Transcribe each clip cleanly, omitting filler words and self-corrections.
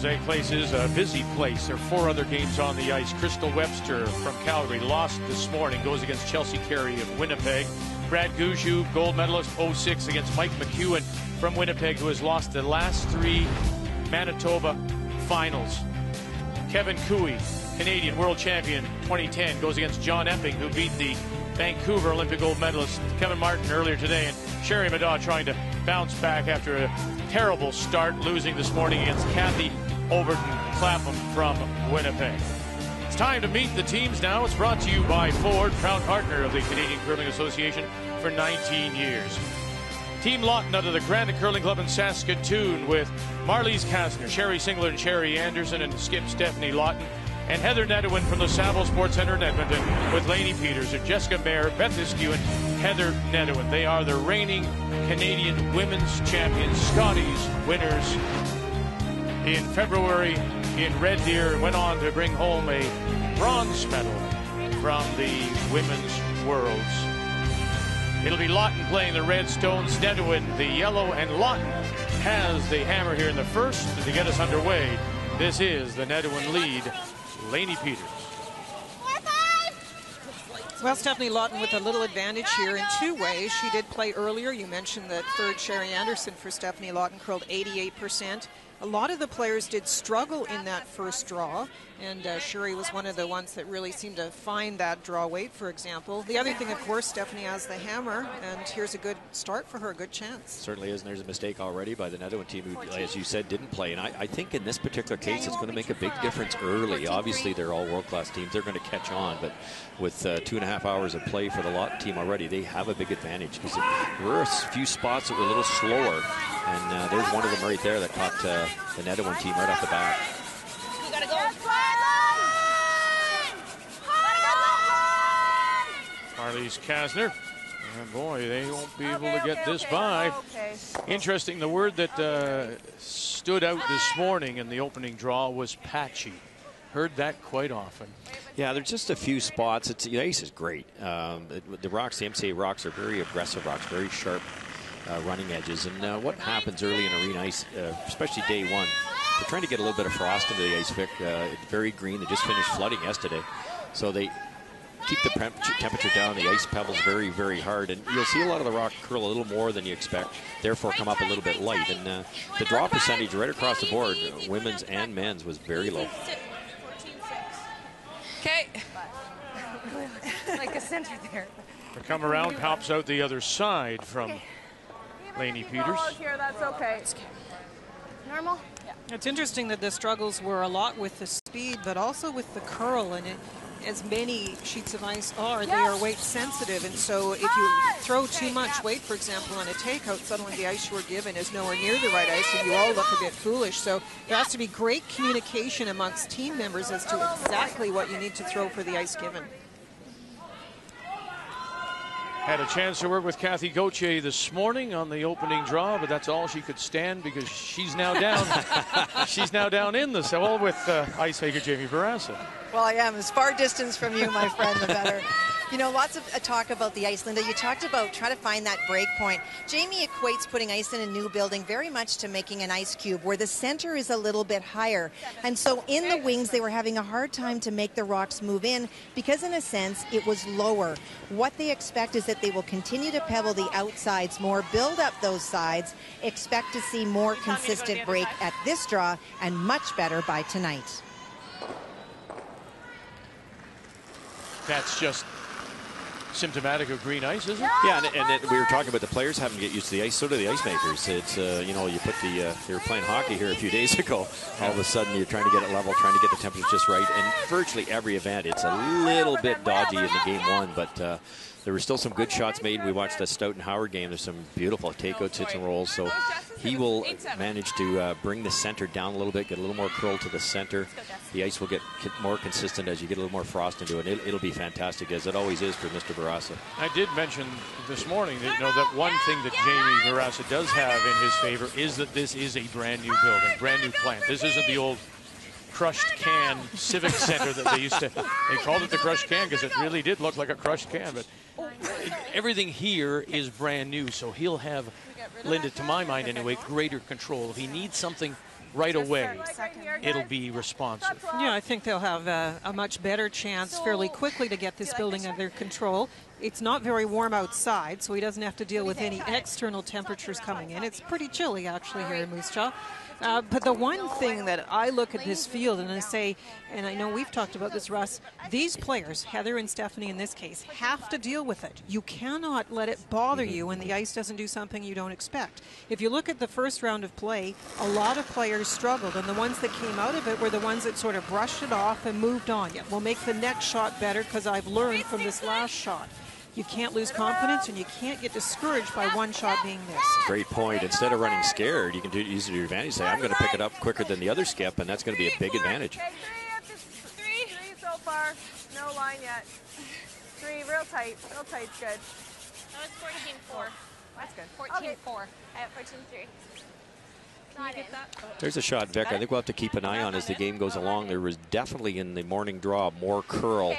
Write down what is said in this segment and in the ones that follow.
Mosaic Place is a busy place. There are 4 other games on the ice. Crystal Webster from Calgary lost this morning, goes against Chelsea Carey of Winnipeg. Brad Gouju, gold medalist, 06 against Mike McEwen from Winnipeg, who has lost the last 3 Manitoba finals. Kevin Cooey, Canadian world champion 2010, goes against John Epping, who beat the Vancouver Olympic gold medalist Kevin Martin earlier today. And Sherry Madaw trying to bounce back after a terrible start, losing this morning against Kathy Overton Clapham from Winnipeg. It's time to meet the teams now. It's brought to you by Ford, proud partner of the Canadian Curling Association for 19 years. Team Lawton out of the Granite Curling Club in Saskatoon with Marlies Kasner, Sherry Singler and Sherry Anderson, and skip Stefanie Lawton, and Heather Nedohin from the Saville Sports Centre in Edmonton with Lainey Peters and Jessica Mayer, Beth Iskew, and Heather Nedohin. They are the reigning Canadian women's champions, Scotties winners in February in Red Deer, and went on to bring home a bronze medal from the Women's Worlds. It'll be Lawton playing the red, Stones, Nedohin the yellow, and Lawton has the hammer here in the first. And to get us underway, this is the Nedohin lead, Lainey Peters. Well, Stefanie Lawton with a little advantage here in 2 ways. She did play earlier. You mentioned that third Sherry Anderson for Stefanie Lawton curled 88%. A lot of the players did struggle in that first draw, and Sherry was one of the ones that really seemed to find that draw weight, for example. The other thing, of course, Stefanie has the hammer, and here's a good start for her, a good chance. Certainly is, and there's a mistake already by the Nedohin team who, as you said, didn't play. And I think in this particular case, it's going to make a big difference early. Obviously, they're all world-class teams. They're going to catch on, but with 2.5 hours of play for the Lawton team already, they have a big advantage because there were a few spots that were a little slower, and there's one of them right there that caught the Nedohin team right off the bat. You gotta go. Marlies Kasner. And boy, they won't be able to get this by. Interesting, the word that stood out this morning in the opening draw was patchy. Heard that quite often. Yeah, there's just a few spots. The ice is great. The rocks, the MCA rocks, are very aggressive rocks, very sharp running edges. And what happens early in arena ice, especially day one, they're trying to get a little bit of frost into the ice, Vic. It's very green. They just finished flooding yesterday. So they keep the temperature down. The ice pebbles very, very hard. And you'll see a lot of the rock curl a little more than you expect, therefore come up a little bit light. And the draw percentage right across the board, women's and men's, was very low. Okay. Like a center there. The come around pops out the other side from Lainey Peters. Here, that's okay. Normal? Yeah. It's interesting that the struggles were a lot with the speed, but also with the curl. And as many sheets of ice are, they are weight sensitive. And so if you throw too much weight, for example, on a takeout, suddenly the ice you were given is nowhere near the right ice, and you all look a bit foolish. So there has to be great communication amongst team members as to exactly what you need to throw for the ice given. Had a chance to work with Kathy Gauthier this morning on the opening draw, but that's all she could stand because she's now down. She's now down in the cell with ice maker Jamie Barassa. Well, I am. As far distance from you, my friend, the better. You know, lots of talk about the ice, Linda. You talked about trying to find that break point. Jamie equates putting ice in a new building very much to making an ice cube where the center is a little bit higher. And so in the wings, they were having a hard time to make the rocks move in because, in a sense, it was lower. What they expect is that they will continue to pebble the outsides more, build up those sides, expect to see more consistent break at this draw, and much better by tonight. That's just symptomatic of green ice, isn't it? Yeah, and we were talking about the players having to get used to the ice. So do the ice makers. It's you know, you put the they were playing hockey here a few days ago. All of a sudden, you're trying to get it level, trying to get the temperature just right. And virtually every event, it's a little bit dodgy in the game one, but there were still some good shots made. We watched the Stoughton Howard game. There's some beautiful takeouts, hits and rolls. So he will manage to bring the center down a little bit, get a little more curl to the center. The ice will get more consistent as you get a little more frost into it. It'll be fantastic, as it always is for Mr. Barassa. I did mention this morning that, you know, that one thing that Jamie Barassa does have in his favor is that this is a brand new building, brand new plant. This isn't the old crushed can civic center that they used to, they called it the crushed can because it really did look like a crushed can, but everything here is brand new, so he'll have, Linda, to my mind anyway, greater control. If he needs something right away, it'll be responsive. Yeah, I think they'll have a much better chance fairly quickly to get this building under control. It's not very warm outside, so he doesn't have to deal with any external temperatures coming in. It's pretty chilly, actually, here in Moose Jaw. But the one thing that I look at this field and I say, and I know we've talked about this, Russ, these players, Heather and Stefanie in this case, have to deal with it. You cannot let it bother you when the ice doesn't do something you don't expect. If you look at the first round of play, a lot of players struggled, and the ones that came out of it were the ones that sort of brushed it off and moved on. Yeah, we'll make the next shot better because I've learned from this last shot. You can't lose confidence, and you can't get discouraged by one shot being missed. Great point. Instead of running scared, you can use it to your advantage. Say, I'm going to pick it up quicker than the other skip, and that's going to be a big advantage. Okay, three so far. No line yet. Three, real tight. Real tight's good. That was 14-4. That's good. 14-4. I have 14-3. Not in. There's a shot, Vic. I think we'll have to keep an eye on as the game goes along. There was definitely in the morning draw more curl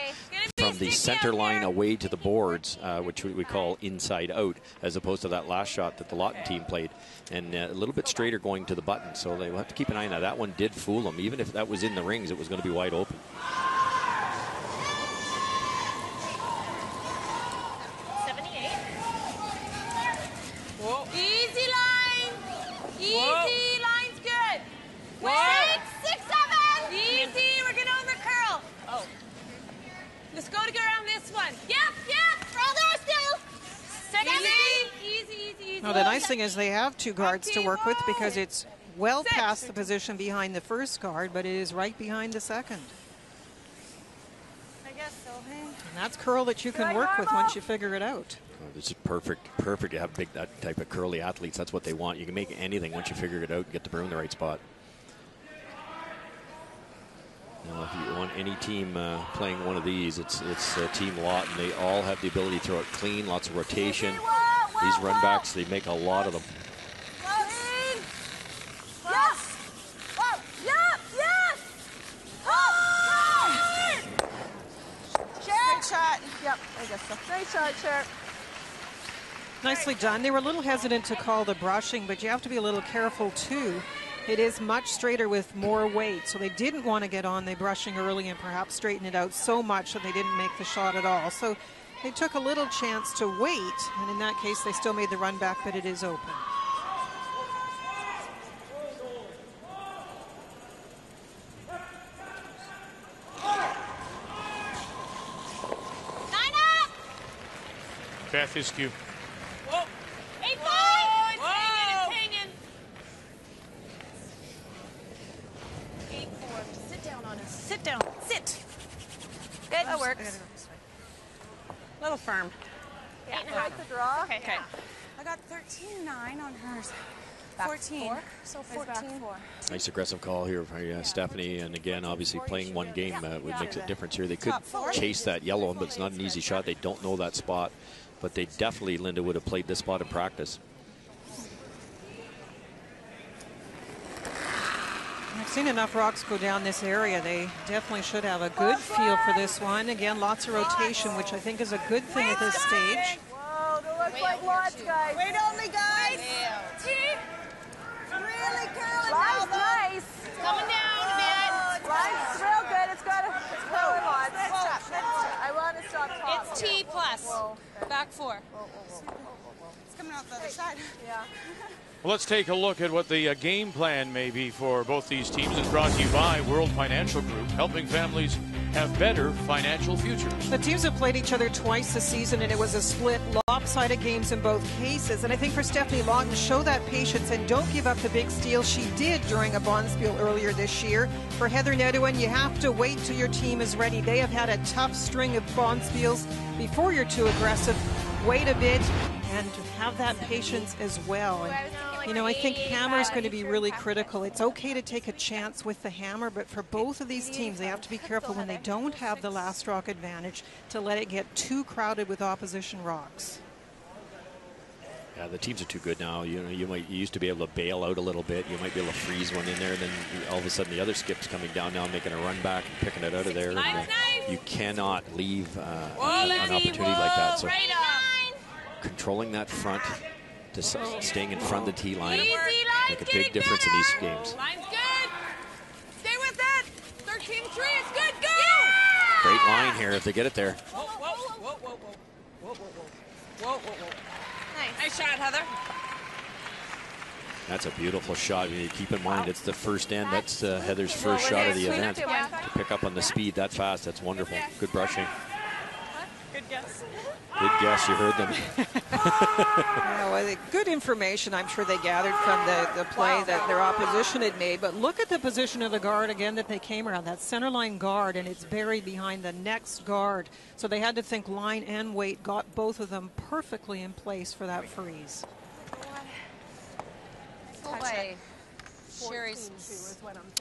from the center line away to the boards, which we call inside out, as opposed to that last shot that the Lawton team played, and a little bit straighter going to the button. So they'll have to keep an eye on that. That one did fool them. Even if that was in the rings, it was going to be wide open. Easy line. Easy line's good. Whoa. 6, 7. Easy. We're gonna over curl. Oh. Let's go to go around this one. Yep. Roll there still. Easy. Now, the nice thing is they have two guards to work with because it's well past the position behind the first guard, but it is right behind the second. I guess so, hey? And that's curl that you can work with once you figure it out. This is perfect to have that type of curly athletes. That's what they want. You can make anything once you figure it out and get the broom in the right spot. Now, if you want any team playing one of these, it's Team Lawton. They all have the ability to throw it clean, lots of rotation. These runbacks, they make a lot of them. Great shot. Yep, I guess so. Great shot, Sharp. Nicely done. They were a little hesitant to call the brushing, but you have to be a little careful too. It is much straighter with more weight, so they didn't want to get on the brushing early and perhaps straighten it out so much that they didn't make the shot at all. So they took a little chance to wait, and in that case they still made the run back, but it is open. Beth Iskew. Whoa. 8 points. It's hanging. 8-4. Sit down on us. Sit down. Sit. Good. That works. A little firm. 8.5. Like the draw. Okay. I got 13-9 on hers. 14. So 14. Nice aggressive call here by Stefanie, and again, obviously playing one game would make a difference here. They could chase that yellow one, but it's not an easy shot. They don't know that spot, but they definitely, Linda, would have played this spot in practice. I've seen enough rocks go down this area. They definitely should have a good feel for this one. Again, lots of rotation, which I think is a good thing at this stage. Whoa, they look like lots, guys. Wait only, guys. Really curling now, though. Nice. Coming down a bit. Line's real good. It's curling lots. I want to stop top. It's T plus. Whoa. Back 4. It's coming out the other side. Yeah. Well, let's take a look at what the game plan may be for both these teams. It's brought to you by World Financial Group, helping families have better financial futures. The teams have played each other twice this season, and it was a split, lopsided games in both cases. And I think for Stefanie Lawton, show that patience and don't give up the big steal she did during a bonspiel earlier this year. For Heather Nedohin, you have to wait till your team is ready. They have had a tough string of bonspiels before you're too aggressive. Wait a bit and have that patience as well. And, you know, I think hammer is going to be really critical. It's okay to take a chance with the hammer, but for both of these teams, they have to be careful when they don't have the last rock advantage to let it get too crowded with opposition rocks. Yeah, the teams are too good now. You know, you used to be able to bail out a little bit. You might be able to freeze one in there, then all of a sudden the other skip's coming down now, making a run back and picking it out of there. And you cannot leave an opportunity like that. So controlling that front to staying in front of the tee line make a big difference in these games. Line's good. Great line here if they get it there. Whoa, whoa, whoa, whoa, whoa, whoa, whoa, whoa, whoa, whoa. Nice shot, Heather. That's a beautiful shot. You keep in mind, it's the first end. That's Heather's first shot of the event. To pick up on the speed that fast, that's wonderful. Good brushing. Good guess. Good guess. You heard them. Well, good information, I'm sure they gathered from the play that their opposition had made. But look at the position of the guard again that they came around. That center line guard, and it's buried behind the next guard. So they had to think line and weight, got both of them perfectly in place for that freeze.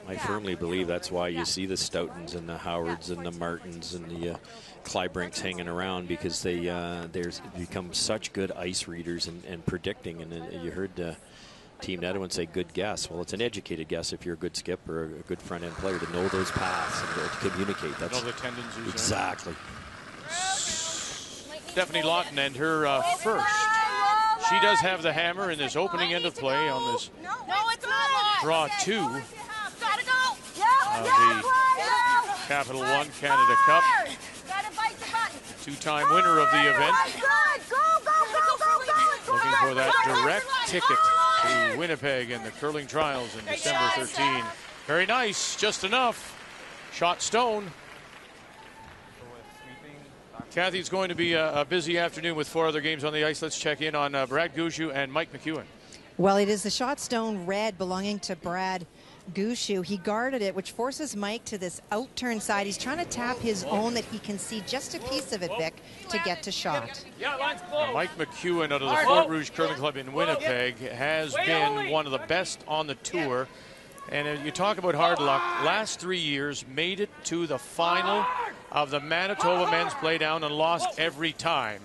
I firmly believe that's why you see the Stoutons and the Howards and the Martins and the Clybrinks hanging around, because they there's become such good ice readers and predicting. And you heard Team Nedohin say good guess. Well, it's an educated guess if you're a good skip or a good front end player to know those paths and to communicate. That's know the tendencies. Exactly. Stefanie Lawton and her first. She does have the hammer in this opening end of play on this draw 2 of the Capital One Canada Cup. Two-time winner of the event. Looking for that direct ticket to Winnipeg and the curling trials in December 13. Very nice, just enough. Shot stone. Kathy, it's going to be a busy afternoon with 4 other games on the ice. Let's check in on Brad Gushue and Mike McEwen. Well, it is the shot stone red belonging to Brad Gushue. He guarded it, which forces Mike to this out-turn side. He's trying to tap his own that he can see just a piece of it, Vic, to get to shot. Mike McEwen out of the Fort Rouge Curling Club in Winnipeg has been one of the best on the tour. And you talk about hard luck, last 3 years made it to the final of the Manitoba men's playdown and lost every time.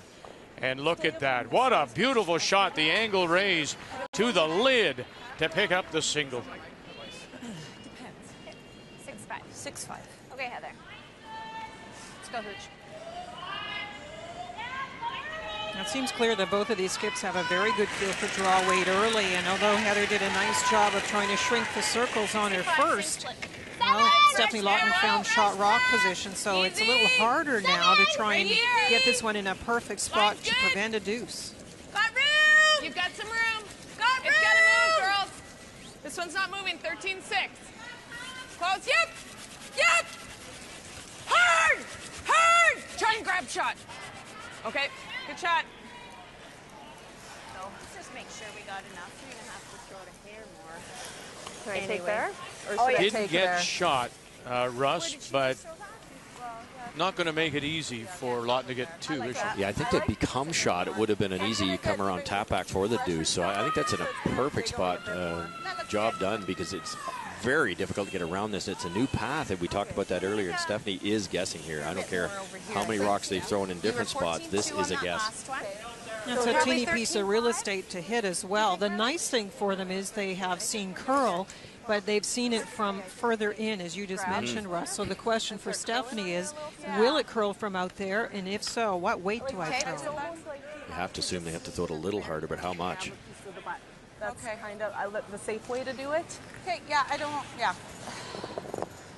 And look at that. What a beautiful shot. The angle raise to the lid to pick up the single. Depends. 6-5. Okay, Heather. Let's go, Hooch. It seems clear that both of these skips have a very good feel for draw weight early, and although Heather did a nice job of trying to shrink the circles on her first, well, Stefanie Lawton found shot rock position, so it's a little harder now to try and get this one in a perfect spot to prevent a deuce. Got room! You've got some room. Got room! It's gotta move, girls. This one's not moving. 13-6. Close. Yep! Yep! Hard! Hard! Try and grab shot. Okay. Good shot. So let's just make sure we got enough. You're going to have to throw the hair more. Can I take there? Or didn't get shot, Russ, but not going to make it easy for Lawton to get 2. Yeah, I think to become shot, it would have been an easy come around tap back for the deuce. So I think that's in a perfect spot. Job done, because it's very difficult to get around this. It's a new path, and we talked about that earlier, and Stefanie is guessing here. I don't care how many rocks they've thrown in different spots. This is a guess. That's a teeny piece of real estate to hit as well. The nice thing for them is they have seen curl, but they've seen it from further in, as you just mentioned, Russ. So the question for Stefanie is, will it curl from out there? And if so, what weight do I throw? You have to assume they have to throw it a little harder, but how much? That's kind of the safe way to do it. Okay, yeah, I don't, yeah.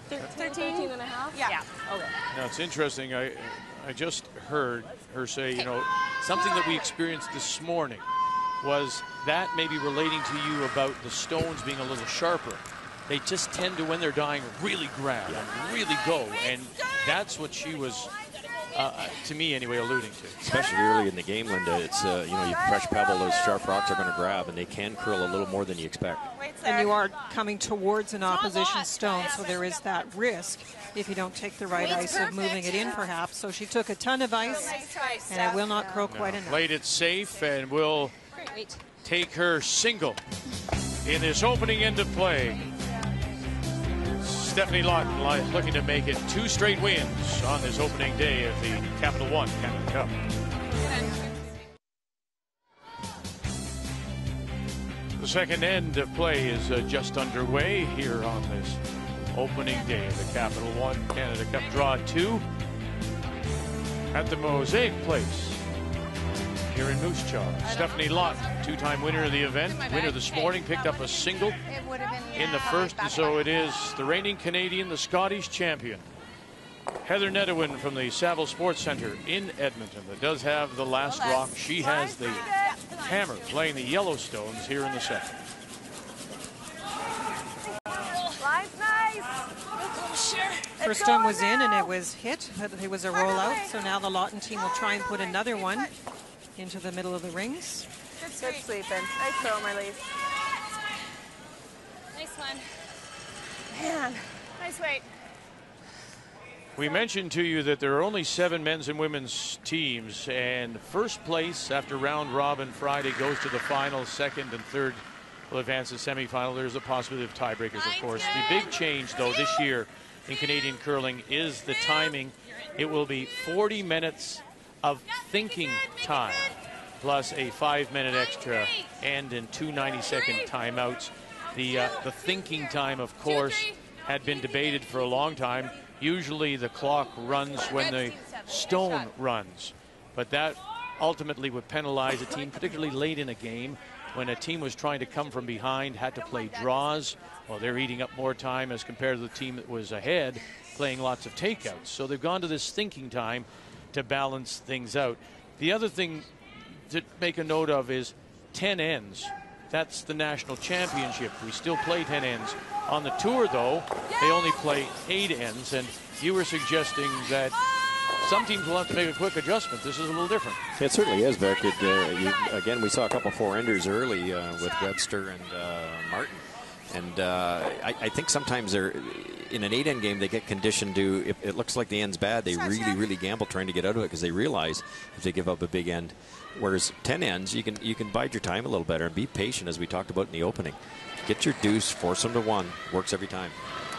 13 and a half? Yeah. Okay. Now, it's interesting. I just heard her say, you know, something that we experienced this morning was that maybe relating to you about the stones being a little sharper. They just tend to, when they're dying, really grab and really go. And that's what she was, to me anyway, alluding to. Especially early in the game, Linda, it's, you know, you fresh pebble, those sharp rocks are going to grab, and they can curl a little more than you expect. And you are coming towards an opposition stone, so there is that risk if you don't take the right ice of moving it in, perhaps. So she took a ton of ice, and it will not curl quite enough. Played it safe and will take her single in this opening end of play. Stefanie Lawton looking to make it 2 straight wins on this opening day of the Capital One Canada Cup. The second end of play is just underway here on this opening day of the Capital One Canada Cup Draw 2 at the Mosaic Place here in Moose Jaw. Stefanie Lawton, 2-time winner of the event, winner this morning, picked up a single in the first, and so it is the reigning Canadian, the Scottish champion, Heather Nedohin from the Saville Sports Center in Edmonton that does have the last rock. She has the hammer playing the Yellowstones here in the second. First one was in and it was hit, but it was a rollout. So now the Lawton team will try and put another one into the middle of the rings. Good sweeping. Nice throw, Marlies. Nice one. Man, nice weight. We mentioned to you that there are only 7 men's and women's teams, and first place after round robin Friday goes to the final. Second and third will advance to the semifinal. There's a possibility of tiebreakers, of course. The big change, though, this year in Canadian curling is the timing. It will be 40 minutes of thinking time, plus a 5-minute extra end and 2 90-second timeouts. The thinking time, of course, had been debated for a long time. Usually the clock runs when the stone runs, but that ultimately would penalize a team, particularly late in a game when a team was trying to come from behind, had to play draws. Well, they're eating up more time as compared to the team that was ahead, playing lots of takeouts. So they've gone to this thinking time to balance things out. The other thing to make a note of is 10 ends. That's the national championship. We still play 10 ends. On the tour, though, they only play 8 ends, and you were suggesting that some teams will have to make a quick adjustment. This is a little different. It certainly is, Vic. Again, we saw a couple 4-enders early with Webster and Martin. And I think sometimes they're in an 8-end game, they get conditioned to, if it looks like the end's bad, they really gamble trying to get out of it because they realize if they give up a big end. Whereas 10 ends, you can bide your time a little better and be patient, as we talked about in the opening. Get your deuce, force them to 1. Works every time.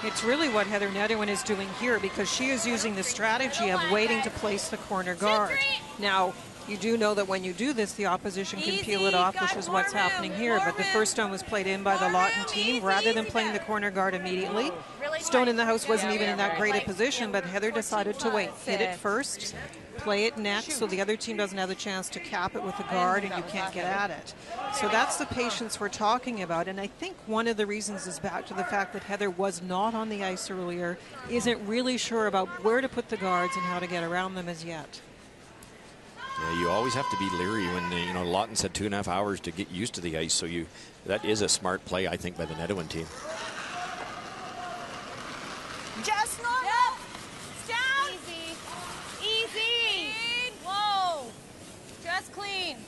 It's really what Heather Nedohin is doing here, because she is using the strategy of waiting to place the corner guard. Now, you do know that when you do this, the opposition can peel it off, which is what's happening here. But the first stone was played in by the Lawton team. Rather than playing the corner guard immediately, Stone in the house wasn't even in that great a position, but Heather decided to wait. Hit it first, play it next, so the other team doesn't have the chance to cap it with the guard and you can't get at it. So that's the patience we're talking about. And I think one of the reasons is back to the fact that Heather was not on the ice earlier, isn't really sure about where to put the guards and how to get around them as yet. Yeah, you always have to be leery when Lawton said 2.5 hours to get used to the ice. So that is a smart play, I think, by the Nedohin team. Just normal. Yep. Down. Easy. Whoa. Just clean.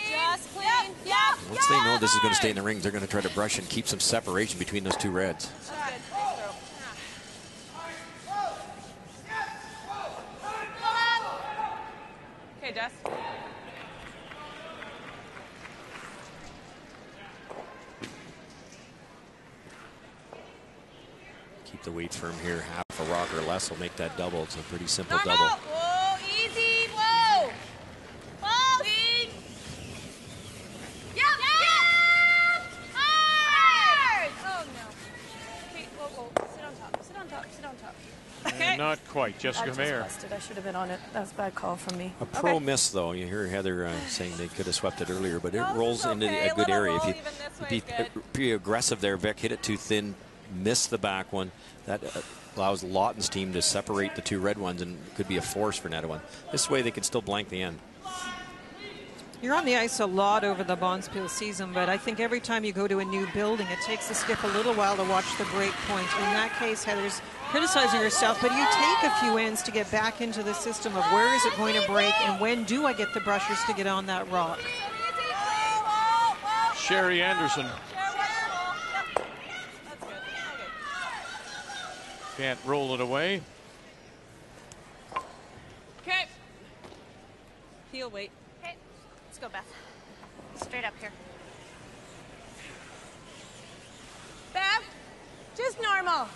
Just clean. Yep. Once they know this is going to stay in the rings, they're going to try to brush and keep some separation between those 2 reds. Okay, Jess. Keep the weight firm here. Half a rock or less will make that double. It's a pretty simple Normal. double. Whoa, easy. Whoa. Whoa. Clean. Yep. Hard. Oh, no. Okay, whoa. Sit on top. Sit on top. Sit on top. Okay. Not quite. Jessica Mayer. I should have been on it. That was a bad call from me. A pro miss, though. You hear Heather saying they could have swept it earlier, but it rolls into a good area. If you be aggressive there, Vic, hit it too thin, miss the back one. That allows Lawton's team to separate the 2 red ones and could be a force for Nedohin. This way they can still blank the end. You're on the ice a lot over the Bonspiel season, but I think every time you go to a new building, it takes the skip a little while to watch the break point. In that case, Heather's criticizing herself, but you take a few ends to get back into the system of where is it going to break and when do I get the brushers to get on that rock. Sherry Anderson. Can't roll it away. Okay. Heel weight. Okay. Let's go, Beth. Straight up here. Bev, just normal.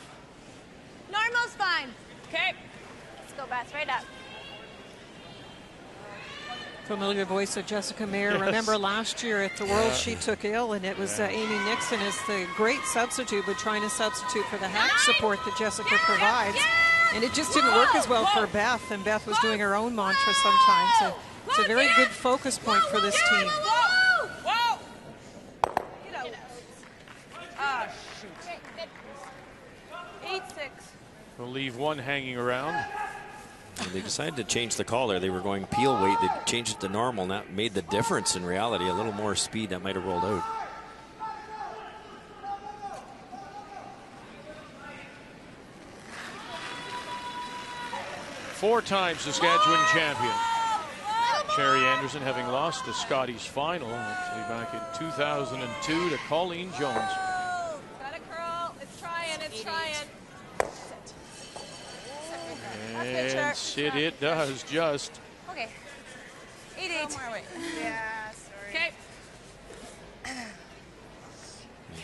Normal's fine. Okay. Let's go, Beth. Straight up. Familiar voice of Jessica Mayer. Yes. Remember last year at the World, she took ill, and it was Amy Nixon as the great substitute, but trying to substitute for the hack support that Jessica provides. And it just didn't work as well for Beth, and Beth was doing her own mantra sometimes. So it's a very good focus point for this team. Whoa! Get out. Ah, shoot. 8-6. We'll leave one hanging around. And they decided to change the call there. They were going peel weight. They changed it to normal, and that made the difference in reality. A little more speed that might have rolled out. Four-time Saskatchewan champion. Sherry Anderson having lost the Scotties final actually back in 2002 to Colleen Jones. Got it, curl. It's trying. It's trying. And sit it does just. Okay. 8-8. Yeah, sorry. Okay.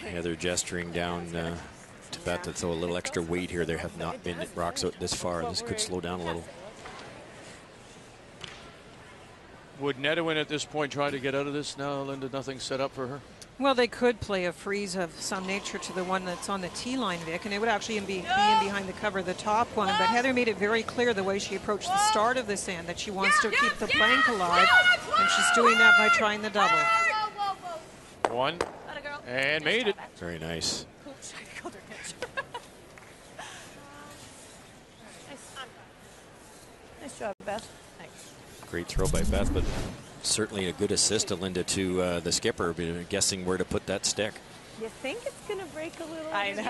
Heather gesturing down to Beth to throw a little extra weight here. There have not been rocks out this far. This could slow down a little. Would Nedohin at this point try to get out of this now, Linda? Nothing set up for her? Well, they could play a freeze of some nature to the one that's on the tee line, Vic, and it would actually be in behind the cover of the top one. But Heather made it very clear the way she approached the start of this end that she wants to keep the plank alive, and she's doing that by trying the double. One, and made it. Very nice. Nice job, Beth. Thanks. Great throw by Beth, but certainly a good assist to Linda to the skipper, guessing where to put that stick. You think it's going to break a little? I know.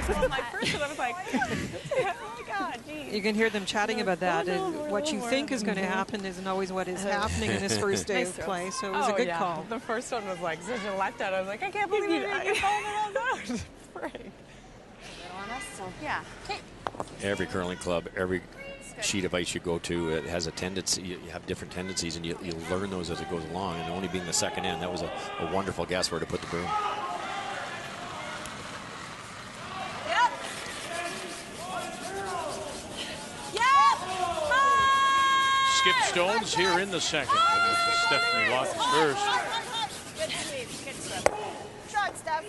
Well, my first one, I was like, oh my God, geez. You can hear them chatting about that. And what you think is going to happen isn't always what is happening in this first day of play. So it was a good call. The first one was like such a letdown. I was like, I can't believe you called it all out. Right. Yeah. Okay. Every curling club, every sheet of ice you go to, it has a tendency. You have different tendencies, and you learn those as it goes along. And only being the second end, that was a wonderful guess where to put the broom. Yep. Skip Stones here in the second. And this is Stefanie Lawton first. Good sweep. Good sweep. Shot, Steph.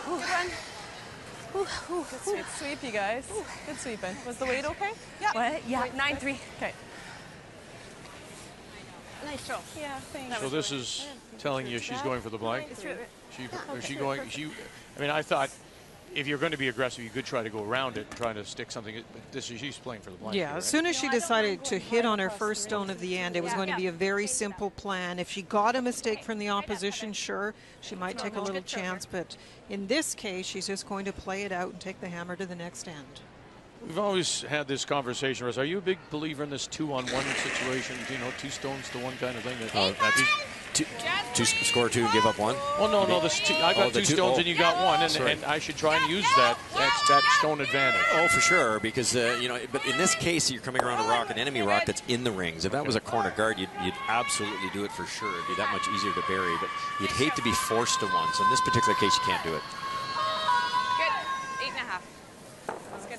Good one. Good sweep, you guys. Good sweeping. Was the weight okay? Yeah. What? Yeah. 9-3. Okay. Nice throw. Yeah, thanks. So this is telling you she's going for the blank. I mean, I thought if you're going to be aggressive, you could try to go around it and try to stick something. But she's playing for the blank. Yeah, here, right? as soon as she decided to hit on her first stone of the end, it was going to be a very simple plan. If she got a mistake from the opposition, sure, she might take a little chance. But in this case, she's just going to play it out and take the hammer to the next end. We've always had this conversation, Russ. Are you a big believer in this 2-on-1 situation? You know, 2 stones to 1 kind of thing? Score 2 and give up 1? Well, no. I got 2 stones and you got 1, and I should try and use that stone advantage. Oh, for sure, because but in this case, you're coming around a rock, an enemy rock that's in the rings. If that was a corner guard, you'd absolutely do it for sure. It'd be that much easier to bury, but you'd hate to be forced to one. So in this particular case, you can't do it. Good. 8.5. That's good.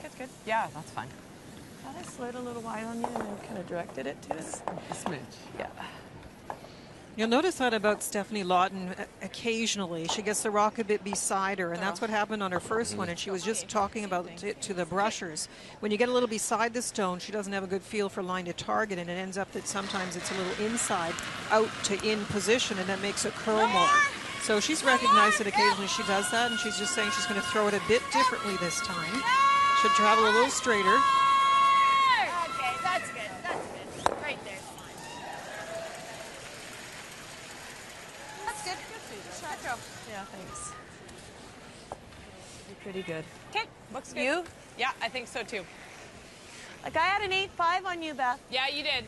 That's good. Yeah, that's fine. Thought I slid a little wide on you and then kind of directed it to us. A smidge. Yeah. You'll notice that about Stefanie Lawton occasionally. She gets the rock a bit beside her, and that's what happened on her first one, and she was just talking about it to the brushers. When you get a little beside the stone, she doesn't have a good feel for line to target, and it ends up that sometimes it's a little inside, out to in position, and that makes it curl more. So she's recognized that occasionally she does that, and she's just saying she's going to throw it a bit differently this time. She'll travel a little straighter. Okay, that's good. That's good. Right there. That's good. Shot throw. Yeah, thanks. You're pretty good. Okay, looks good. You? Yeah, I think so too. Like I had an 8-5 on you, Beth. Yeah, you did.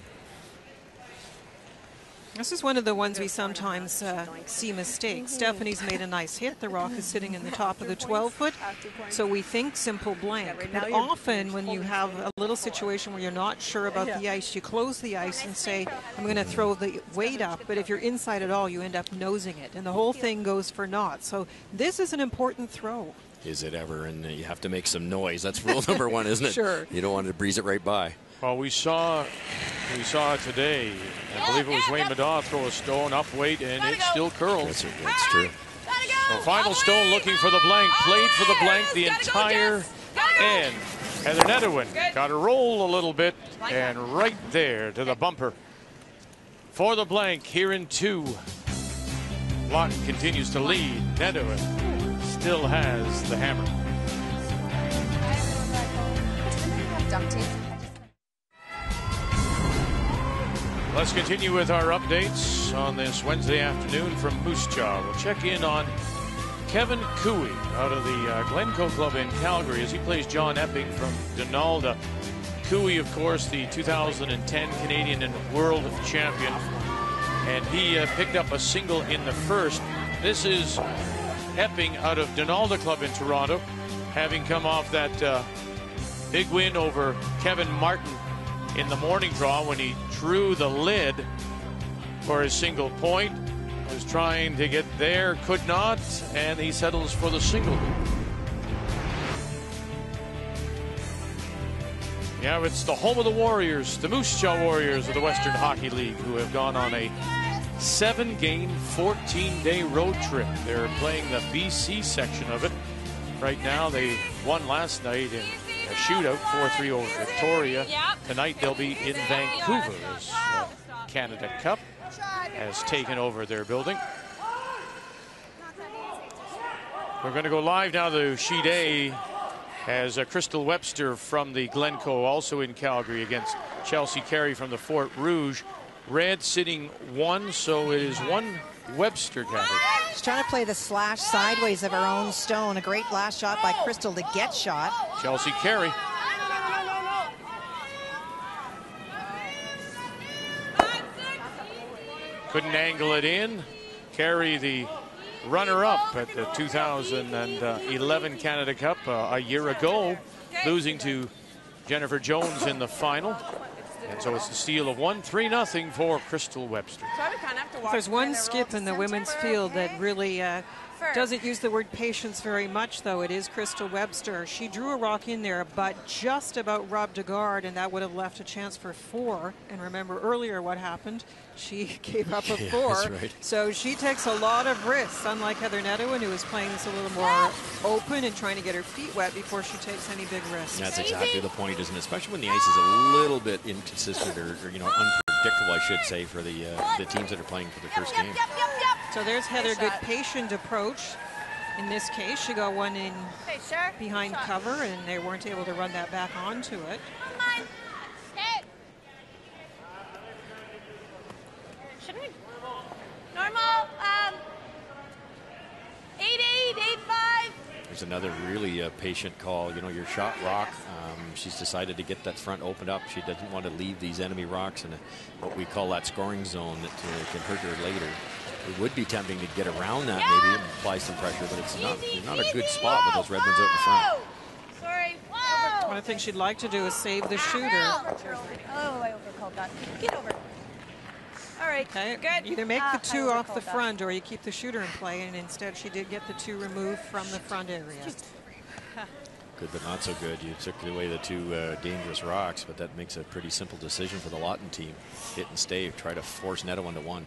This is one of the ones we sometimes see mistakes. Stephanie's made a nice hit. The rock is sitting in the top of the 12-foot, so we think simple blank. But often when you have a little situation where you're not sure about the ice, you close the ice and say, I'm going to throw the weight up. But if you're inside at all, you end up nosing it, and the whole thing goes for naught. So this is an important throw. Is it ever? And you have to make some noise. That's rule number 1, isn't it? Sure. You don't want to breeze it right by. Well, we saw it today. I believe it was Wayne Madaw throw a stone up weight, and it still curls. That's true. So final stone looking for the blank. Played for the blank the entire end. Heather Nedohin got to roll a little bit, and right there to the bumper for the blank here in 2. Lawton continues to lead. Nedohin still has the hammer. Let's continue with our updates on this Wednesday afternoon from Moose Jaw. We'll check in on Kevin Cooey out of the Glencoe Club in Calgary as he plays John Epping from Donalda. Cooey, of course, the 2010 Canadian and World Champion, and he picked up a single in the first. This is Epping out of Donalda Club in Toronto, having come off that big win over Kevin Martin in the morning draw when he drew the lid for his single point. Was trying to get there, could not, and he settles for the single. Yeah, it's the home of the Warriors, the Moose Jaw Warriors of the Western Hockey League, who have gone on a 7-game, 14-day road trip. They're playing the BC section of it. Right now, they won last night in a shootout, 4-3 over Victoria. Tonight, they'll be in Vancouver as Canada Cup has taken over their building. We're going to go live now to Sheet A as Crystal Webster from the Glencoe, also in Calgary, against Chelsea Carey from the Fort Rouge. Red sitting 1, so it is 1 Webster, Kathy. She's trying to play the slash sideways of her own stone. A great last shot by Crystal to get shot. Chelsea Carey. Couldn't angle it in. Carey, the runner-up at the 2011 Canada Cup a year ago, losing to Jennifer Jones in the final. And so it's the steal of 1, 3-0 for Crystal Webster. There's one skip in the women's field that really doesn't use the word patience very much, though. It is Crystal Webster. She drew a rock in there, but just about rubbed a guard, and that would have left a chance for 4. And remember earlier what happened. She gave up a 4. That's right. So she takes a lot of risks, unlike Heather Nedohin, who is playing this a little more open and trying to get her feet wet before she takes any big risks. That's exactly the point, isn't it? Especially when the ice is a little bit inconsistent or unpredictable, I should say, for the teams that are playing for the first game. So there's Heather, good patient approach. In this case, she got one in behind cover, and they weren't able to run that back onto it. Shouldn't we? Normal. 8-8, 8-5. There's another really patient call. You know, your shot rock. She's decided to get that front opened up. She doesn't want to leave these enemy rocks in what we call that scoring zone that can hurt her later. It would be tempting to get around that maybe and apply some pressure, but it's not a good spot with those Red Ones out in front. Sorry. One of the things she'd like to do is save the shooter. Oh, I overcalled that. Get over. All right, okay. Good. Either make the 2 off the front or you keep the shooter in play, and instead she did get the 2 removed from the front area. Good, but not so good. You took away the 2 dangerous rocks, but that makes a pretty simple decision for the Lawton team. Hit and stay, try to force Nedohin to 1.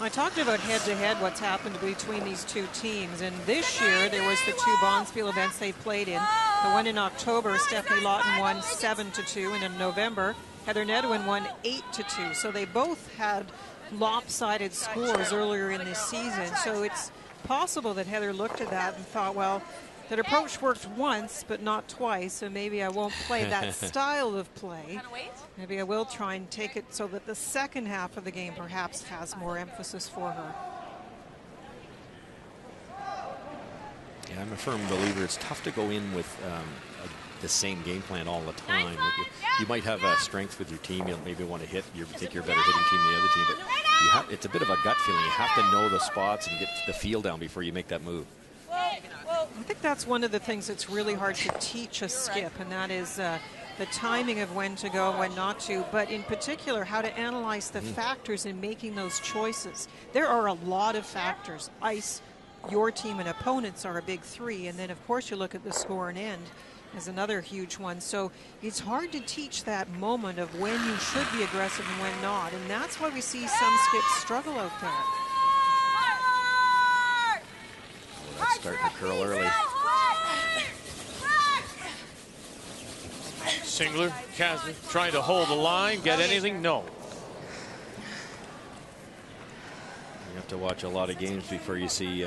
I talked about head-to-head what's happened between these 2 teams, and this year there was the 2 Bonspiel events they played in. The one in October, Stefanie Lawton won 7-2, and in November, Heather Nedohin won 8-2. So they both had lopsided scores earlier in this season. So it's possible that Heather looked at that and thought, well, that approach worked once, but not twice, so maybe I won't play that style of play. Maybe I will try and take it so that the second half of the game perhaps has more emphasis for her. Yeah, I'm a firm believer it's tough to go in with the same game plan all the time. You might have a strength with your team. You'll maybe want to hit. You think you're a better hitting team than the other team, but it's a bit of a gut feeling. You have to know the spots and get the feel down before you make that move. I think that's one of the things that's really hard to teach a skip, and that is the timing of when to go and when not to, but in particular how to analyze the factors in making those choices. There are a lot of factors. Ice, your team and opponents are a big 3, and then of course you look at the score and end as another huge one. So it's hard to teach that moment of when you should be aggressive and when not, and that's why we see some skips struggle out there. That's starting to curl early. Singler, Kazler trying to hold the line, get anything? No. You have to watch a lot of games before you see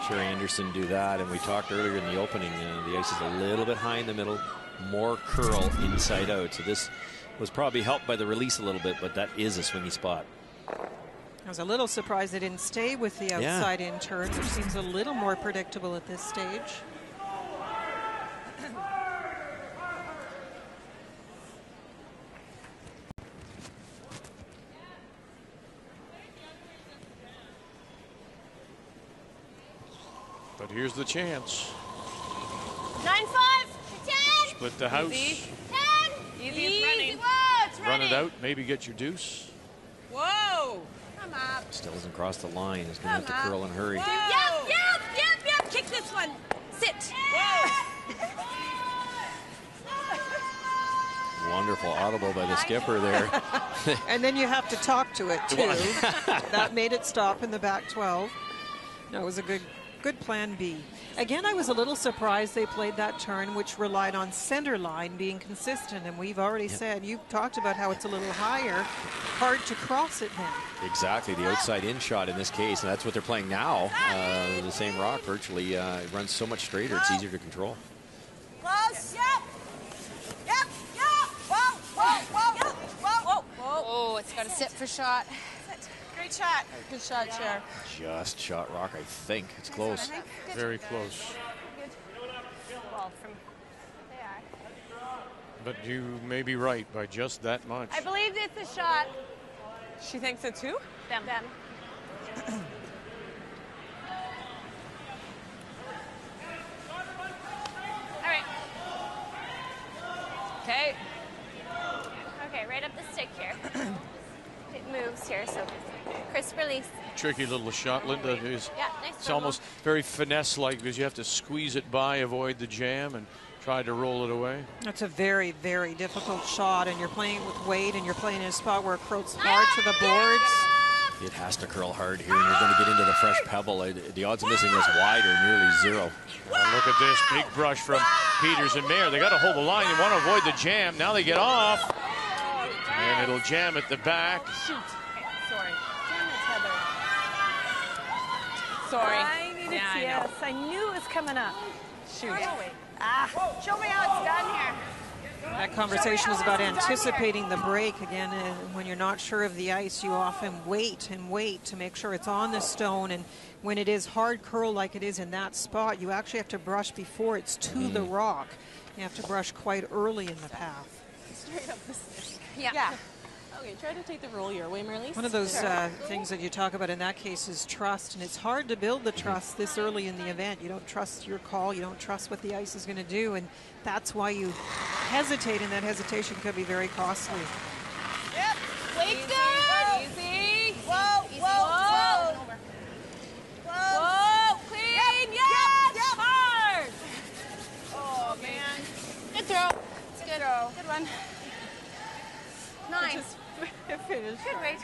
Sherry Anderson do that. And we talked earlier in the opening, the ice is a little bit high in the middle, more curl inside out. So this was probably helped by the release a little bit, but that is a swingy spot. I was a little surprised they didn't stay with the outside in turn, which seems a little more predictable at this stage. But here's the chance. 9-5, 10. Split the house. Easy. 10. Easy, it's running. Whoa, it's Run running. it out. Maybe get your deuce. Whoa. Come up. Still doesn't cross the line. He's going to have to curl and hurry. Yep. Kick this one. Sit. Wonderful audible by the skipper there. And then you have to talk to it, too. That made it stop in the back 12. That was a good plan B. Again, I was a little surprised they played that turn, which relied on center line being consistent. And we've already said, you've talked about how it's a little higher, hard to cross it then. Exactly, the outside in shot in this case, and that's what they're playing now. The same rock virtually it runs so much straighter, it's easier to control. Close. Yep. Whoa. Oh, it's got to sit for shot. Great shot. Good shot, Cher. Just shot rock, I think. It's close. Very close. Well, from there. But you may be right by just that much. I believe it's a shot. She thinks it's who? Them. All right. Okay. Okay, right up the stick here. It moves here, so crisp release. Tricky little shot, Linda. It's Nice. almost very finesse-like because you have to squeeze it by, avoid the jam, and try to roll it away. That's a very, very difficult shot, and you're playing with weight, and you're playing in a spot where it curls hard to the boards. It has to curl hard here, and you're going to get into the fresh pebble. The odds of missing this wide are nearly zero. Well, look at this big brush from Peters and Mayer. They got to hold the line. They want to avoid the jam. Now they get off, and it'll jam at the back. Shoot. Okay, sorry. Damn it, Heather. Sorry. I knew it was coming up. Shoot. Show me how it's done here. That conversation is about anticipating the break. Again, when you're not sure of the ice, you often wait and wait to make sure it's on the stone. And when it is hard curl like it is in that spot, you actually have to brush before it's to the rock. You have to brush quite early in the path. Straight up the stick. Yeah. Okay, try to take the roll your way, Marlies. One of those things that you talk about in that case is trust, and it's hard to build the trust this early in the event. You don't trust your call, you don't trust what the ice is going to do, and that's why you hesitate, and that hesitation could be very costly. Yep. Wait good. Easy. Whoa. Clean. Yep. Hard. Oh, man. Good throw. It's a good throw. Good one. 9. Finish. Good weight.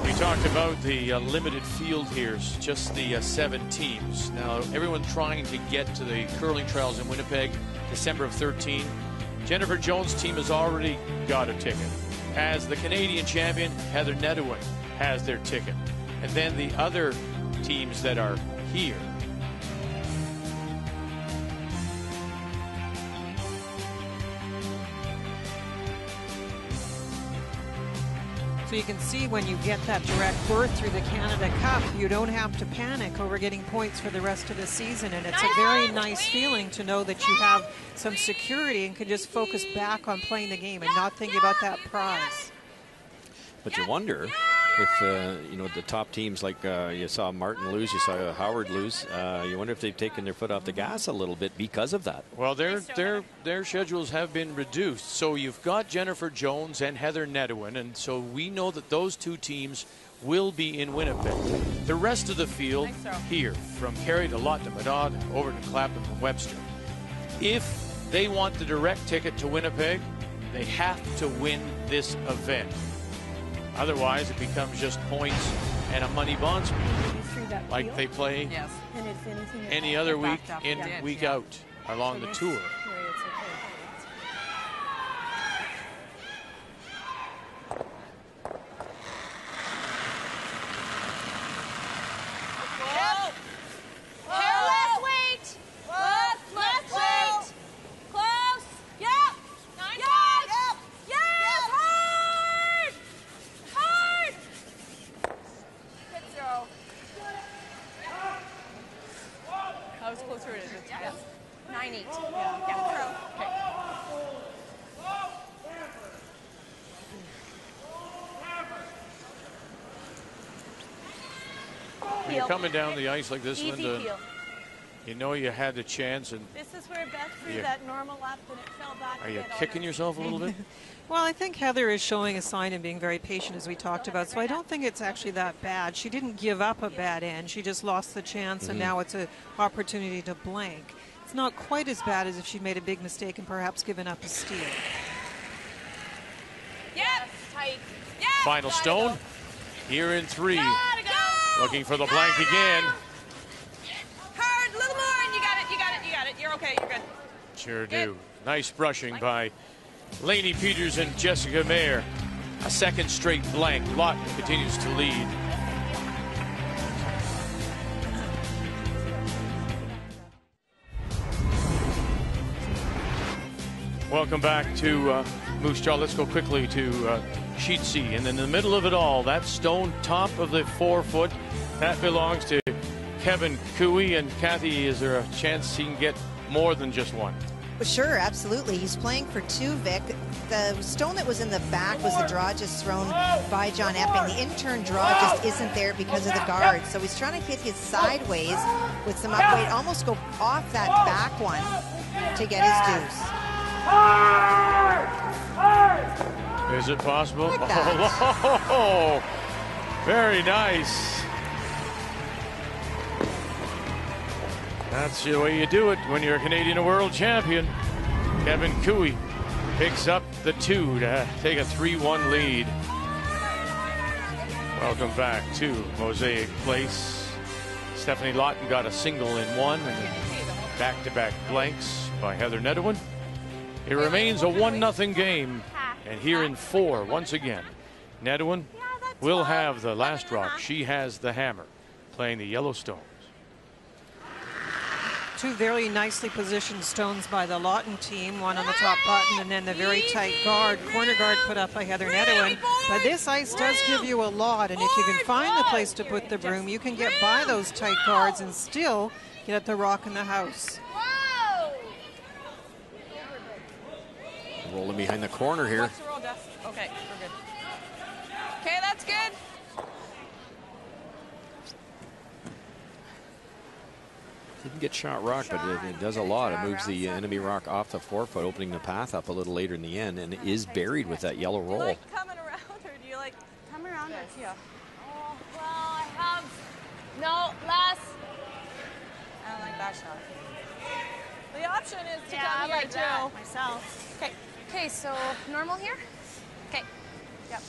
We talked about the limited field here, just the 7 teams. Now, everyone trying to get to the curling trials in Winnipeg, December of 13. Jennifer Jones' team has already got a ticket. As the Canadian champion, Heather Nedohin has their ticket. And then the other teams that are here. So you can see when you get that direct berth through the Canada Cup, you don't have to panic over getting points for the rest of the season. And it's a very nice feeling to know that you have some security and can just focus back on playing the game and not thinking about that prize. But you wonder if, the top teams like you saw Martin lose, you saw Howard lose, you wonder if they've taken their foot off the gas a little bit because of that. Well, their schedules have been reduced. So you've got Jennifer Jones and Heather Nedohin, and so we know that those 2 teams will be in Winnipeg. The rest of the field here, from Carey to Lawton to Medad, over to Clapham and Webster. If they want the direct ticket to Winnipeg, they have to win this event. Otherwise, it becomes just points and a money bond split, like they play any other week in, week out along the tour. you're coming down the ice like this, Easy Linda, peel. you know you had the chance, and This is where Beth threw that normal lap and it fell back. are you kicking yourself a little bit? Well, I think Heather is showing a sign of being very patient, as we talked about, so I don't think it's actually that bad. She didn't give up a bad end. She just lost the chance, and now it's an opportunity to blank. It's not quite as bad as if she made a big mistake and perhaps given up a steal. Yep. Tight. Yep. Final stone here in 3. Gotta go. Looking for the blank again. Hard, a little more, and you got it, you got it, you got it. You're okay, you're good. Sure Good. do. Nice brushing by Lainey Peters and Jessica Mayer. A second straight blank. Lawton continues to lead. Welcome back to Moose Jaw. Let's go quickly to Sheet C. And in the middle of it all, that stone top of the 4-foot, that belongs to Kevin Cooey. And Kathy, is there a chance he can get more than just one? Sure, absolutely. He's playing for 2, Vic. The stone that was in the back was the draw just thrown by John Epping. The in-turn draw just isn't there because of the guard. So he's trying to hit his sideways with some upweight, almost go off that back one to get his deuce. Is it possible? Like that. Oh, very nice. That's the way you do it when you're a Canadian World Champion. Kevin Cooey picks up the 2 to take a 3-1 lead. Welcome back to Mosaic Place. Stefanie Lawton got a single in 1, and back-to-back blanks by Heather Nedohin. It remains a 1-0 game, and here in 4, once again, Nedohin will have the last rock. She has the hammer, playing the Yellowstone. 2 very nicely positioned stones by the Lawton team, one on the top button and then the very tight guard, corner guard put up by Heather Nedohin. But this ice does give you a lot, and if you can find the place to put the broom, you can get by those tight guards and still get at the rock in the house. Rolling behind the corner here. Watch the roll, Jess. Okay, we're good. Okay, that's good. Didn't get shot rock, but it does a lot. It moves the enemy rock off the 4-foot, opening the path up a little later in the end, and it is buried with that yellow roll. Do you like coming around, or do you like Come around it. yeah? Oh, well, I have. No, less. I don't like that shot. The option is to Yeah, come I here like too. that myself. Okay. Okay, so normal here? Okay. Yep.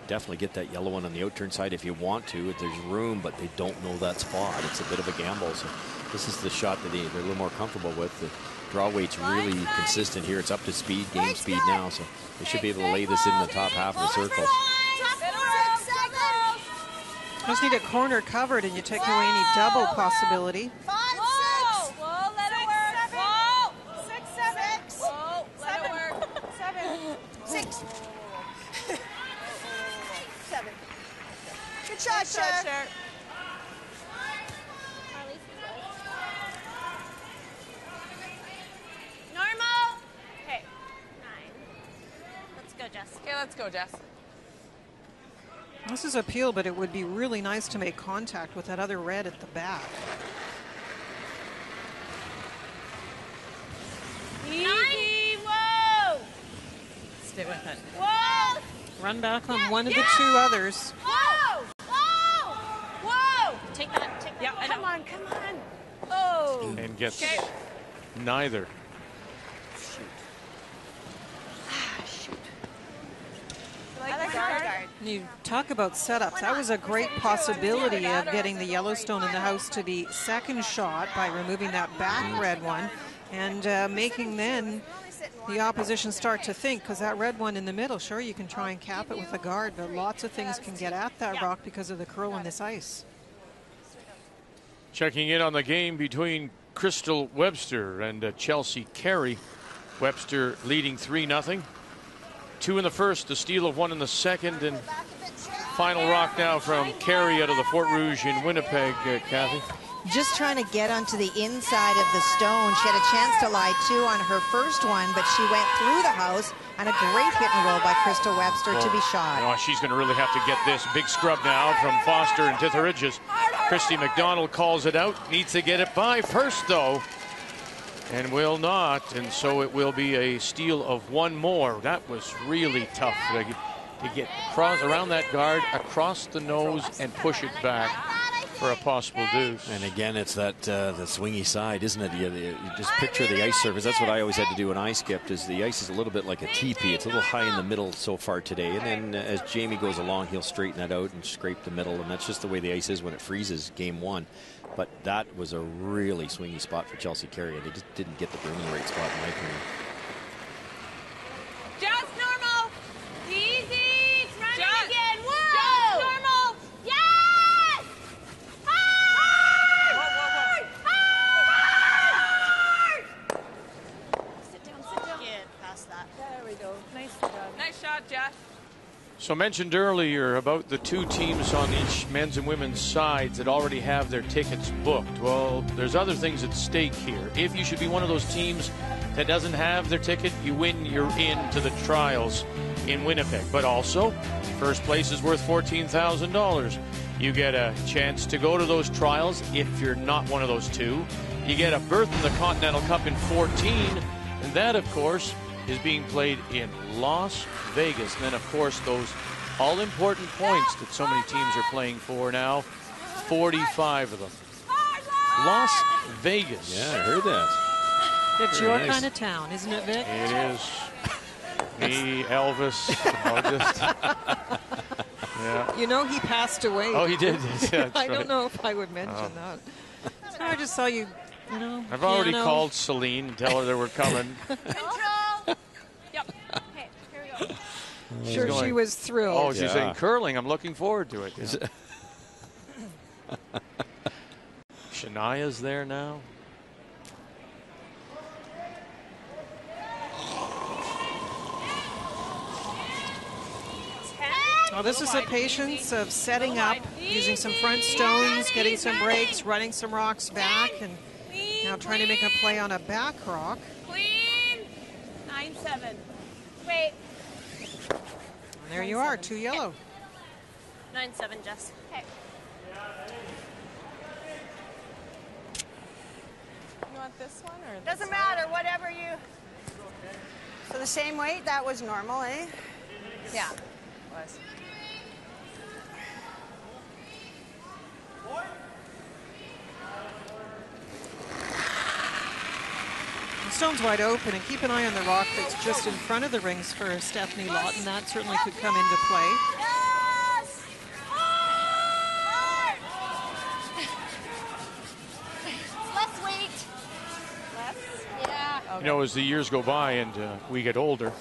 Definitely get that yellow one on the outturn side if you want to, if there's room, but they don't know that spot. It's a bit of a gamble. So this is the shot that they're a little more comfortable with. The draw weight's really consistent here. It's up to speed, game speed now, so they should be able to lay this in the top half of the circle. Just need a corner covered and you take away any double possibility. 5, 6. Whoa, let it work. Whoa. 6, 7. Whoa, let it work. 7. 6. 7. Good shot, Shot, Cher. Cher. Normal. Okay. 9. Let's go, Jess. Okay, let's go, Jess. This is a peel, but it would be really nice to make contact with that other red at the back. Easy. Whoa. Stay with it. Whoa. Run back on one of the 2 others. Whoa. Whoa. Whoa. Take that. Take that. Yeah, I know. Come on. Come on. Oh. And gets Okay. neither. You like the guard? You talk about setups. That was a great possibility of getting the Yellowstone in the house to the second shot by removing that back red one and making then the opposition start to think, because that red one in the middle, sure, you can try and cap it with a guard, but lots of things can get at that rock because of the curl on this ice. Checking in on the game between Crystal Webster and Chelsea Carey. Webster leading 3-0. 2 in the first, the steal of 1 in the second, and final rock now from Carey out of the Fort Rouge in Winnipeg, Kathy. just trying to get onto the inside of the stone. She had a chance to lie 2 on her first one, but she went through the house, and a great hit and roll by Crystal Webster to be shot. Oh, she's going to really have to get this big scrub now from Foster and Tithridges. Christy McDonald calls it out, needs to get it by first though, and will not, and so it will be a steal of 1 more. That was really tough to get across around that guard, across the nose, and push it back for a possible deuce. And again, it's that the swingy side, isn't it? You just picture the ice surface. That's what I always had to do when I skipped, is the ice is a little bit like a teepee. It's a little high in the middle so far today, and then as Jamie goes along, he'll straighten it out and scrape the middle, and that's just the way the ice is when it freezes game 1. But that was a really swingy spot for Chelsea Carey, and they just didn't get the brooming right spot in my opinion. Just normal. Easy. It's running again. Whoa. Just normal. Yes. Hard. Hard. Sit down. Get past that. There we go. Nice job. Nice shot, Jeff. So mentioned earlier about the 2 teams on each men's and women's sides that already have their tickets booked. Well, there's other things at stake here. If you should be one of those teams that doesn't have their ticket, you win, you're in to the trials in Winnipeg. But also, first place is worth $14,000. You get a chance to go to those trials if you're not one of those 2. You get a berth in the Continental Cup in 14, and that, of course, is being played in Las Vegas. And then, of course, those all-important points that so many teams are playing for now, 45 of them. Las Vegas. Yeah, I heard that. It's Very your nice. kind of town, isn't it, Vic? It is. Me, Elvis, August. Yeah. You know, he passed away. Oh, he did. Yeah, that's I don't right. know if I would mention that. So I just saw you, you know. I've already piano. called Celine and tell her they were coming. Control. Yep. Okay, here we go. Sure, going, she was thrilled. Oh, she's Yeah. saying curling. I'm looking forward to it. Yeah. Shania's there now. Oh, this is the patience of setting up, using some front stones, getting some breaks, running some rocks back, and now trying to make a play on a back rock. Clean. 9-7. Wait. And there you are, 2 yellow. 9-7, Jess. Okay. You want this one or this Doesn't matter, whatever you. So the same weight, that was normal, eh? Yeah. Was. The stone's wide open, and keep an eye on the rock that's just in front of the rings for Stefanie Lawton. That certainly could come into play. Yes! Hard! Less weight. Less? Yeah. You know, as the years go by and we get older,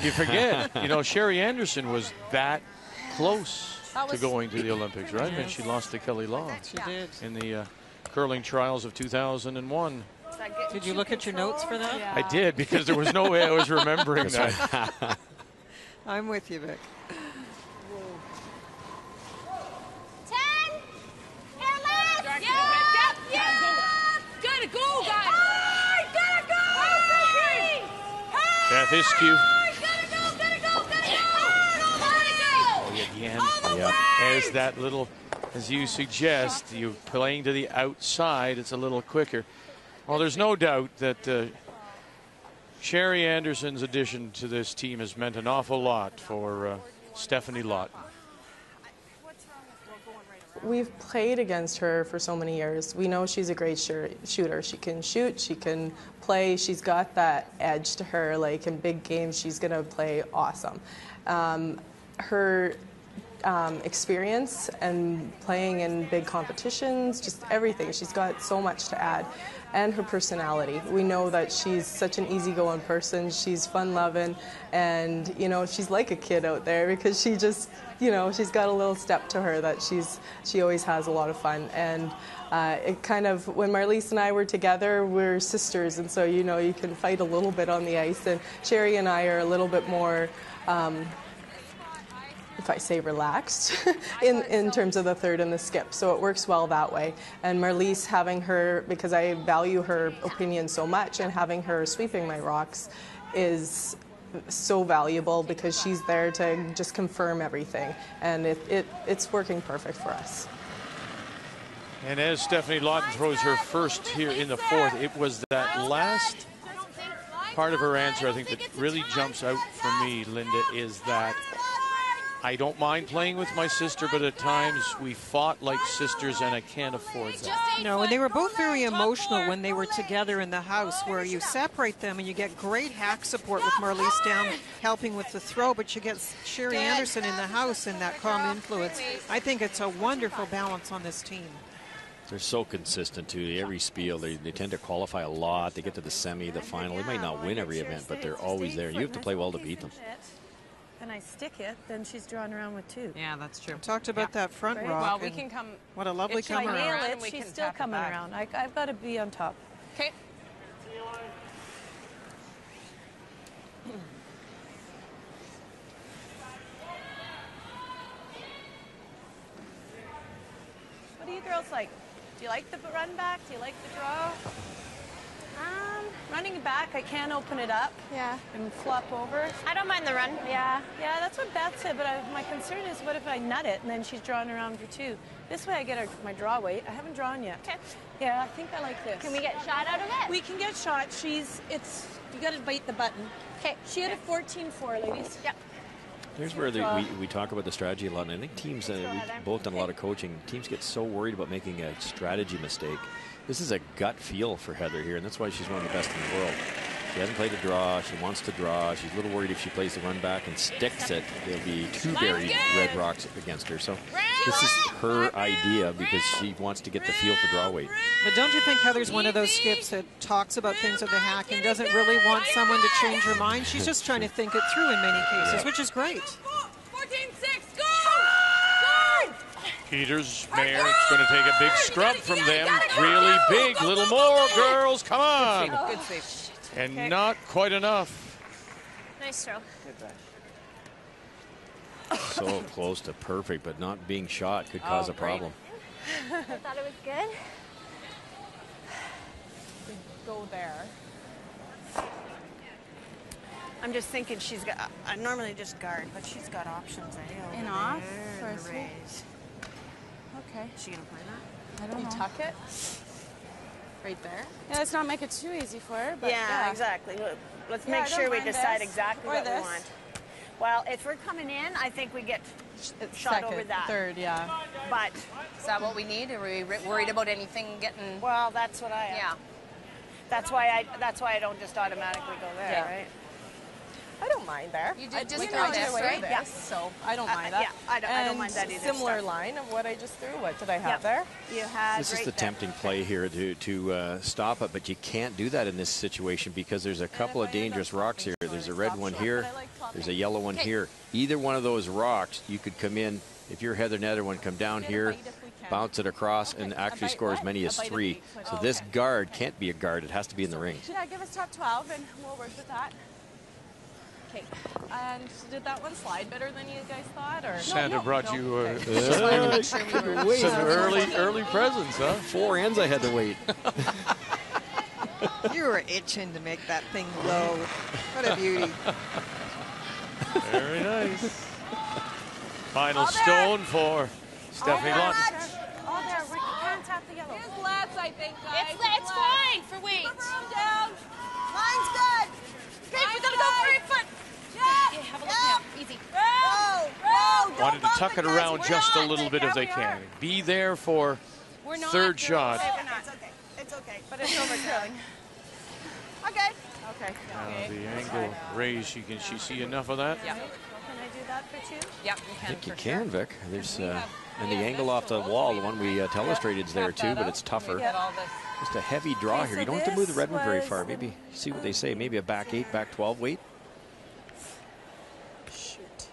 you forget, you know, Sherry Anderson was that close to going to the Olympics, right? And she lost to Kelly Law She did. in the curling trials of 2001. Did you look at your notes for that? I did, because there was no way I was remembering that. I'm with you, Vic. 10. Airless. Yeah. Yeah. Gotta go, guys. Gotta go. Beth Iskew. Gotta go. Oh, again, as that little, as you suggest, you playing to the outside, it's a little quicker. Well, there's no doubt that Sherry Anderson's addition to this team has meant an awful lot for Stefanie Lawton. We've played against her for so many years. We know she's a great shooter. She can shoot, she can play, she's got that edge to her. Like in big games, she's going to play awesome. Her experience and playing in big competitions, just everything. She's got so much to add. And her personality. We know that she's such an easygoing person. She's fun-loving, and you know, she's like a kid out there because she just, you know, she's got a little step to her that she always has a lot of fun. And it kind of, when Marliese and I were together, we're sisters, and so you know, you can fight a little bit on the ice. And Sherry and I are a little bit more. if I say relaxed, in terms of the third and the skip. So it works well that way. And Marlies, having her, because I value her opinion so much, and having her sweeping my rocks is so valuable because she's there to just confirm everything. And it's working perfect for us. And as Stefanie Lawton throws her first here in the fourth, it was that last part of her answer, I think, that really jumps out for me, Linda, is that I don't mind playing with my sister, but at times we fought like sisters, and I can't afford that. No, and they were both very emotional when they were together in the house, where you separate them and you get great hack support with Marlies down helping with the throw, but you get Sherry Anderson in the house and that calm influence. I think it's a wonderful balance on this team. They're so consistent, too. Every spiel, they tend to qualify a lot. They get to the semi, the final. They might not win every event, but they're always there. You have to play well to beat them. And I stick it, then she's drawn around with two. Yeah, that's true. Talked about that front rock. Well, we can come. What a lovely come around. If I nail it, she's still coming around. I've got to be on top. Okay. What do you girls like? Do you like the run back? Do you like the draw? Running back, I can open it up. Yeah. And flop over. I don't mind the run. Yeah, that's what Beth said, but my concern is what if I nut it and then she's drawing around for two? This way I get my draw weight. I haven't drawn yet. Okay. Yeah, I think I like this. Can we get shot out of it? We can get shot. You got to bite the button. Okay. She had a 14-4, ladies. Yep. Here's where we talk about the strategy a lot, and I think teams, we've both done a lot of coaching, teams get so worried about making a strategy mistake. This is a gut feel for Heather here, and that's why she's one of the best in the world. She hasn't played a draw. She wants to draw. She's a little worried if she plays the run back and sticks it, there'll be two buried red rocks against her. So this is her idea because she wants to get the feel for draw weight. But don't you think Heather's one of those skips that talks about things with the hack and doesn't really want someone to change her mind? She's just trying to think it through in many cases, which is great. 14-6, go! Peters, Mayer, it's going to take a big scrub from them. Really big. Little more, girls. Come on. Good save. And not quite enough. Nice throw. So close to perfect, but not being shot could cause a problem. I thought it was good. Go there. I'm just thinking she's got, I normally just guard, but she's got options. In off? For For a the sweep? raise. Okay. Is she going to play that? I don't know. Tuck it right there. Yeah, let's not make it too easy for her. But Yeah, exactly. Let's Yeah, make I don't sure we mind decide this. exactly Or what we this. want. Well, if we're coming in, I think we get shot Second, over that. third, yeah. But, Is that what we need? Are we worried about anything getting? well, that's what I am. Yeah. That's why I don't just automatically go there, Yeah. right? I don't mind there. You did just We throw can this, do away right? with Yeah. this, so I don't mind that. yeah, I don't mind that And either, Similar Steph. line of what I just threw. What did I have Yep. there? You had This is right the there. tempting play here to stop it, but you can't do that in this situation because there's a couple of dangerous rocks here. There's a red one here. There's a yellow one here. Either one of those rocks, you could come in. If you're Heather Nedohin, come down here, bounce it across, and actually score as many as 3. So this guard can't be a guard. It has to be in the ring. Yeah, give us top 12 and we'll work with that. Okay. And did that one slide better than you guys thought? Or Santa brought you Some early presents, huh? 4 ends I had to wait. You were itching to make that thing low. What a beauty. Very nice. Final stone for Stefanie Lawton. Oh, there. We can't tap the yellow. Here's lats, I think, guys. It's fine for weight. Down. Line's good. Okay, we gotta go for it, foot. Yeah, have a look now. Easy. Wanted to tuck it around just a little bit if they can. Be there for third shot. It's okay. It's okay. But it's over curling. Okay. Okay. Now the angle raise, can she see enough of that? Yeah. Can I do that for 2? Yep, you I can. think you for can, sure. Vic. There's and the angle off the wall, the one we telestrated is there too, but it's tougher. Get all this. Just a heavy draw Okay, here. so You don't have to move the this red one very was- far. Maybe see what they say. Maybe a back 8, back 12 weight.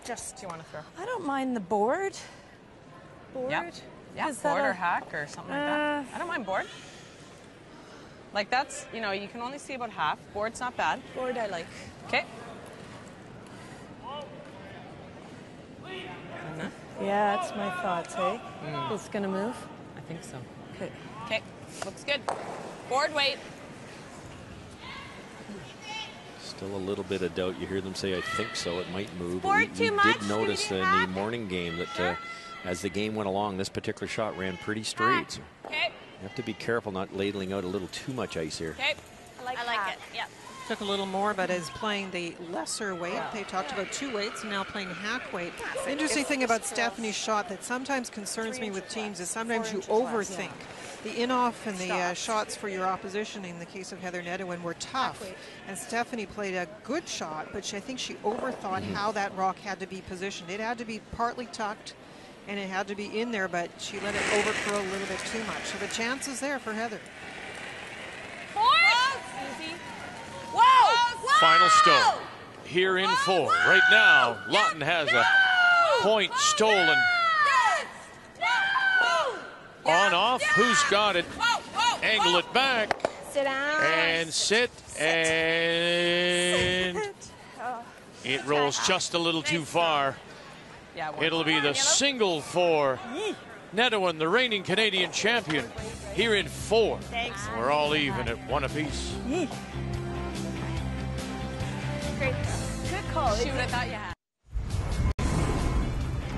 Just do you want to throw? I don't mind the board. Board? Yeah, Is that board or a- hack or something like that. I don't mind board. Like that's, you know, you can only see about half. Board's not bad. Board I like. Okay. Yeah, that's my thoughts, hey? It's going to move? I think so. Okay. Okay, looks good. Board weight. Still a little bit of doubt. You hear them say, I think so, it might move. Board We too much? did notice in the morning game that as the game went along, this particular shot ran pretty straight. So Okay. you have to be careful not ladling out a little too much ice here. Okay. I like it. Yeah. Took a little more, but is playing the lesser weight. They talked about 2 weights and now playing hack weight. The interesting thing about Stefanie's shot that sometimes concerns me with teams is sometimes you overthink. The in-off and the shots for your opposition in the case of Heather Nedohin were tough. And Stefanie played a good shot, but I think she overthought how that rock had to be positioned. It had to be partly tucked and it had to be in there, but she let it overcurl a little bit too much. So the chance is there for Heather. Easy. Whoa! Final stone here in 4. Right now, Lawton has a point stolen. On off, who's got it? Angle it back. Sit down. And sit. And it rolls just a little too far. Yeah, It'll be the single for Nedohin, the reigning Canadian champion, here in 4. Thanks. We're all even at 1 apiece. Great. Good call. Shoot, I thought you had.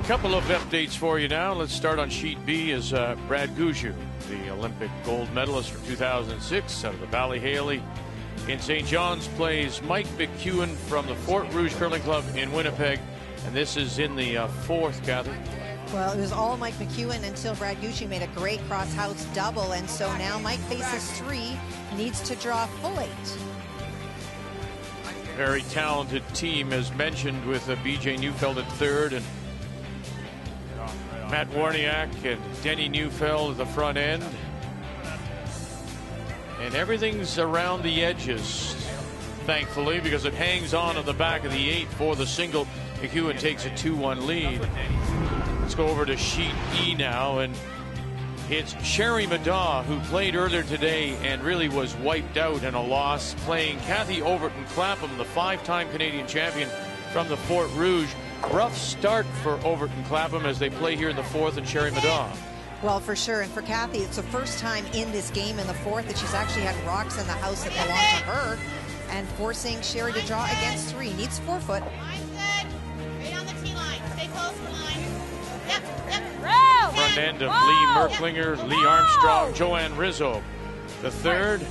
Couple of updates for you now. Let's start on sheet B is Brad Gushue, the Olympic gold medalist from 2006 out of the Ballyhaley in St. John's, plays Mike McEwen from the Fort Rouge Curling Club in Winnipeg. And this is in the 4th, Kathy. Well, it was all Mike McEwen until Brad Gushue made a great cross-house double, and so now Mike faces 3, needs to draw full 8. Very talented team, as mentioned, with BJ Neufeld at 3rd and Matt Warniak and Denny Neufeld at the front end. And everything's around the edges, thankfully, because it hangs on at the back of the 8 for the single. McEwen takes a 2-1 lead. Let's go over to sheet E now, and it's Sherry Madaw, who played earlier today and really was wiped out in a loss, playing Kathy Overton Clapham, the 5-time Canadian champion from the Fort Rouge. Rough start for Overton Clapham as they play here in the 4th, and Sherry Madaw. Well, for sure, and for Kathy, it's the first time in this game in the 4th that she's actually had rocks in the house that belong to her, and forcing Sherry to draw against 3. Needs 4 foot. Front end of Lee Merklinger, Lee Armstrong, Joanne Rizzo, the 3rd.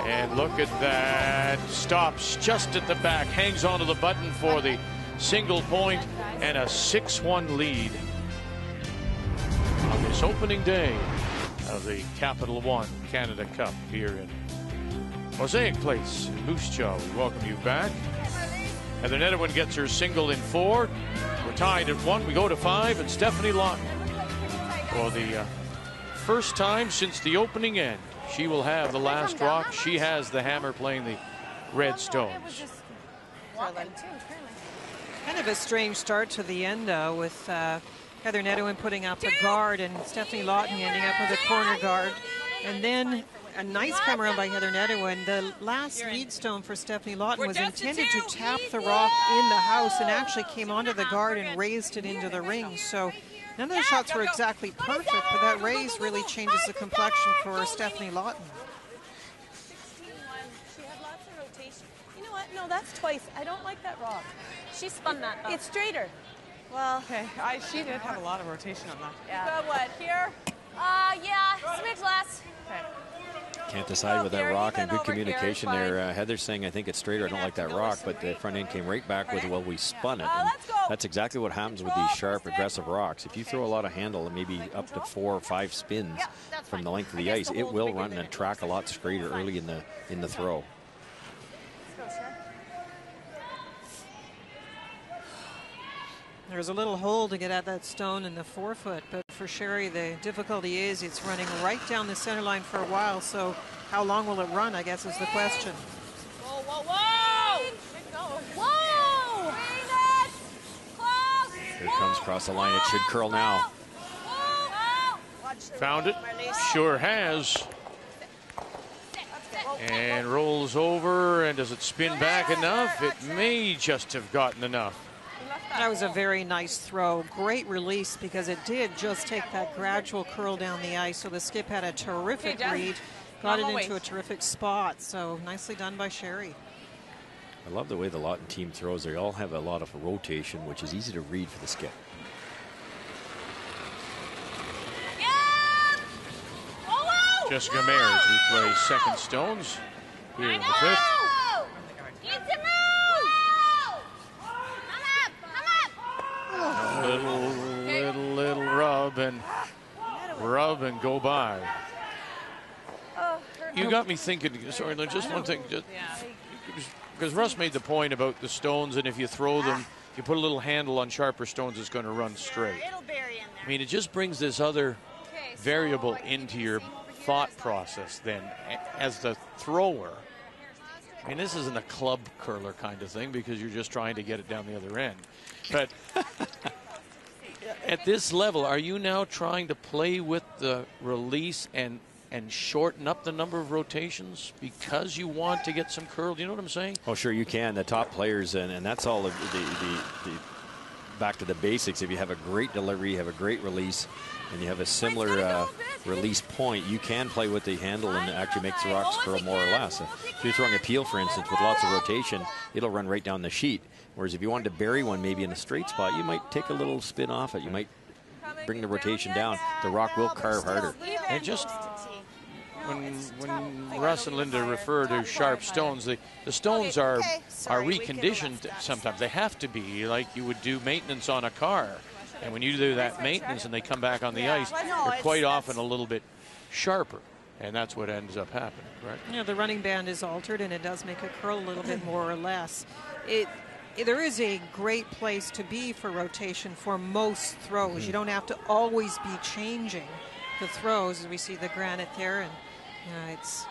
And look at that. Stops just at the back, hangs onto the button for the single point, and a 6-1 lead on this opening day of the Capital One Canada Cup here in Mosaic Place in Moose Jaw. We welcome you back. Heather Nedohin gets her single in 4. We're tied at 1. We go to 5, and Stefanie Lawton, for the first time since the opening end, she will have the last rock. She has the hammer playing the red stones. Kind of a strange start to the end, with Heather Nedohin putting up a guard and Stefanie Lawton ending up with a corner guard. And then a nice come around by Heather Nedohin. The last lead stone for Stefanie Lawton was intended to tap the rock in the house and actually came onto the guard and raised it into the ring. So none of the shots were exactly perfect, but that raise really changes the complexion for Stefanie Lawton. She had lots of rotation. You know what? No, that's twice. I don't like that rock. She spun that up. It's straighter. Well, okay. She did have a lot of rotation on that. Yeah. You got what, here? Yeah, smidge less. Okay. Can't decide with that rock, and good communication there. Heather's saying, I think it's straighter, I don't like that rock, but the front end came right back with, well, we spun it. And that's exactly what happens with these sharp, aggressive rocks. If you throw a lot of handle and maybe up to 4 or 5 spins from the length of the ice, it will run and track a lot straighter early in the throw. There's a little hole to get at that stone in the 4 foot, but for Sherry, the difficulty is it's running right down the center line for a while, so how long will it run, I guess, is the question. Whoa, whoa, whoa! Whoa! Close! Here it comes across the line. It should curl now. Found it. Sure has. And rolls over, and does it spin back enough? It may just have gotten enough. That was a very nice throw. Great release because it did just take that gradual curl down the ice. So the skip had a terrific read, got it into a terrific spot. So nicely done by Sherry. I love the way the Lawton team throws. They all have a lot of rotation, which is easy to read for the skip. Jessica Mayers, we play second stones here in the fifth. Little rub and go by. You got me thinking. Sorry, just one thing. Because Russ made the point about the stones, and if you throw them, if you put a little handle on sharper stones, it's going to run straight. I mean, it just brings this other variable into your thought process then as the thrower. I mean, this isn't a club curler kind of thing because you're just trying to get it down the other end. But at this level, are you now trying to play with the release and shorten up the number of rotations because you want to get some curl? Do you know what I'm saying? Oh, sure, you can. The top players, and that's all the back to the basics. If you have a great delivery, you have a great release, and you have a similar release point, you can play with the handle and actually make the rocks curl more or less. If you're throwing a peel, for instance, with lots of rotation, it'll run right down the sheet. Whereas if you wanted to bury one maybe in a straight spot, you might take a little spin off it. You might bring the rotation down. The rock will carve harder. And just when Russ and Linda refer to sharp stones, the stones are reconditioned sometimes. They have to be, like you would do maintenance on a car. And when you do that maintenance and they come back on the ice, they're quite often a little bit sharper. And that's what ends up happening, right? Yeah, the running band is altered, and it does make it curl a little bit more or less. There is a great place to be for rotation for most throws. You don't have to always be changing the throws, as we see the granite there. And it's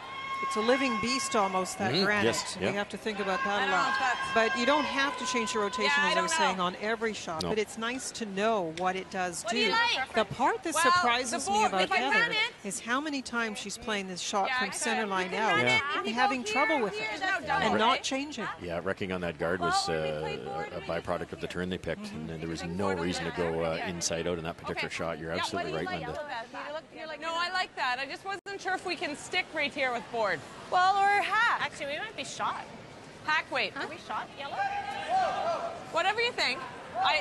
a living beast almost, that granite. Yes, We have to think about that a lot. But you don't have to change the rotation, as I was saying, on every shot. No. But it's nice to know what it does do. do you like? The part that Well, surprises the me board, about if I Heather ran it- is how many times she's playing this shot from center line can out run it. and having trouble with it and not changing. Yeah, wrecking on that guard was a byproduct of the turn they picked, and there was no reason to go inside out in that particular shot. You're absolutely right, Linda. No, I like that. I just wasn't sure if we can stick right here with board. Well, or hack. Actually, we might be shot. Hack, wait. Are we shot yellow? Whatever you think.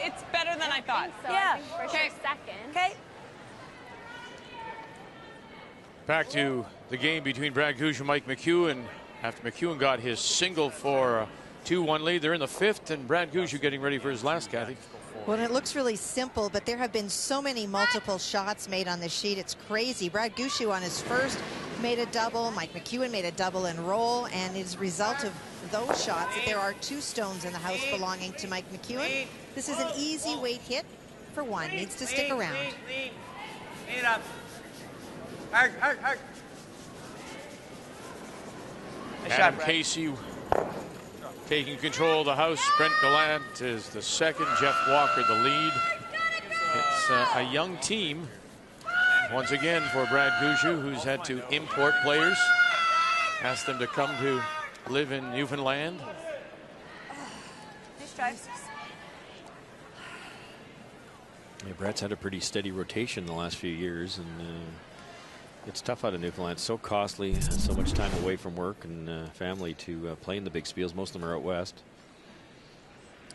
It's better than I thought. So Yeah. I think for sure second. Okay. Back to the game between Brad Gushue and Mike McEwen. After McEwen got his single for a 2-1 lead, they're in the fifth, and Brad Gushue getting ready for his last, Kathy. Well, it looks really simple, but there have been so many multiple shots made on the sheet. It's crazy. Brad Gushue on his first made a double. Mike McEwen made a double and roll, and as a result of those shots, that there are 2 stones in the house belonging to Mike McEwen. This is an easy weight hit for one. Needs to stick around. Lead up. Hard. Adam Casey taking control of the house. Brent Gallant is the second. Jeff Walker the lead. It's a young team once again for Brad Gushue, who's had to import players. Asked them to come to live in Newfoundland. Nice drive. Yeah, Brett's had a pretty steady rotation the last few years, and it's tough out of Newfoundland. It's so costly, so much time away from work and family to play in the big spiels. Most of them are out west.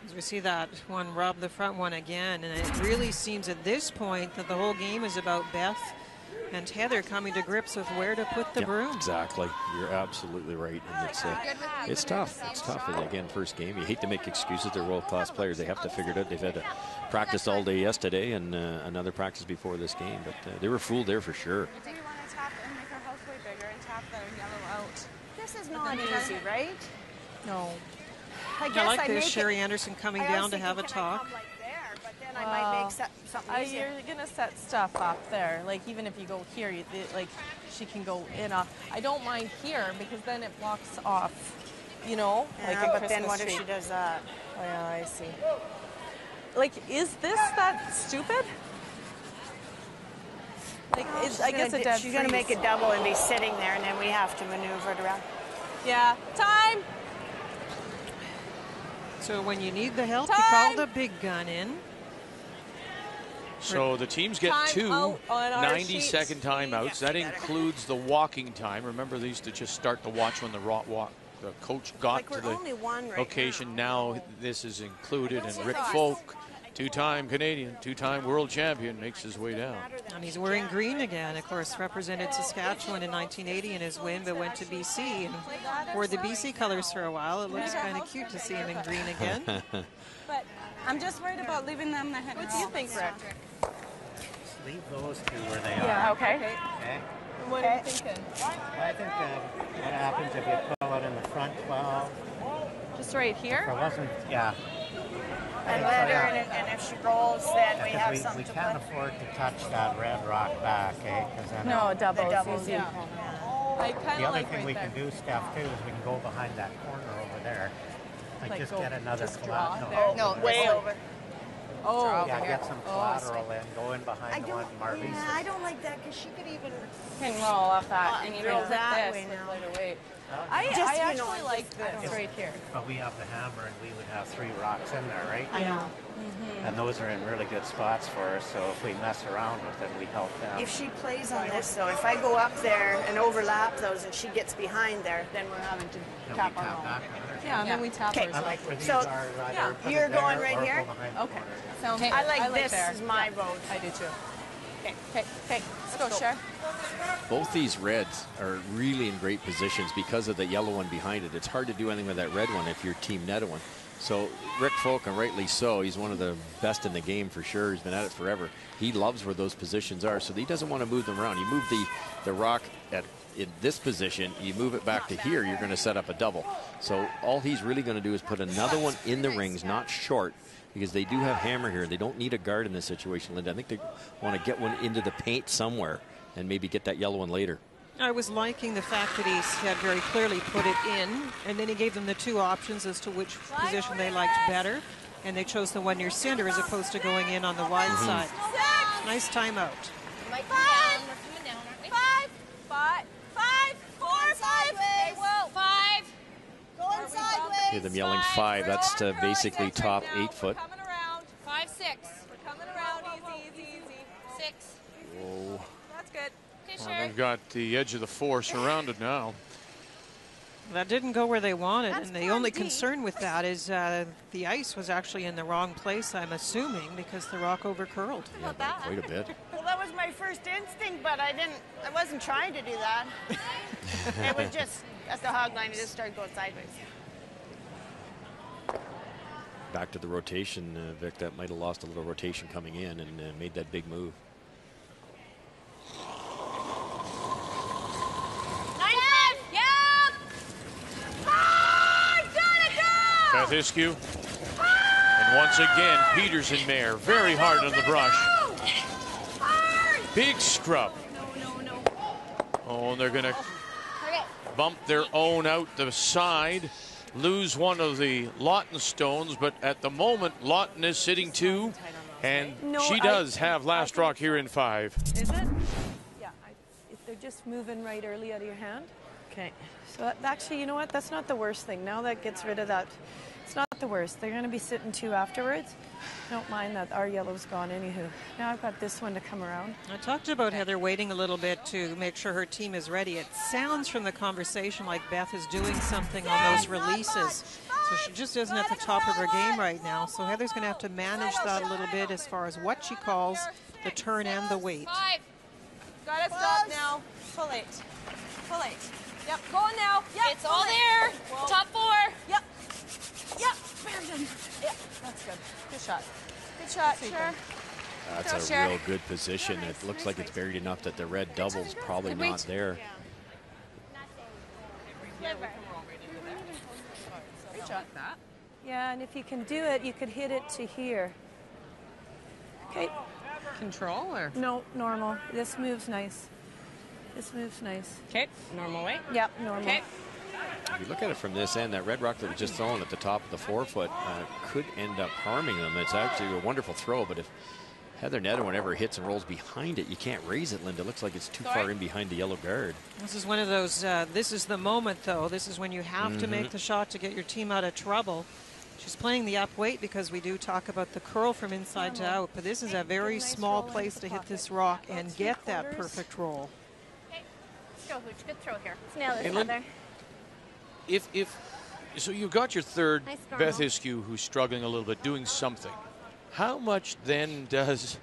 As we see that one rub the front one again, and it really seems at this point that the whole game is about Beth and Heather coming to grips with where to put the broom. Exactly. You're absolutely right. And it's tough. It's tough. And again, first game, you hate to make excuses. They're world-class players. They have to figure it out. They've had to practice all day yesterday and another practice before this game. But they were fooled there for sure. Do you want to tap and make our house way bigger and tap the yellow out? This is not easy, right? No. I I like this. Sherry Anderson coming down to have a talk. I might make something easier. You're gonna set stuff up there. Like even if you go here, like she can go in off. I don't mind here because then it blocks off. You know, like a but then Christmas what if tree. she does that? Oh yeah, I see. Like, is this that stupid? Like, I guess a dead she's gonna make a double and be sitting there, and then we have to maneuver it around. Yeah. Time. So when you need the help, you call the big gun in. So the teams get two 90-second timeouts. That includes the walking time. Remember, they used to just start the watch when the coach got to the location. Now this is included, and Rick Folk, two-time Canadian, two-time world champion, makes his way down. And he's wearing green again. Of course, represented Saskatchewan in 1980 in his win, but went to BC and wore the BC colors for a while. It looks kind of cute to see him in green again. But I'm just worried about leaving them the head. What do you think, Rick? Leave those two where they Yeah, are. okay. Okay. What are you thinking? I think what happens if you pull it in the front 12? Just right here? Or wasn't, yeah. And let her, and if she rolls, then we have We something to can't play. afford to touch that red rock back, eh? 'Cause then No, double. The doubles, Easy. yeah. I kind the of other like thing right we there. can do, Steph, too, is we can go behind that corner over there. Like just go- get another just draw flat. there? No, way over. Oh, Yeah, get some collateral in, go in behind the one Marby's. Yeah, I don't like that because she could even can roll off that, and you roll know that this way with now. lighter weight. I actually like this right here. But we have the hammer and we would have 3 rocks in there, right? I know. And those are in really good spots for us, so if we mess around with it, we help them. If she plays on this, though, if I go up there and overlap those and she gets behind there, then we're having to Then tap we our tap own. back on her. Yeah, and then we tap Okay. I ours. like where these So, are. Either put you're it there going right or go here? behind the Okay. corner. Sounds I like I like this there. is my road. I do too. Okay. Okay, let's go, Cher. Both these reds are really in great positions because of the yellow one behind it. It's hard to do anything with that red one if you're Team Nedohin. So Rick Folk, and rightly so, he's one of the best in the game for sure. He's been at it forever. He loves where those positions are, so he doesn't want to move them around. You move the rock in this position, you move it back to here, you're going to set up a double. So all he's really going to do is put another one in the rings, not short, because they do have hammer here. They don't need a guard in this situation, Linda. I think they want to get one into the paint somewhere and maybe get that yellow one later. I was liking the fact that he had very clearly put it in, and then he gave them the 2 options as to which position they liked better, and they chose the one near center as opposed to going in on the wide side. Nice timeout. Hear them yelling 5. That's to basically top 8 foot. Coming around. 5, 6. We're coming around, easy. 6. Whoa. That's good. Okay, Well, sure. they've got the edge of the 4 surrounded now. That didn't go where they wanted, and the only concern with that is the ice was actually in the wrong place, I'm assuming, because the rock overcurled. Yeah, by quite a bit. Well, that was my first instinct, but I wasn't trying to do that. It was just at the hog line, it just started going sideways. Back to the rotation, Vic, that might have lost a little rotation coming in and made that big move. Beth Iskew. And once again, Peterson Mayer very hard on the brush. Big scrub. Oh, and they're going to bump their own out the side. Lose one of the Lawton stones, but at the moment, Lawton is sitting 2, and she does have last rock here in 5. Is it? Yeah, if they're just moving right early out of your hand. Okay, so actually, you know what? That's not the worst thing. Now that gets rid of that. It's not the worst. They're going to be sitting 2 afterwards. Don't mind that our yellow's gone anywho. Now I've got this one to come around. I talked about Heather waiting a little bit to make sure her team is ready. It sounds from the conversation like Beth is doing something on those releases. So she just isn't at the top of her game right now. So Heather's going to have to manage that a little bit as far as what she calls the turn and the weight. 5. Gotta stop now. Pull 8. Pull 8. Yep, going now. Yep, It's all there. Whoa. Top 4. Yep. Yep. Yep, that's good. Good shot. Good shot, sure. That's a real good position. It looks like it's buried enough that the red double's probably not there. Good shot. Yeah, and if you can do it, you could hit it to here. Okay. Control or? No, normal. This moves nice. This moves nice. Okay, normal weight. Yep, normal. Okay. If you look at it from this end, that red rock that was just thrown at the top of the 4 foot could end up harming them. It's actually a wonderful throw, but if Heather Nedohin ever hits and rolls behind it, you can't raise it, Linda. It looks like it's too far in behind the yellow guard. This is one of those, this is the moment, though. This is when you have to make the shot to get your team out of trouble. She's playing the up weight because we do talk about the curl from inside to out, but this is a very small place to hit this rock and get that perfect roll. Okay, let's go, Hooch. Good throw here. Let's nail this, Lynn, Heather. So you've got your third, Nice, Beth Normal. Iskew, who's struggling a little bit, doing something. How much then does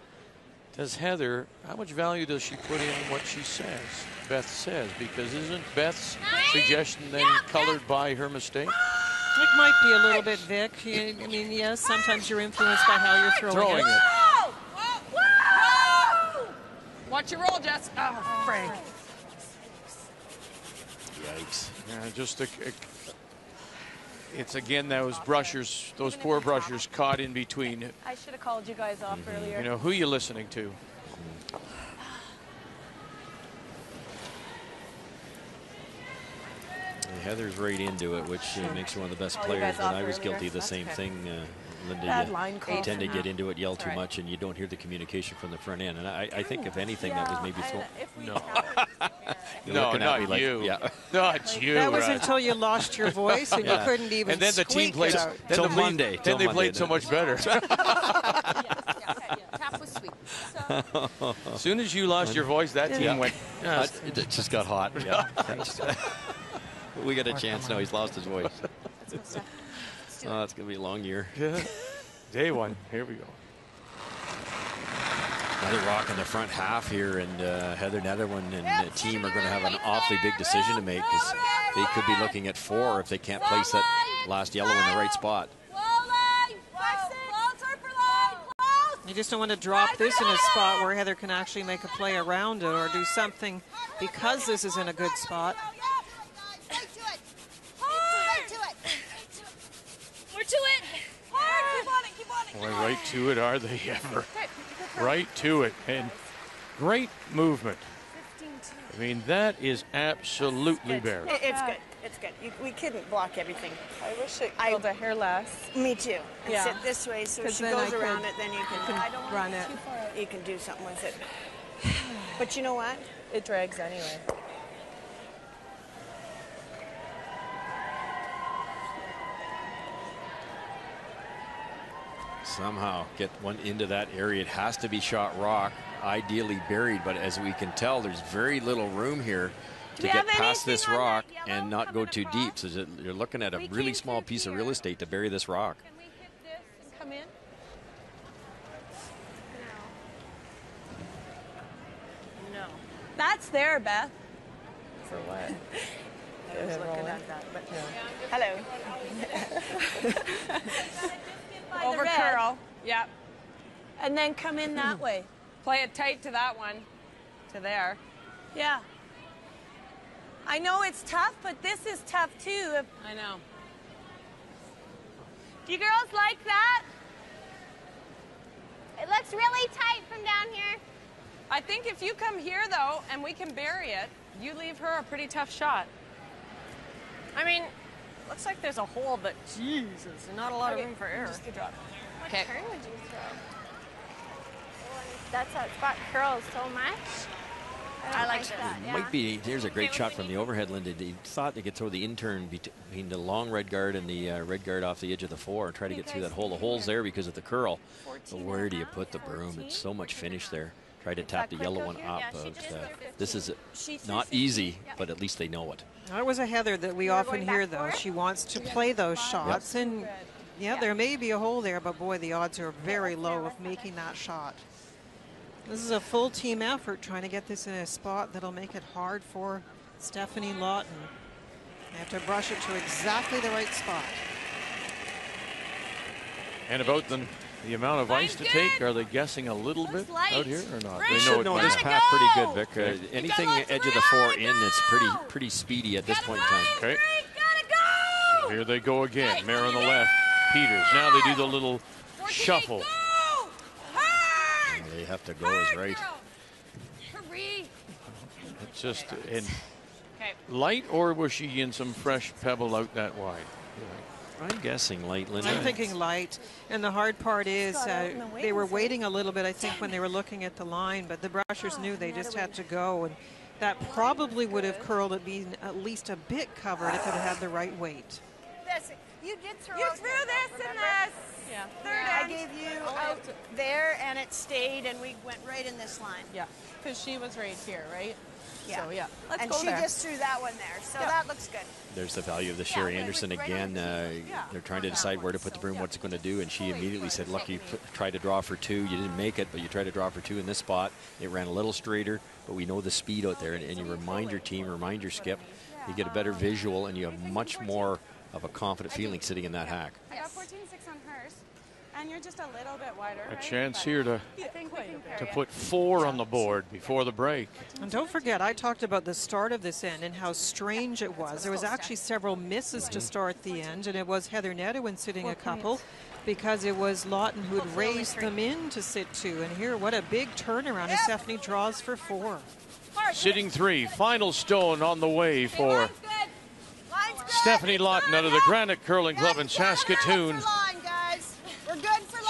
Heather, how much value does she put in what she says, Beth says? Because isn't Beth's suggestion then colored by her mistake? It might be a little bit, Vic. I mean, yes, sometimes you're influenced by how you're throwing it. Whoa! Whoa! Watch your roll, Jess. Oh, Frank. Yikes. Yeah, just it's again those brushers, those poor brushers caught in between. I should have called you guys off earlier. You know, who you listening to? Heather's right into it, which makes her one of the best players. But I was guilty of the same thing, Linda. You tend to get into it, yell too much, and you don't hear the communication from the front end. And I think, if anything, that was maybe No. No, not like, you. yeah. Not you. That was until you lost your voice and you couldn't even And then the team squeak played it out. Till Monday. Then they played so much better. Tap was sweet. As soon as you lost your voice, that team went. It just got hot. Yeah. We got a chance now. He's lost his voice. Oh, it's going to be a long year. Yeah. Day one. Here we go. Another rock in the front half here, and Heather Nedohin and the team are going to have an awfully big decision to make, because they could be looking at 4 if they can't place that last yellow in the right spot. You just don't want to drop this in a spot where Heather can actually make a play around it or do something because this is in a good spot. We're to it. Hard. Keep on it. Keep on it. Boy, right to it, are they ever? Right to it, and great movement. I mean, that is absolutely buried. It's good. It's good. We couldn't block everything. I wish it curled a hair less. Me too. And Yeah. sit this way, so if she then goes I around could- it, then you can run it. You can do something with it. But you know what? It drags anyway. Somehow get one into that area. It has to be shot rock, ideally buried, but as we can tell, there's very little room here to get past this rock and not go too deep. So you're looking at a really small piece of real estate to bury this rock. Can we hit this and come in? No. That's there, Beth. For what? I was looking at that, but hello. Over curl. Yep. And then come in that way. Play it tight to that one. To there. Yeah. I know it's tough, but this is tough too. I know. Do you girls like that? It looks really tight from down here. I think if you come here, though, and we can bury it, you leave her a pretty tough shot. I mean, looks like there's a hole, but Jesus, not a lot of room for error. What turn would you throw? That's how spot curls so much. I like that. Yeah. Might be. Here's a great shot from the overhead, Linda. They thought they could throw the in-turn between the long red guard and the red guard off the edge of the 4 and try to get through that hole. The hole's there because of the curl. But where do you put the broom? It's so much finish there. Try to tap the yellow one up. This is not easy, but at least they know it. That was a Heather that we often hear, though. She wants to play those shots. And, yeah, there may be a hole there, but, boy, the odds are very low of making that shot. This is a full team effort trying to get this in a spot that'll make it hard for Stefanie Lawton. They have to brush it to exactly the right spot. And about the amount of ice to take, are they guessing a little bit out here or not? They Should know this path pretty good, Vic. Anything edge of the 4 in, it's pretty speedy at this point in time. Okay. So here they go again. Mare on the left. Peters. Now they do the little shuffle. They have to go is right. It's just light, or was she in some fresh pebble out that wide? I'm guessing light, Linda. I'm thinking light. And the hard part is they were waiting a little bit, I think, when they were looking at the line, but the brushers knew they just had to go. And that probably would have curled it being at least a bit covered if it had the right weight. You did throw You out threw there, this and remember? this. Yeah. Third I end. gave you out there, and it stayed, and we went right in this line. Yeah, because she was right here, right? Yeah. So, yeah, let's and go she there. just threw that one there, so that looks good. There's the value of the Sherry Anderson again. They're trying to decide where to put the broom, what's it going to do, and she immediately said, look, you tried to draw for 2. You didn't make it, but you tried to draw for 2 in this spot. It ran a little straighter, but we know the speed out there, and you remind your team, remind your skip. You get a better visual, and you have much more of a confident feeling sitting in that hack. I got 14.6 on hers, and you're just a little bit wider. A chance here to to put 4 on the board before the break. And don't forget, I talked about the start of this end and how strange it was. There was actually several misses to start the end, and it was Heather Nedohin sitting a couple because it was Lawton who had raised them in to sit 2. And here, what a big turnaround as Stefanie draws for 4. Sitting 3, final stone on the way for Stefanie Lawton out of the Granite Curling Club in Saskatoon.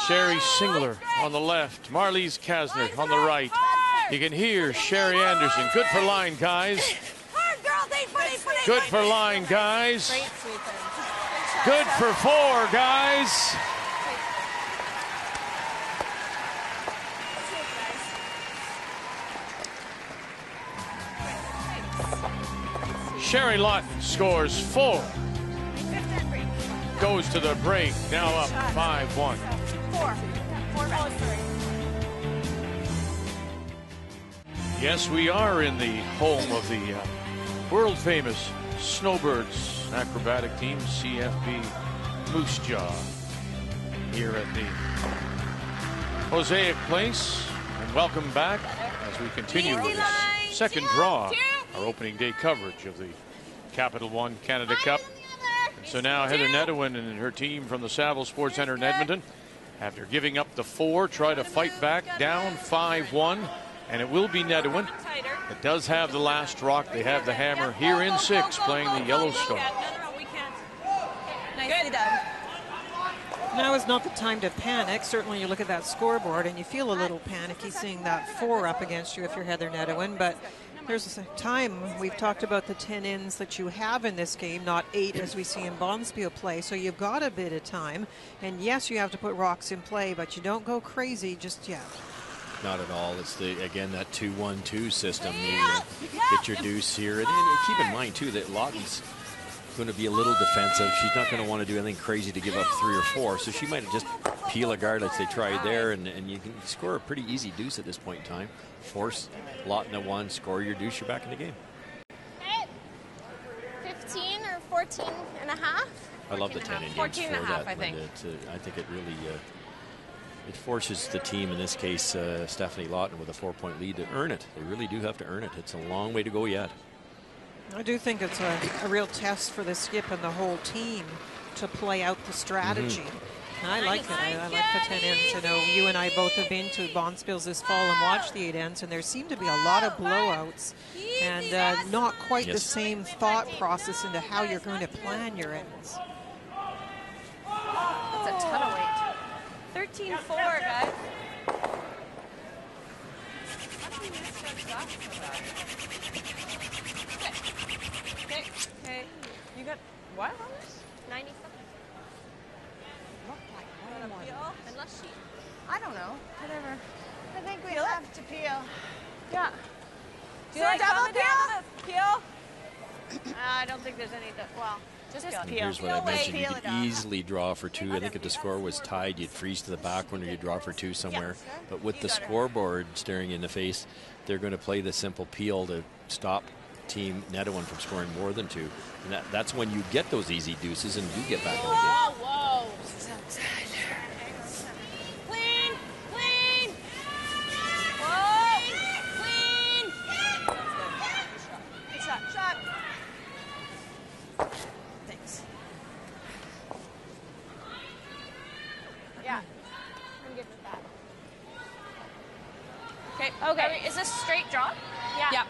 Sherry Singler on the left, Marlies Kasner on the right. You can hear Sherry Anderson. Good for line, guys. Good for line, guys. Good for 4, guys. Sherry Lawton scores 4. Goes to the break, now up 5-1. 4. Yes, we are in the home of the world famous Snowbirds acrobatic team, CFB Moose Jaw, here at the Mosaic Place. And welcome back as we continue with this second draw, our opening day coverage of the Capital One Canada Cup. And so now Heather Nedohin and her team from the Saville Sports Centre in Edmonton, after giving up the 4, try to fight back down 5-1. And it will be Nedohin. It does have the last rock. They have the hammer here in 6 playing the Yellowstone. Nicely done. Now is not the time to panic. Certainly you look at that scoreboard and you feel a little panicky seeing that 4 up against you if you're Heather Nedohin, but there's a time. We've talked about the 10 ins that you have in this game, not 8 as we see in Bonspiel play, so you've got a bit of time. And yes, you have to put rocks in play, but you don't go crazy just yet. Not at all. It's again that 2-1-2 system. You get your deuce here, and keep in mind too that Lawton's going to be a little defensive. She's not going to want to do anything crazy to give up 3 or 4, so she might just peel a guard like they tried there, and you can score a pretty easy deuce at this point in time. Force Lawton at 1, score your deuce, you're back in the game. 15 or 14 and a half? I love the 10 in 14 and a half, that, I think. I think it really it forces the team, in this case Stefanie Lawton with a 4-point lead, to earn it. They really do have to earn it. It's a long way to go yet. I do think it's a real test for the skip and the whole team to play out the strategy. And I like it. I like the 10 ends. I know you and I both have been to Bonspiels this fall and watched the 8 ends, and there seem to be a lot of blowouts and not quite the same thought process into how you're going to plan your ends. That's a ton of weight. 13-4, guys. Okay. You got what on this? 90 something. Unless she. I don't know. Whatever. I think we have to peel. Yeah. Do you like double peel? I don't think there's any. Well, just peel. Here's what I mentioned. You could easily draw for 2. I think if the score was tied, you'd freeze to the back when you draw for 2 somewhere. But with the scoreboard staring you in the face, they're going to play the simple peel to stop Team Nedohin from scoring more than 2. And that's when you get those easy deuces and you get back in the game. Whoa. Clean. Whoa. Clean. Good shot. Thanks. Yeah. I'm good with that. Okay. Is this straight draw? Yeah.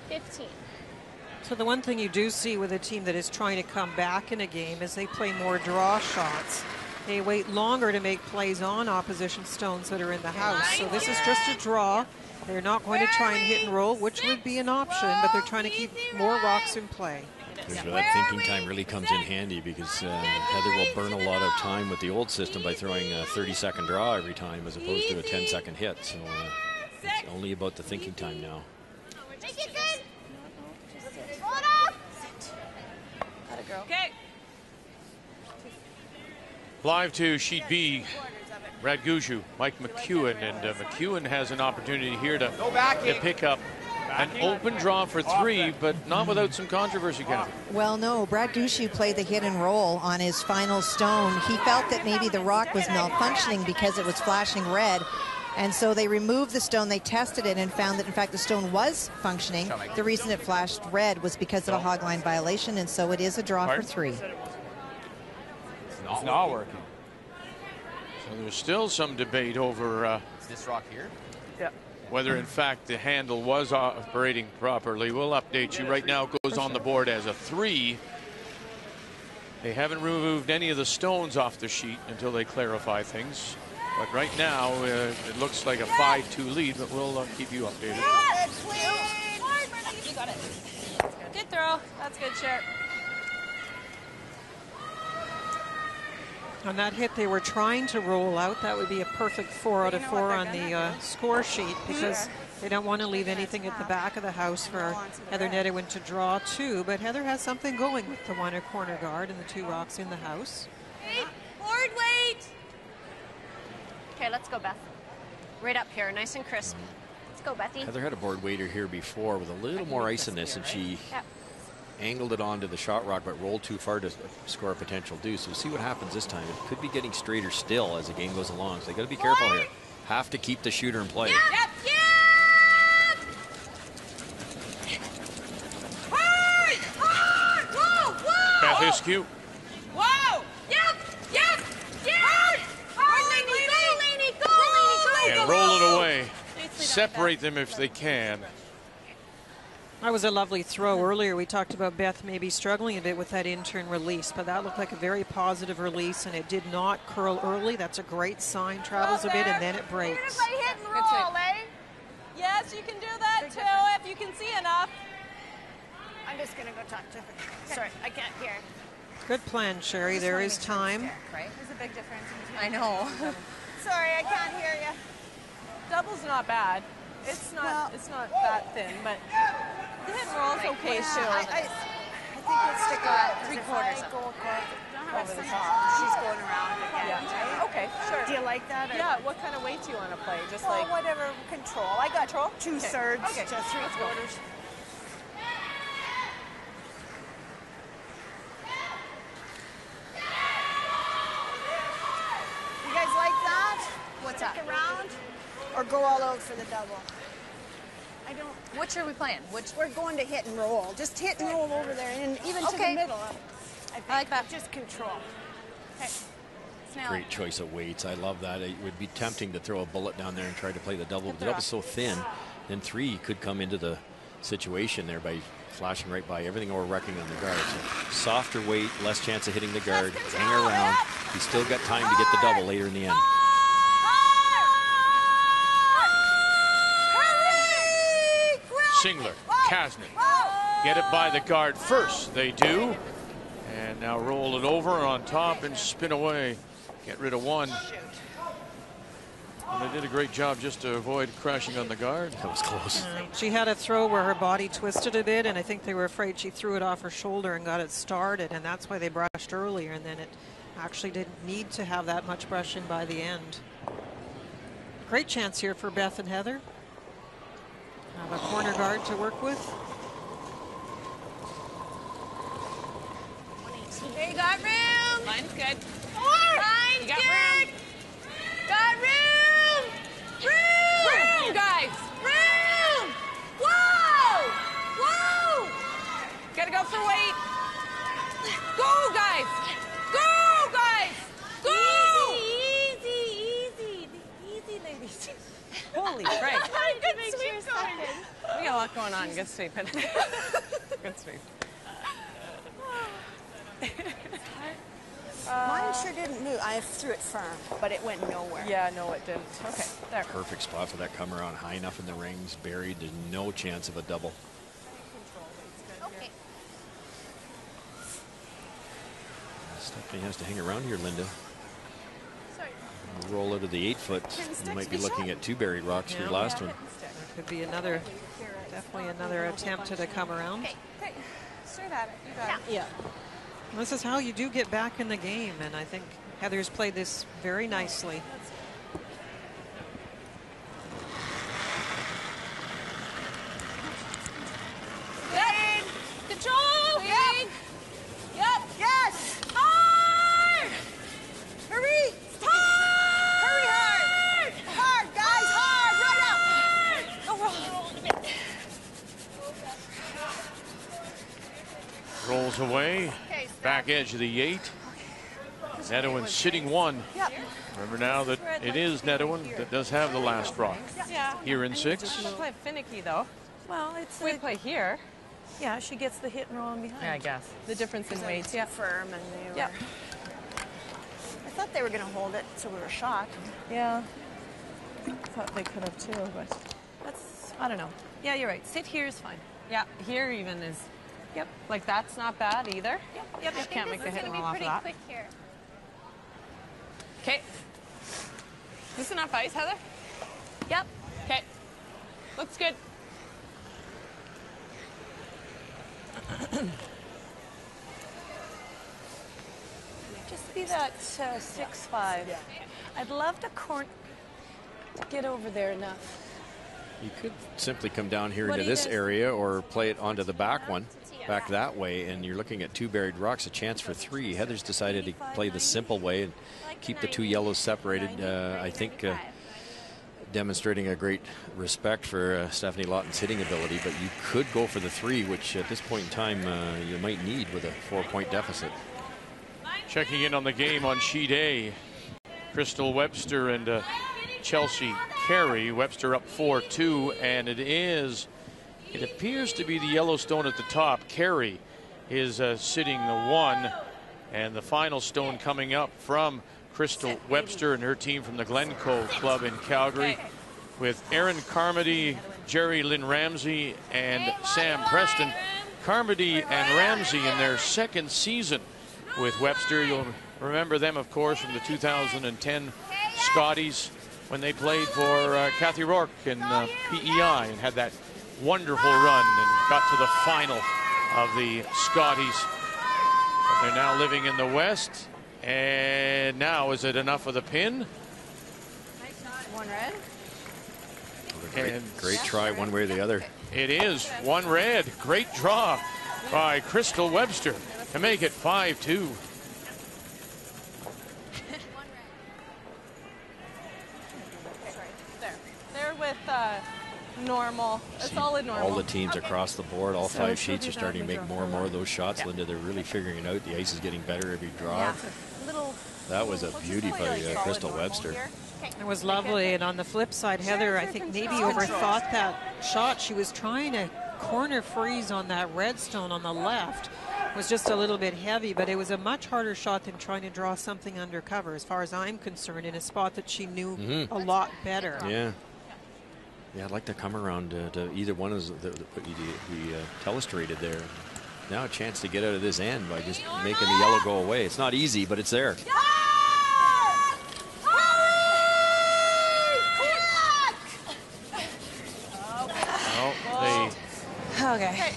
15. So the one thing you do see with a team that is trying to come back in a game is they play more draw shots. They wait longer to make plays on opposition stones that are in the house. So this is just a draw. They're not going to try and hit and roll, which would be an option, but they're trying to keep more rocks in play. Here's where that thinking time really comes in handy, because Heather will burn a lot of time with the old system by throwing a 30-second draw every time as opposed to a 10-second hit. So it's only about the thinking time now. Make it good. Hold up. Let it go. Okay. Live to sheet B, Brad Gushue, Mike McEwen, and McEwen has an opportunity here to pick up an open draw for 3, but not without some controversy, Kathy. Well, no, Brad Gushue played the hit and roll on his final stone. He felt that maybe the rock was malfunctioning because it was flashing red. And so they removed the stone, they tested it, and found that, in fact, the stone was functioning. The reason it flashed red was because of a hog line violation, and so it is a draw for 3. It's not working. So there's still some debate over this rock here? Yeah. whether, in fact, the handle was operating properly. We'll update you. Right now, it goes on the board as a 3. They haven't removed any of the stones off the sheet until they clarify things. But right now, it looks like a 5-2 lead, but we'll keep you updated. You got it. Good throw. That's good, Cher. On that hit, they were trying to roll out. That would be a perfect 4 out of 4 on the score sheet, because they don't want to leave anything at the back of the house for Heather Nedohin to draw 2. But Heather has something going with the 1 corner guard and the 2 rocks in the house. Board wait. Okay, let's go, Beth. Right up here, nice and crisp. Let's go, Bethy. Heather had a board waiter here before with a little more ice in this, and she angled it onto the shot rock, but rolled too far to score a potential deuce. So we'll see what happens this time. It could be getting straighter still as the game goes along. So they got to be careful here. Have to keep the shooter in play. Yep. Hard! Hard! Whoa! Whoa! Beth Iskew. Whoa! Yep! Hard! Go, Laney! And roll it away. Separate them if they can. That was a lovely throw. Earlier we talked about Beth maybe struggling a bit with that in-turn release, but that looked like a very positive release, and it did not curl early. That's a great sign. Travels a bit and then it breaks. Hit and roll, eh? Yes, you can do that too if you can see enough. I'm just gonna go talk to her. Sorry, I can't hear. Good plan, Sherry. There is time. Right? There's a big difference. I know. Sorry, I can't hear you. Double's not bad. It's not that thin, but the hit and roll's okay too. I think we'll stick around 3/4. She's going around again. Yeah. Okay, sure. Do you like that? Or? Yeah. What kind of weight do you want to play? Just well, like whatever control. I got 2/3 to 3/4. You guys like that? What's Stick that? around or go all out for the double? I don't. Which are we playing? We're going to hit and roll. Just hit and roll over there, and even to the middle. I like that. Just control. Okay. Snell. Great choice of weights. I love that. It would be tempting to throw a bullet down there and try to play the double, but the double's so thin. Then 3 could come into the situation there by flashing right by everything or wrecking on the guard. So softer weight, less chance of hitting the guard. Hang around. He's still got time to get the double later in the end. Singler, Kasnick, get it by the guard first. They do. And now roll it over on top and spin away. Get rid of 1. And they did a great job just to avoid crashing on the guard. That was close. She had a throw where her body twisted a bit, and I think they were afraid she threw it off her shoulder and got it started, and that's why they brushed earlier, and then it actually didn't need to have that much brushing by the end. Great chance here for Beth and Heather. Have a corner guard to work with. Hey, you got room. Line's good. Line's You got good. Got room. Room, guys. Room. Whoa. Whoa. Gotta go for weight. Go, guys. Go, guys. Go. Easy, ladies. holy crap. Good sweep going. We got a lot going on. Good sweeping. Good sweep. Mine sure didn't move. I threw it firm, but it went nowhere. Yeah, no, it didn't. Okay, there. Perfect spot for that come around, high enough in the rings, buried. There's no chance of a double. Okay. Stefanie has to hang around here, Linda. Sorry. Roll out of the 8-foot. You might be looking at 2 buried rocks for your last one. That could be another, definitely another attempt to come around. Okay. Okay. Straight at it. You got it. Yeah. This is how you do get back in the game, and I think Heather's played this very nicely. Yep. Control. Yep. Yep. Yes. Hard. Hurry. Hard. Hurry hard. Hard, guys. Hard. Right up. Oh, roll a little bit. Rolls away. Okay, stop. Back edge of the 8. Nedohin sitting 1. Yep. Remember now that it is Nedohin that does have the last rock. Yeah. Here in 6. She'll play finicky, though. Well, it's We play here. yeah. She gets the hit and roll in behind. Yeah, I guess. The difference in weights, yeah. Firm, and they were. Yep. I thought they were going to hold it, so we were shot. Yeah. Thought they could have too, but. That's, I don't know. Yeah, you're right. Sit here is fine. Yeah, here even is. Yep. Like that's not bad either. Yep. I Just think can't make this the is hit going and to be roll off of pretty that. quick here. Okay. This enough ice, Heather? Yep. Okay. Looks good. Just be that 6-5. I'd love to get over there enough. You could simply come down here What into do you this guys area or play it onto the back one, back that way, and you're looking at 2 buried rocks, a chance for 3. Heather's decided to play the simple way and keep the 2 yellows separated. I think demonstrating a great respect for Stefanie Lawton's hitting ability, but you could go for the 3, which at this point in time you might need with a 4-point deficit. Checking in on the game on sheet A, Crystal Webster and Chelsea Carey. Webster up 4-2, and it appears to be the Yellowstone at the top. Carey is sitting the 1, and the final stone coming up from Crystal Webster and her team from the Glencoe Club in Calgary, with Erin Carmody, Jerry Lynn Ramsey, and Sam Preston. Carmody and Ramsey in their 2nd season with Webster. You'll remember them, of course, from the 2010 Scotties when they played for Kathy Rourke in PEI and had that wonderful run and got to the final of the Scotties. But they're now living in the West. And now, is it enough of the pin? One red. Great try one way or the other. It is 1 red. Great draw by Crystal Webster to make it 5-2. They're with normal, a solid normal. All the teams across the board, all 5 sheets are starting to make more and more of those shots. Yeah. Linda, they're really figuring it out. The ice is getting better every draw. Yeah. That was a beauty by Crystal Webster. It was lovely, and on the flip side, Heather, I think maybe overthought that shot. She was trying to corner freeze on that redstone on the left. It was just a little bit heavy, but it was a much harder shot than trying to draw something undercover, as far as I'm concerned, in a spot that she knew a lot better. Yeah. Yeah, I'd like to come around to either one of what we telestrated there. Now a chance to get out of this end by just making the yellow go away. It's not easy, but it's there. Well, Okay.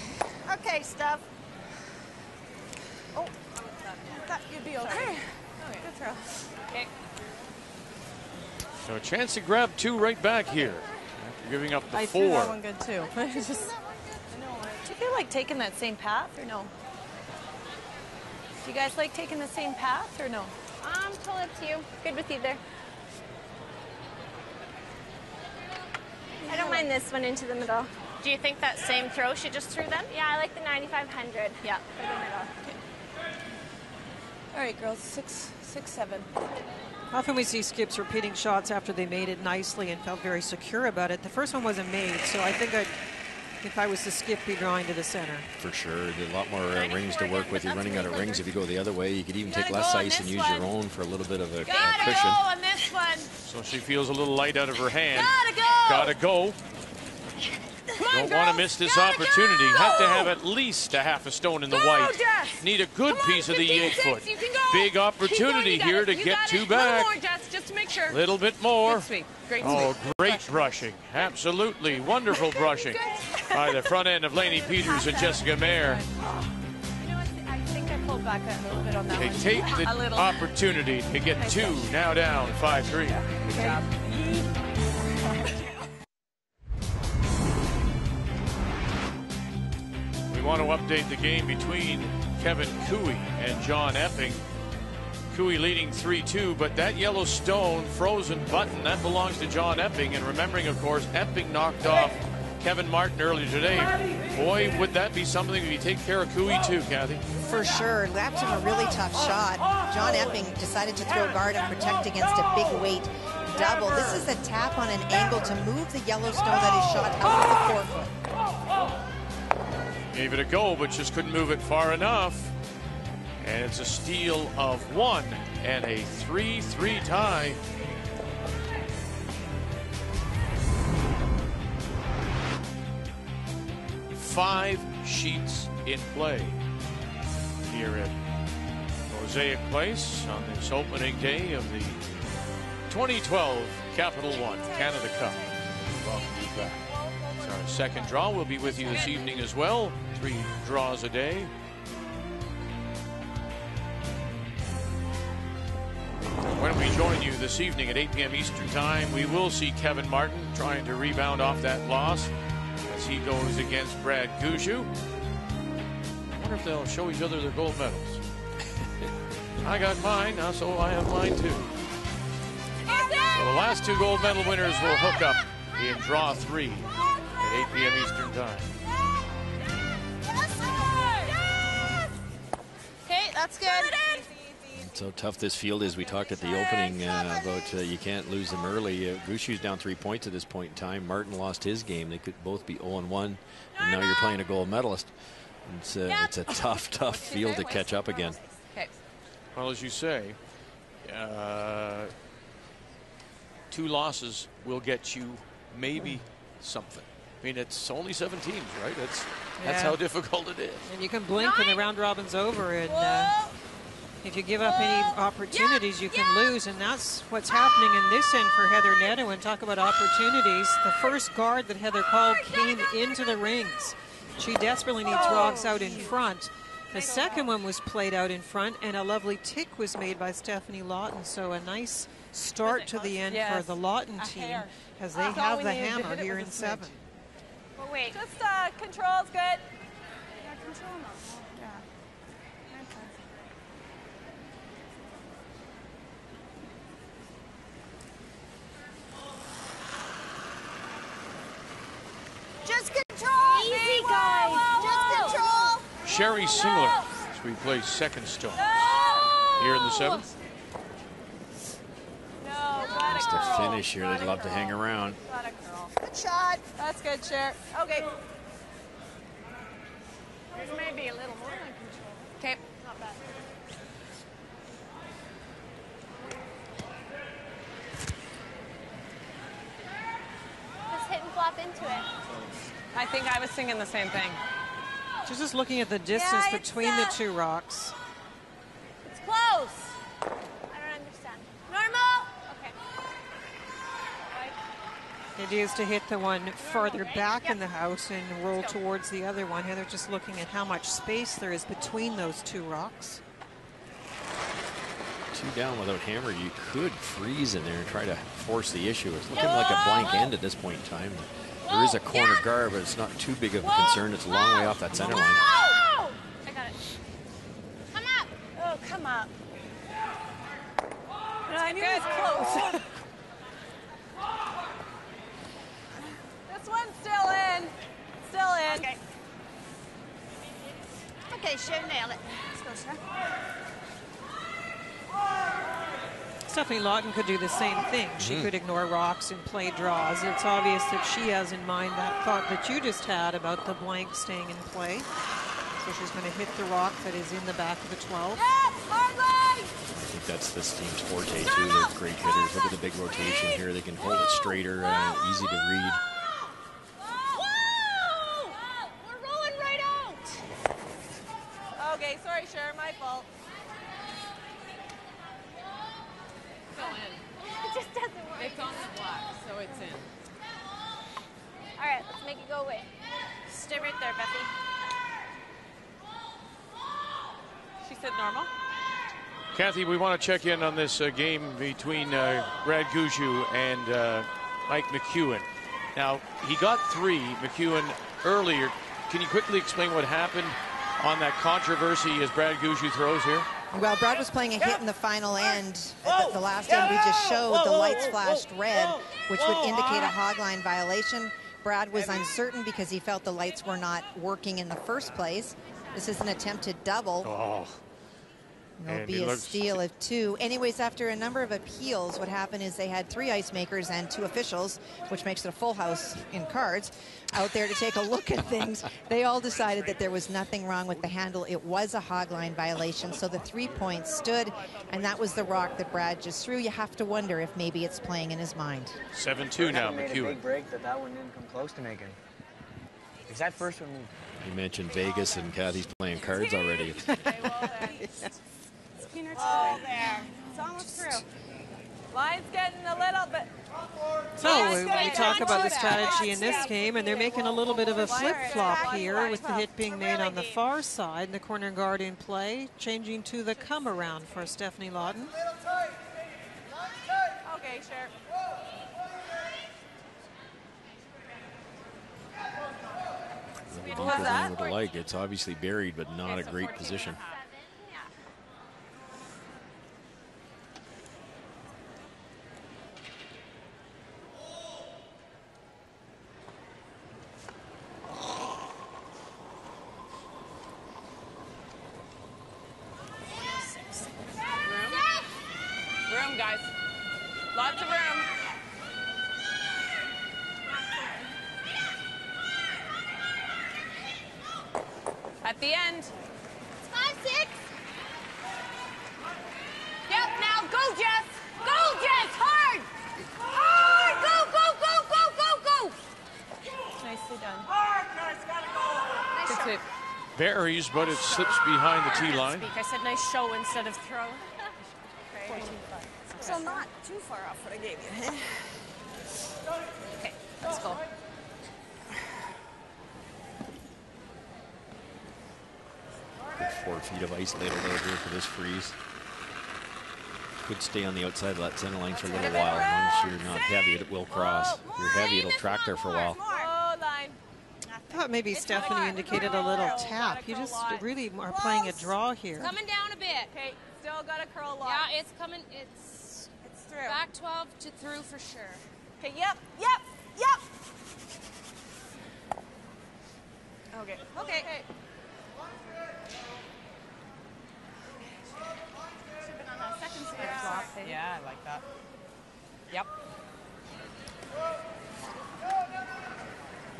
Okay, Steph. Oh, thought you'd be okay. Good throw. Okay. so a chance to grab 2 right back here. After giving up the I 4. threw that one good too. Do you feel like taking that same path or no? Do you guys like taking the same path or no? Totally up to you. Good with either. I don't mind this one into the middle. Do you think that same throw she just threw then? Yeah, I like the 9,500. Yeah. For the middle. All right, girls, 6-7. Often we see skips repeating shots after they made it nicely and felt very secure about it. The first one wasn't made, so I think If I was to skip, be drawing to the center. For sure. There's a lot more rings to work with. You're running out of rings if you go the other way. You could even take less ice and use your own for a little bit of a cushion. Go on this one. So she feels a little light out of her hand. Gotta go. Gotta go. Don't want to miss this opportunity. Have to have at least a half a stone in the white. Need a good piece of the 8-foot. Big opportunity here to get two back. A little more, Jess, just to make sure. Little bit more. Good sweep. Great Oh, sweep. great brushing. Absolutely wonderful brushing by the front end of Lainey Peters and Jessica Mayer. You know what? I think I pulled back a little bit on that They one. take the opportunity to get two, now down 5-3. Good job. We want to update the game between Kevin Cooey and John Epping. Cooey leading 3-2, but that yellow stone frozen button, that belongs to John Epping. And remembering, of course, Epping knocked off Kevin Martin earlier today. Boy, would that be something if you take care of Cooey too, Kathy. For sure. Lapped him a really tough shot. John Epping decided to throw guard and protect against a big weight double. This is a tap on an angle to move the yellow stone that is shot out of the 4-foot. Gave it a go, but just couldn't move it far enough. And it's a steal of 1 and a 3-3 tie. Five sheets in play here at Mosaic Place on this opening day of the 2012 Capital One Canada Cup. Welcome you back. It's our second draw. We'll be with you this evening as well. 3 draws a day. When we join you this evening at 8 p.m. Eastern Time, we will see Kevin Martin trying to rebound off that loss as he goes against Brad Gushue. I wonder if they'll show each other their gold medals. I got mine, so I have mine too. So the last 2 gold medal winners will hook up in draw 3 at 8 p.m. Eastern Time. Okay, that's good. So tough this field is. We talked at the opening about you can't lose them early. Gushue's down 3 points at this point in time. Martin lost his game. They could both be 0-1, and now you're playing a gold medalist. It's a tough field to catch up again. Well, as you say, 2 losses will get you maybe something. I mean, it's only 7 teams, right? That's how difficult it is. And you can blink and the round robin's over, and if you give up any opportunities, you can lose, and that's what's happening in this end for Heather Nedohin. Talk about opportunities. The first guard that Heather called came into the rings. She desperately needs rocks out in front. The second one was played out in front, and a lovely tick was made by Stefanie Lawton. So a nice start to the end for the Lawton team as they have the hammer here in 7. But wait. Just control's good. Yeah, control now. Yeah. Just control. Easy, guys. Just control. Sherry Singler, as we play second stone here in the 7th. Just a finish here. They'd love to hang around. Good shot. That's good, Cher. Okay. There's maybe a little more than control. Okay. Not bad. Just hit and flop into it. I think I was thinking the same thing. She's just looking at the distance between the 2 rocks. It's close. I don't understand. Normal? Okay. The idea is to hit the one farther back in the house and roll towards the other one. Heather just looking at how much space there is between those 2 rocks. 2 down without hammer, you could freeze in there and try to force the issue. It's looking like a blank end at this point in time. There is a corner guard, but it's not too big of a concern. It's a long way off that center line. I got it. Come up. Oh, come up. No, I knew it was close. This one's still in. Still in. Okay. Okay, she'll nail it. Let's go, sir. Stefanie Lawton could do the same thing. She could ignore rocks and play draws. It's obvious that she has in mind that thought that you just had about the blank staying in play. So she's going to hit the rock that is in the back of the 12. I think that's this team's forte, too. They're great hitters. Look at the big rotation here. They can hold it straighter and easy to read. We're rolling right out. Okay, sorry, Cher, my fault. Go in. It just doesn't work. It's on the block, so it's in. All right, let's make it go away. Stay right there, Becky. She said normal. Kathy, we want to check in on this game between Brad Gushue and Mike McEwen. Now, he got 3, McEwen, earlier. Can you quickly explain what happened on that controversy as Brad Gushue throws here? Well, Brad was playing a hit in the final end. At the last end we just showed, the lights flashed red, which would indicate a hogline violation. Brad was uncertain because he felt the lights were not working in the first place. This is an attempted double. Oh. There'll be a steal of 2. Anyways, after a number of appeals, what happened is they had 3 ice makers and 2 officials, which makes it a full house in cards, out there to take a look at things. They all decided that there was nothing wrong with the handle. It was a hogline violation, so the 3 points stood, and that was the rock that Brad just threw. You have to wonder if maybe it's playing in his mind. 7-2 now, made a McEwen. big break that one didn't come close to making. Because that first one moved. You mentioned Vegas, and Kathy's playing cards already. Oh, there. It's almost through. Line's getting a little bit. So we talk about the strategy in this game, and they're making a little bit of a flip-flop here with the hit being made on the far side and the corner guard in play, changing to the come-around for Stefanie Lawton. Okay, sure. Deeper than we would like. It's obviously buried, but not a great position. Room, guys. Lots of room. At the end. 5-6. Yep, now go, Jess. Go, Jess, hard. Hard, go. Nicely done. Hard, guys, gotta go. Good tip. Varies, but it slips behind the tee line. I said nice show instead of throw. 14-5. So not too far off what I gave you. Okay, let's go. 4 feet of ice later here for this freeze. Could stay on the outside of that center line for a little while. As long as you're not heavy, it will cross. If you're heavy, it'll track there for a while. Oh, line. I thought maybe Stefanie indicated a little tap. You just really are playing a draw here. Coming down a bit. Okay, still got a curl lock. Yeah, it's coming. It's through. Back 12 to through for sure. Okay, yep. Okay. Should've been on that second square flop. Yeah, I like that. Yep.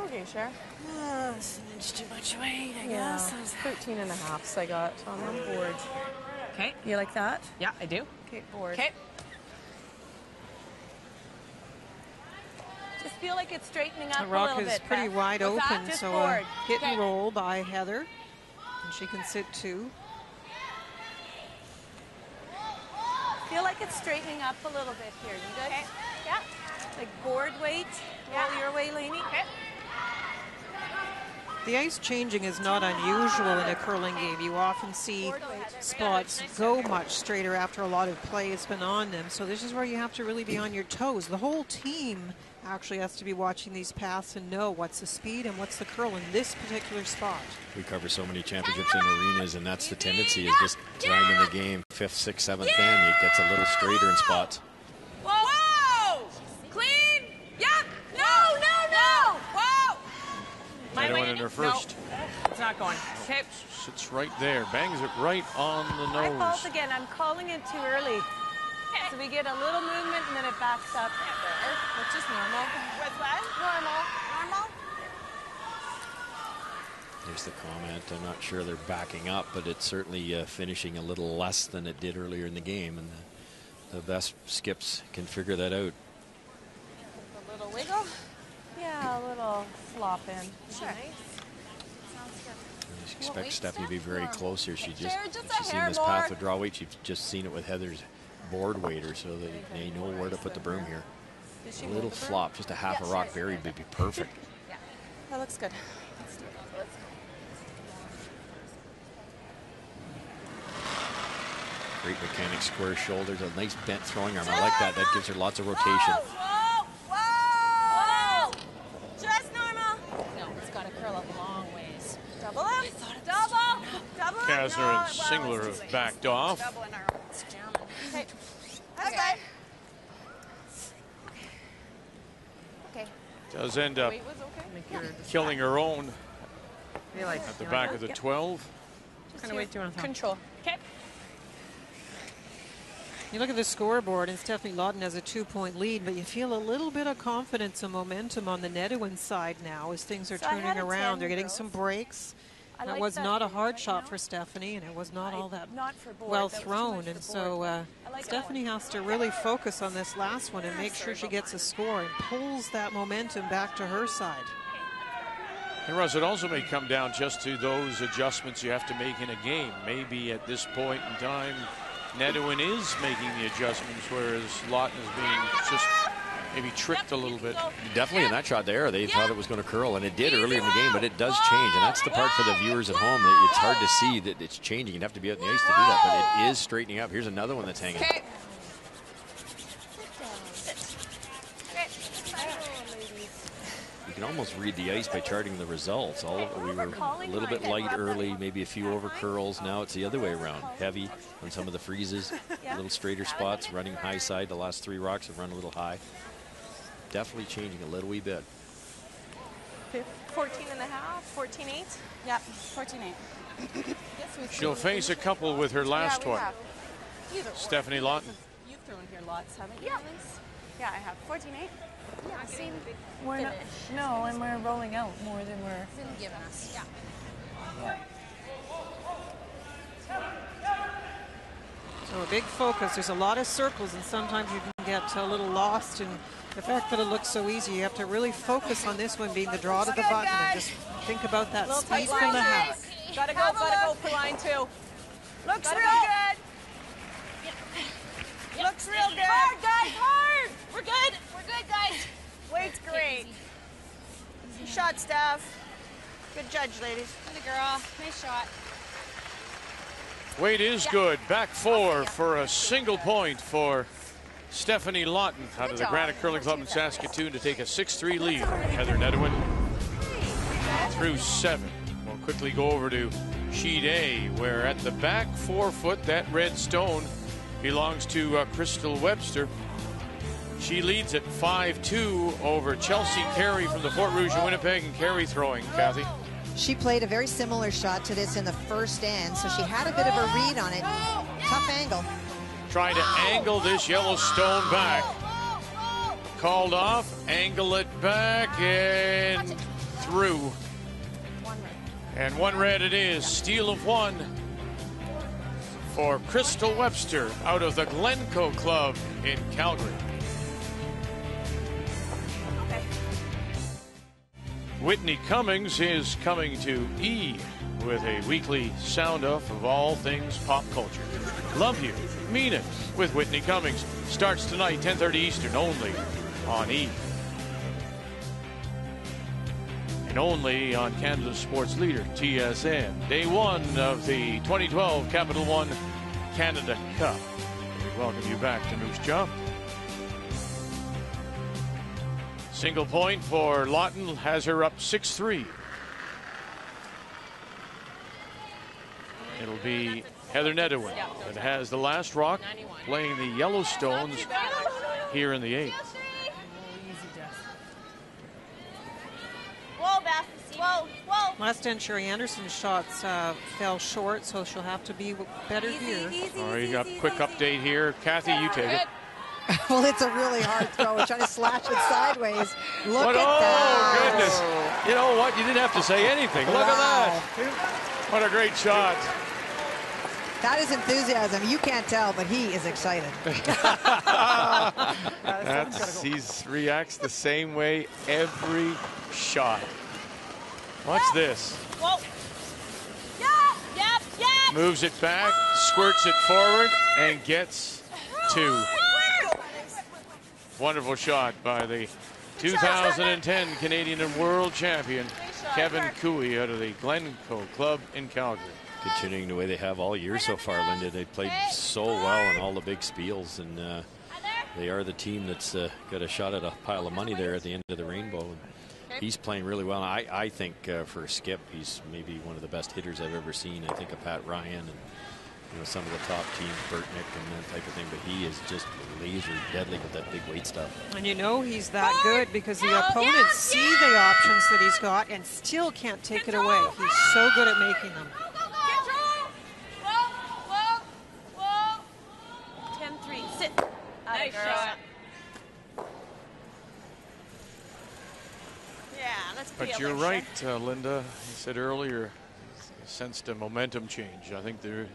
Okay, Cher. That's an inch too much weight, I Yeah, guess. 13.5 I got on the board. Okay. You like that? Yeah, I do. Okay, board. Okay. Just feel like it's straightening up The a rock little is bit. pretty Beth. wide What's that? open, Just so forward. a hit and roll by Heather. And she can sit 2. Feel like it's straightening up a little bit here. You guys? Okay. Yeah. Like board weight. Roll your way, Lainey. Okay. The ice changing is not unusual in a curling game. You often see spots go much straighter after a lot of play has been on them. So this is where you have to really be on your toes. The whole team actually has to be watching these paths and know what's the speed and what's the curl in this particular spot. We cover so many championships in arenas, and that's the tendency is just time in the game, 5th, 6th, 7th end, it gets a little straighter in spots. Whoa! Clean! Yep! No! Whoa! Nedohin in her first. No, it's not going. Okay. Sits right there, bangs it right on the My fault nose. again. I'm calling it too early. So we get a little movement and then it backs up there, which is normal. With what? Normal. Normal? There's the comment. I'm not sure they're backing up, but it's certainly finishing a little less than it did earlier in the game, and the best skips can figure that out. A little wiggle? Yeah, a little flop in. Sure. Nice. Sounds good. You expect Stefanie to be very close here. She's a seen hair this more. path of draw weight. She's just seen it with Heather's board waiter, so they know where to put the broom here. A little flop, just a half a rock buried would be perfect. Yeah, that looks good. Great mechanic, square shoulders, a nice bent throwing arm. I like that. That gives her lots of rotation. Whoa! Whoa! Just normal. No, it's got to curl up a long ways. Double up. Double. Double up. Kasner and Singler have backed off. Double in our it's jamming. Okay. That's good. Okay. Does end up Weight was okay. killing her own Like at the back of the 12. What kind of weight do you want to throw? Control. Okay. You look at the scoreboard, and Stefanie Lawton has a 2-point lead, but you feel a little bit of confidence and momentum on the Nedohin side now as things are turning around. They're getting some breaks. That was not a hard shot for Stefanie, and it was not all that well thrown. And so Stefanie has to really focus on this last one and make sure she gets a score and pulls that momentum back to her side. And Russ, it also may come down just to those adjustments you have to make in a game. Maybe at this point in time, Nedohin is making the adjustments, whereas Lawton is being just maybe tricked a little bit. Definitely in that shot there, they thought it was going to curl, and it did earlier in the game, but it does change, and that's the part for the viewers at home. It's hard to see that it's changing. You'd have to be out in the ice to do that, but it is straightening up. Here's another one that's hanging. Okay. You can almost read the ice by charting the results. We were a little bit light early, maybe a few over curls. Now it's the other way around. Heavy on some of the freezes, a little straighter spots, running high side. The last 3 rocks have run a little high. Definitely changing a little wee bit. 14 and a half, 14-8? Yep, 14-8. She'll face a couple with her last one. Stephanie Lawton. You've thrown here lots, haven't you? Yeah. Yeah, I have 14-8. Yeah, same. We're not, no, and we're rolling out more than we're Giving us. Yeah. So a big focus. There's a lot of circles, and sometimes you can get a little lost in the fact that it looks so easy. You have to really focus on this one being the draw to the button and just think about that speed from the hack. Gotta go for line 2. Looks real good. Looks real good. Hard, guys, hard. We're good. We're good, guys. Weight's great. Shot, Steph. Good judge, ladies. Good girl. Nice shot. Weight is good. Back 4 for a single point for Stefanie Lawton out of the Granite Curling Club in Saskatoon to take a 6-3 lead. Heather Nedohin through 7. We'll quickly go over to sheet A, where at the back 4 foot, that red stone belongs to Crystal Webster. She leads at 5-2 over Chelsea Carey from the Fort Rouge in Winnipeg, and Carey throwing, Kathy. She played a very similar shot to this in the first end, so she had a bit of a read on it. Tough angle. Trying to angle this yellow stone back. Called off, angle it back, and through. And 1 red it is. Steal of 1 for Crystal Webster out of the Glencoe Club in Calgary. Whitney Cummings is coming to E with a weekly sound-off of all things pop culture. Love you, mean it, with Whitney Cummings. Starts tonight, 10:30 Eastern, only on E. And only on Canada's sports leader, TSN. Day 1 of the 2012 Capital One Canada Cup. We welcome you back to Moose Jaw. Single point for Lawton has her up 6-3. It'll be Heather Nedohin that has the last rock, playing the Yellowstones here in the 8th. Whoa, Beth. Whoa, whoa. Last end, Sherry Anderson's shots fell short, so she'll have to be better here. All right, you got a quick update here. Kathy, you take it. Well, it's a really hard throw. We're trying to slash it sideways. Look at oh, that. Goodness. You know what? You didn't have to say anything. Look at that. What a great shot. That is enthusiasm. You can't tell, but he is excited. He reacts the same way every shot. Watch this. Whoa. Yep. Moves it back, squirts it forward, and gets 2. Wonderful shot by the 2010 Canadian and world champion Kevin Cooey out of the Glencoe Club in Calgary. Continuing the way they have all year so far, Linda. They played so well in all the big spiels, and they are the team that's got a shot at a pile of money there at the end of the rainbow. He's playing really well. I think for Skip, he's maybe one of the best hitters I've ever seen. I think of Pat Ryan and some of the top teams, Burtnick and that type of thing. But he is just laser deadly with that big weight stuff. And he's that good because the opponents see the options that he's got and still can't take it away. He's so good at making them. 10-3. Sit. Nice shot. But you're right, Linda. You said earlier, you sensed a momentum change. I think it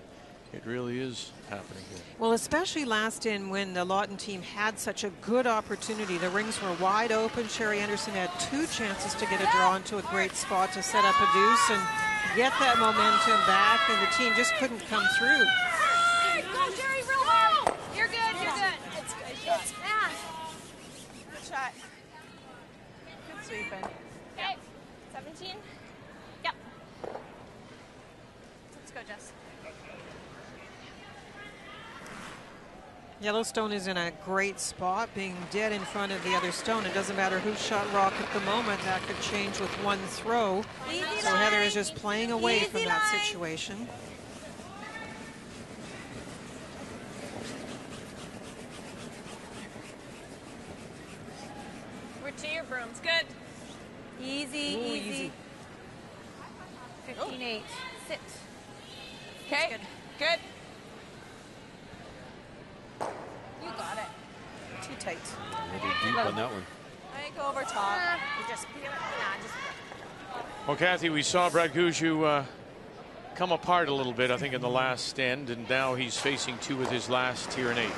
really is happening here. Well, especially last in when the Lawton team had such a good opportunity. The rings were wide open. Sherry Anderson had 2 chances to get a draw into a great spot to set up a deuce and get that momentum back, and the team just couldn't come through. Go, Jerry, real hard. You're good. It's good. Good shot. Good sweeping. Okay. 17. Yep. Let's go, Jess. Yellowstone is in a great spot, being dead in front of the other stone. It doesn't matter who shot rock at the moment. That could change with one throw. So Heather is just playing away from that situation. We're to your brooms. Good. Easy. 15-8. Sit. Okay. Good. You got it. Too tight. Deep on that one. I go over top. You just feel it. Well, Kathy, we saw Brad Gushue come apart a little bit, I think, in the last end, and now he's facing 2 with his last here in 8.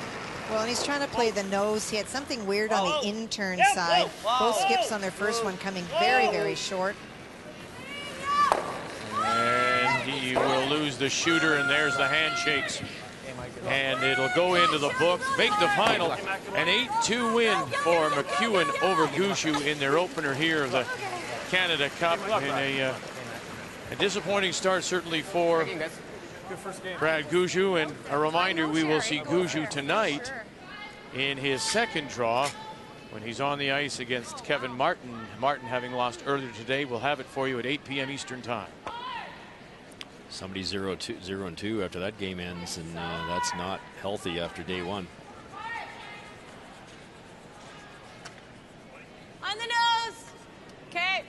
Well, and he's trying to play the nose. He had something weird on the in-turn side. Both skips on their first one coming very, very short. And he will lose the shooter, and there's the handshakes. And it'll go into the book, make the final. An 8-2 win for McEwen over Gushue in their opener here of the Canada Cup. In a disappointing start, certainly, for Brad Gushue. And a reminder, we will see Gushue tonight in his second draw when he's on the ice against Kevin Martin. Martin, having lost earlier today, will have it for you at 8 p.m. Eastern Time. Somebody 0-2 after that game ends, and that's not healthy after day 1. On the nose. Okay.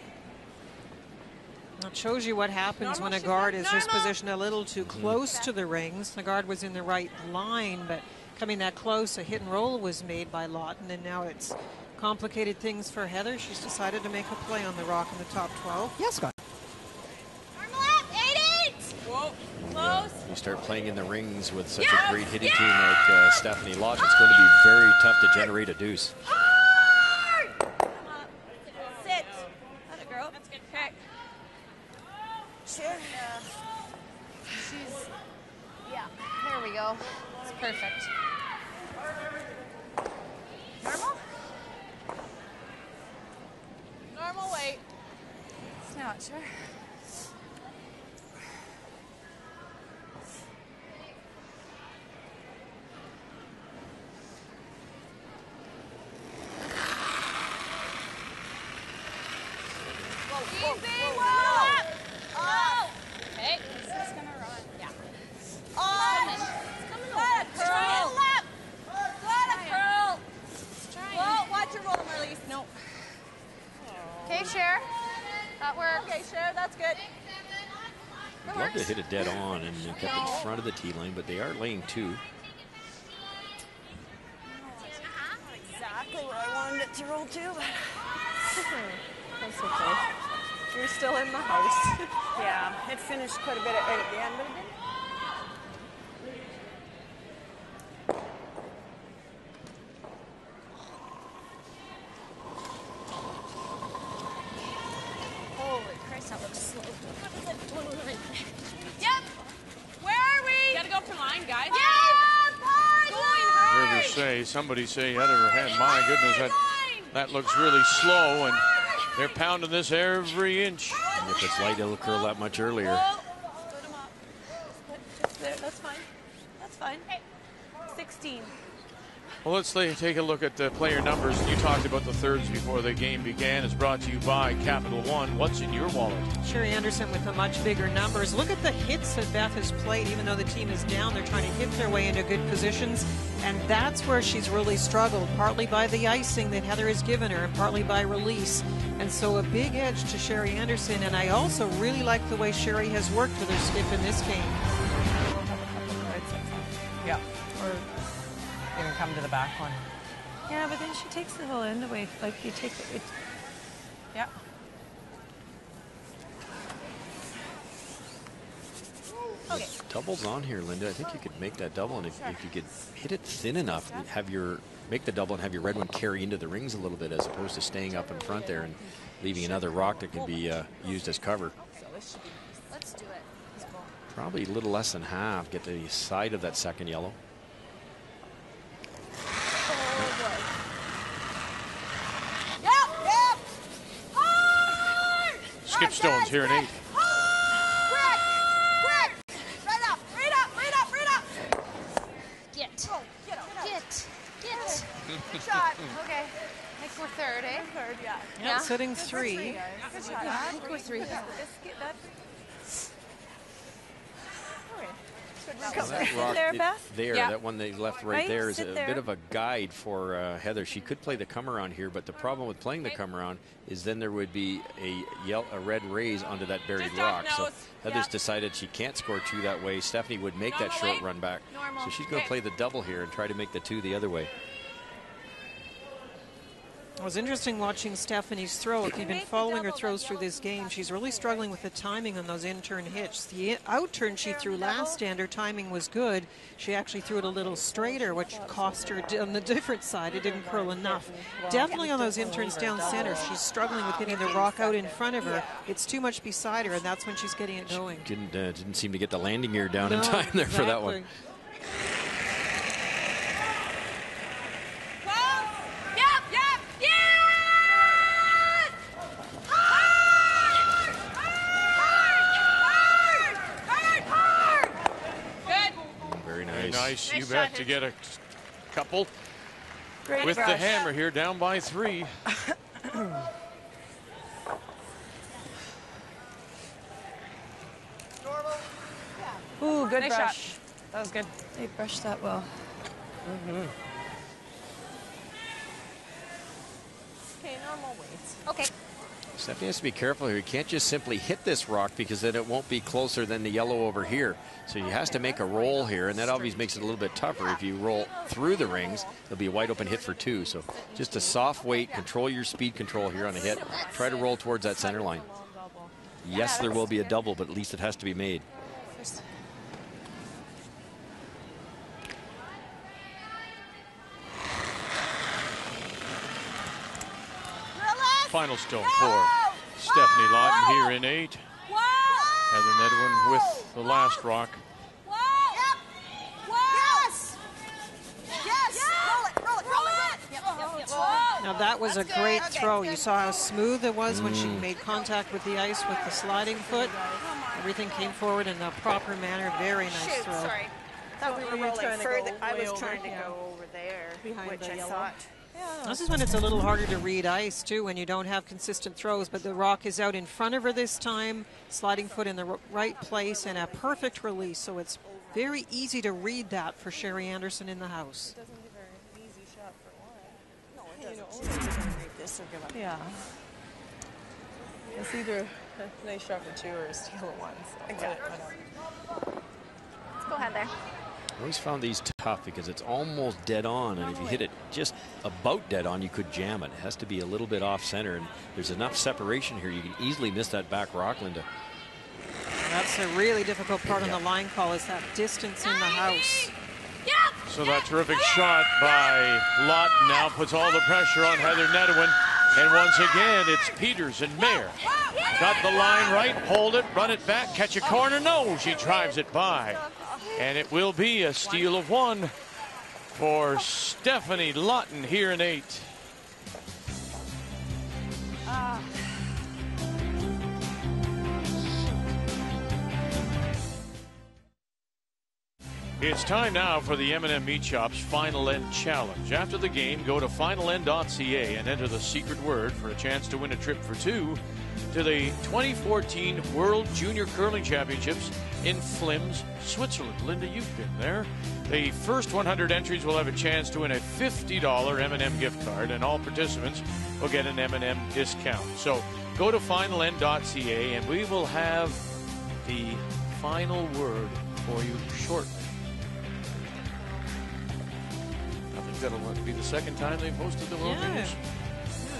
That shows you what happens when a guard is just positioned a little too close to the rings. The guard was in the right line, but coming that close, a hit and roll was made by Lawton, and now it's complicated things for Heather. She's decided to make a play on the rock in the top 12. Yes, Scott. Whoa, close. You start playing in the rings with such a great hitting team like Stefanie Lawton, it's going to be very tough to generate a deuce. Sit. Let it, girl. That's good. Okay. Yeah, there we go. It's perfect. Normal? Normal weight. It's not sure. That's good. I'd love to hit it dead on and get in front of the tee line, but they are laying 2. Exactly where I wanted it to roll to, but That's okay. You're still in the house. yeah, it finished quite a bit right at the end, but it didn't. That looks slow. Yep. Where are we? Gotta go for line, guys. I heard her say, somebody say out of her head, my goodness, that looks really slow, and they're pounding this every inch. And if it's light, it'll curl that much earlier. Put them up. Just there. That's fine. That's fine. 16. Well, let's take a look at the player numbers. You talked about the thirds before the game began. It's brought to you by Capital One. What's in your wallet? Sherry Anderson with the much bigger numbers. Look at the hits that Beth has played. Even though the team is down, they're trying to hit their way into good positions. And that's where she's really struggled, partly by the icing that Heather has given her and partly by release. And so a big edge to Sherry Anderson. And I also really like the way Sherry has worked with her stick in this game. Yeah. Or you can come to the back one. Yeah, but then she takes the whole end away. Like you take it. Yeah. Okay. Doubles on here, Linda. I think you could make that double, and if you could hit it thin enough, make the double and have your red one carry into the rings a little bit, as opposed to staying up in front there and leaving another rock that can be used as cover. Let's do it. Probably a little less than half. Get the side of that second yellow. Skip Stone's here in 8. Get. Shot. Okay. I think we're third, eh? Third, yeah. Yeah, sitting 3. Good shot. I think we're 3. That rock there, Beth? that one they left right there is a bit of a guide for Heather. She could play the come around here, but the problem with playing the come around is then there would be a red raise onto that buried rock. So Heather's decided she can't score 2 that way. Stefanie would make that short run back. So she's going to play the double here and try to make the 2 the other way. It was interesting watching Stefanie's throw. If you've been following her throws through this game, she's really struggling with the timing on those in-turn hits. The out-turn she threw last stand, her timing was good. She actually threw it a little straighter, which cost her on the different side. It didn't curl enough. Definitely on those in-turns down center, she's struggling with getting the rock out in front of her. It's too much beside her, and that's when she's getting it going. Didn't seem to get the landing gear down in time there for that one. Nice, you bet, to get a couple. Great with brush. The hammer here, down by 3. Ooh, good nice brush. Shot. That was good. They brushed that well. Okay, normal weights. Okay. Stefanie has to be careful here. You can't just simply hit this rock because then it won't be closer than the yellow over here. So he has to make a roll here, and that obviously makes it a little bit tougher. If you roll through the rings, there'll be a wide open hit for 2. So just a soft weight, control your speed control here on a hit. Try to roll towards that center line. Yes, there will be a double, but at least it has to be made. Final stone for Stefanie Lawton here in 8. Heather Nedohin with the last rock. Now that was a great throw. You saw how smooth it was when she made contact with the ice with the sliding foot. Everything came forward in the proper manner. Very nice throw. Sorry. Thought we were rolling further. I was trying to go over there, which I thought. This is when it's a little harder to read ice, too, when you don't have consistent throws, but the rock is out in front of her this time, sliding foot in the right place, and a perfect release. So it's very easy to read that for Sherry Anderson in the house. It doesn't give her an easy shot for one. No, it doesn't. This will give up. Yeah. It's either Nice shot for 2 or a steal at 1. So Exactly. Let's go, Heather. I always found these tough because it's almost dead on, and if you hit it just about dead on, you could jam it. It has to be a little bit off center, and there's enough separation here. You can easily miss that back rock, Linda. That's a really difficult part on the line call, is that distance in the house. So that terrific shot by Lawton now puts all the pressure on Heather Nedohin. And once again, it's Peters and Mayer. Got the line right, hold it, run it back, catch a corner. No, she drives it by. And it will be a steal of 1 for Stefanie Lawton here in 8. It's time now for the M&M Meat Shop's Final End Challenge. After the game, go to finalend.ca and enter the secret word for a chance to win a trip for 2 to the 2014 World Junior Curling Championships in Flims, Switzerland. Linda, you've been there. The first 100 entries will have a chance to win a $50 M&M gift card, and all participants will get an M&M discount. So go to finalend.ca and we will have the final word for you shortly. I think that'll be the second time they've hosted the World Juniors.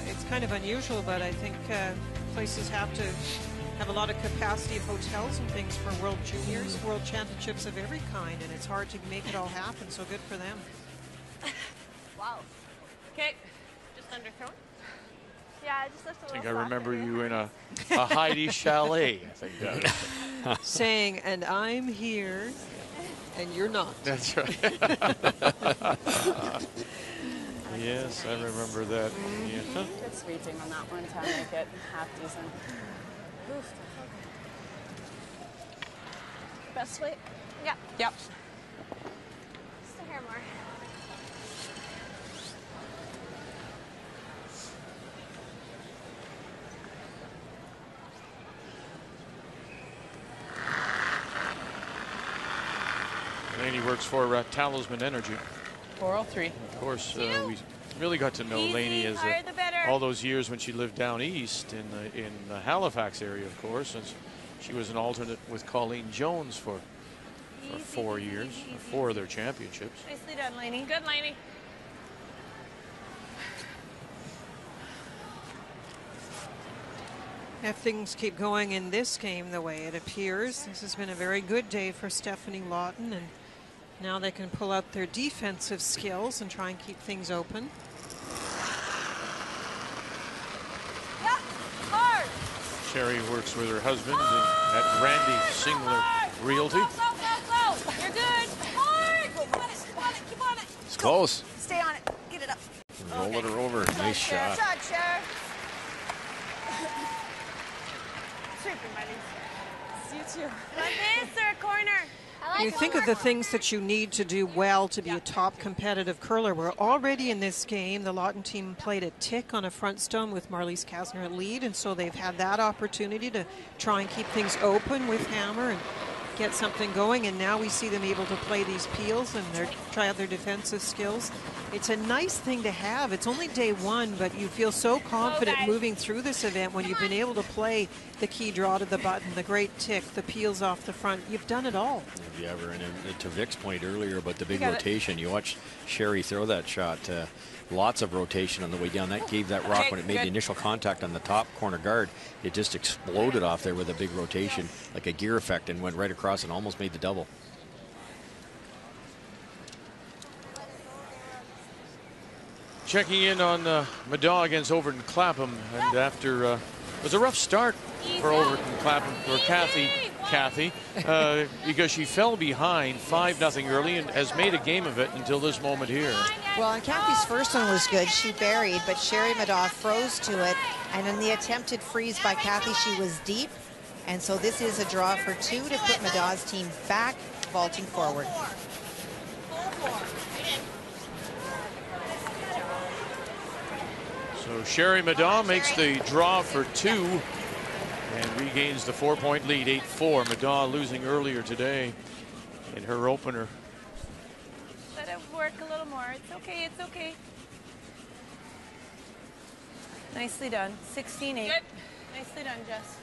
Yeah, it's kind of unusual, but I think places have to have a lot of capacity of hotels and things for World Juniors, World Championships of every kind, and it's hard to make it all happen, so good for them. Wow. Okay, just underthrown. Yeah, I just left a I think little I remember softer. you in a Heidi chalet, I think that is. Saying, and I'm here, and you're not. That's right. Yes, I remember that. Yeah. Good sweeping on that one to make it half decent. Oof. Best sweep? Yeah. Yep. Just a hair more. Laney works for Talisman Energy. 403. Of course, we really got to know Laney as all those years when she lived down east in the Halifax area, of course, since she was an alternate with Colleen Jones for 4 years, 4 of their championships. Nicely done, Laney. Good, Laney. If things keep going in this game the way it appears, this has been a very good day for Stefanie Lawton, and now they can pull out their defensive skills and try and keep things open. Yeah, hard. Sherry works with her husband at Randy Singler Realty. Go. You're good. Hard. Keep on it, keep on it, keep on it. It's close. Stay on it. Get it up. Roll it over. Nice shot. Good shot, Cher. Sweeping, buddy. See you too. Like this or a corner? You think of the things that you need to do well to be a top competitive curler. We're already in this game. The Lawton team played a tick on a front stone with Marlies Kasner at lead, and so they've had that opportunity to try and keep things open with Hammer and get something going, and now we see them able to play these peels and try out their defensive skills. It's a nice thing to have. It's only day 1, but you feel so confident moving through this event when you've been able to play the key draw to the button, the great tick, the peels off the front. You've done it all. Have you ever? And to Vic's point earlier about the big rotation, you watched Sherry throw that shot. Lots of rotation on the way down. That gave that rock, when it made the initial contact on the top corner guard, it just exploded off there with a big rotation, like a gear effect, and went right across and almost made the double. Checking in on Madaw against Overton Clapham, and after it was a rough start for Overton Clapham, for Kathy, because she fell behind 5-0 early and has made a game of it until this moment here. Well, and Kathy's first one was good. She buried, but Sherry Madaw froze to it, and in the attempted freeze by Kathy, she was deep, and so this is a draw for 2 to put Madaw's team back, vaulting forward. So Sherry Madaw makes the draw for 2 and regains the 4-point lead, 8-4. Madaw losing earlier today in her opener. Let it work a little more. It's okay, it's okay. Nicely done. 16-8. Nicely done, Jess.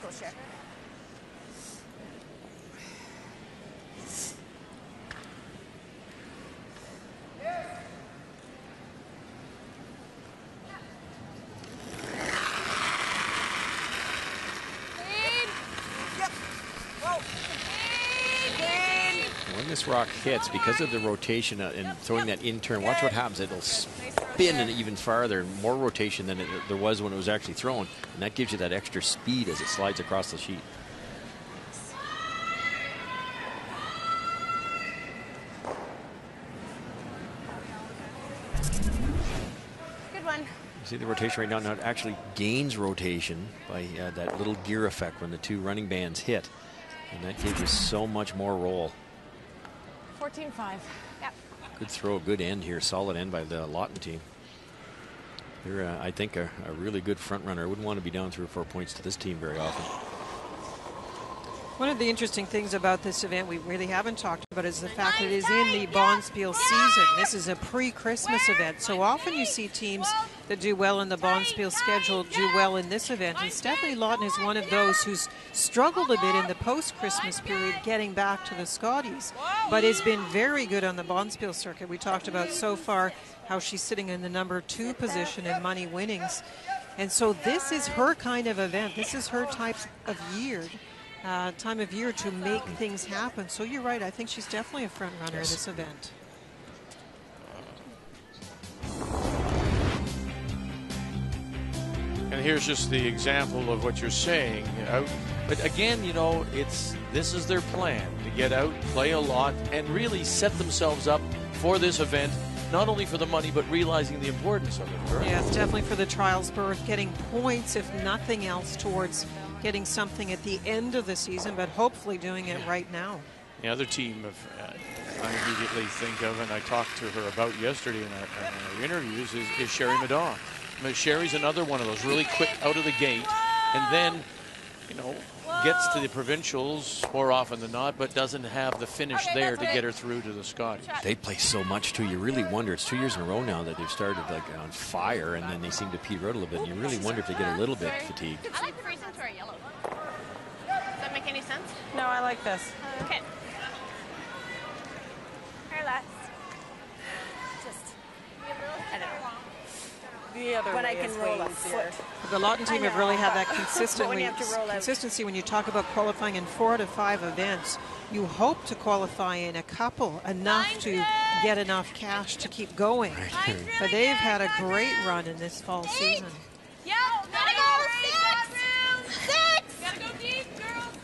go, Cher. When this rock hits, because of the rotation and throwing that in turn, watch what happens. It'll spin it even farther, more rotation than there was when it was actually thrown. And that gives you that extra speed as it slides across the sheet. Good one. You see the rotation right now. Now it actually gains rotation by that little gear effect when the two running bands hit. And that gives you so much more roll. 14-5. Yep. Good throw, good end here. Solid end by the Lawton team. They're, I think, a really good front runner. I wouldn't want to be down 3 or 4 points to this team very often. One of the interesting things about this event we really haven't talked about is the fact that it is in the Bonspiel season. This is a pre-Christmas event. So often you see teams that do well in the Bonspiel schedule do well in this event. And Stefanie Lawton is one of those who's struggled a bit in the post-Christmas period getting back to the Scotties, but has been very good on the Bonspiel circuit. We talked about so far how she's sitting in the number 2 position in money winnings. And so this is her kind of event. This is her type of year. Time of year to make things happen. So you're right. I think she's definitely a front runner in this event. And here's just the example of what you're saying. But again, you know, this is their plan, to get out, play a lot, and really set themselves up for this event, not only for the money, but realizing the importance of it. Correct? Yeah, it's definitely for the trials berth, getting points, if nothing else, towards getting something at the end of the season, but hopefully doing it right now. The other team I immediately think of, and I talked to her about yesterday in our interviews, is Sherry Nedohin. I mean, Sherry's another one of those really quick out of the gate, and then, you know, gets to the provincials more often than not, but doesn't have the finish there to get her through to the Scotties. They play so much too. You really wonder. It's 2 years in a row now that they've started like on fire, and then they seem to peter out a little bit. And you really wonder if they get a little bit fatigued. I like the reason to wear yellow. Does that make any sense? No, I like this. Okay. Hair less. Just be a little better. The other when way I can is roll way a easier. foot. The Lawton team have really had that When you have to roll out. consistency when you talk about qualifying in 4 out of 5 events. You hope to qualify in a couple, enough to get enough cash to keep going. But they've had a great run in this fall season. Yeah, gotta go 6. 6. Gotta go deep, girls.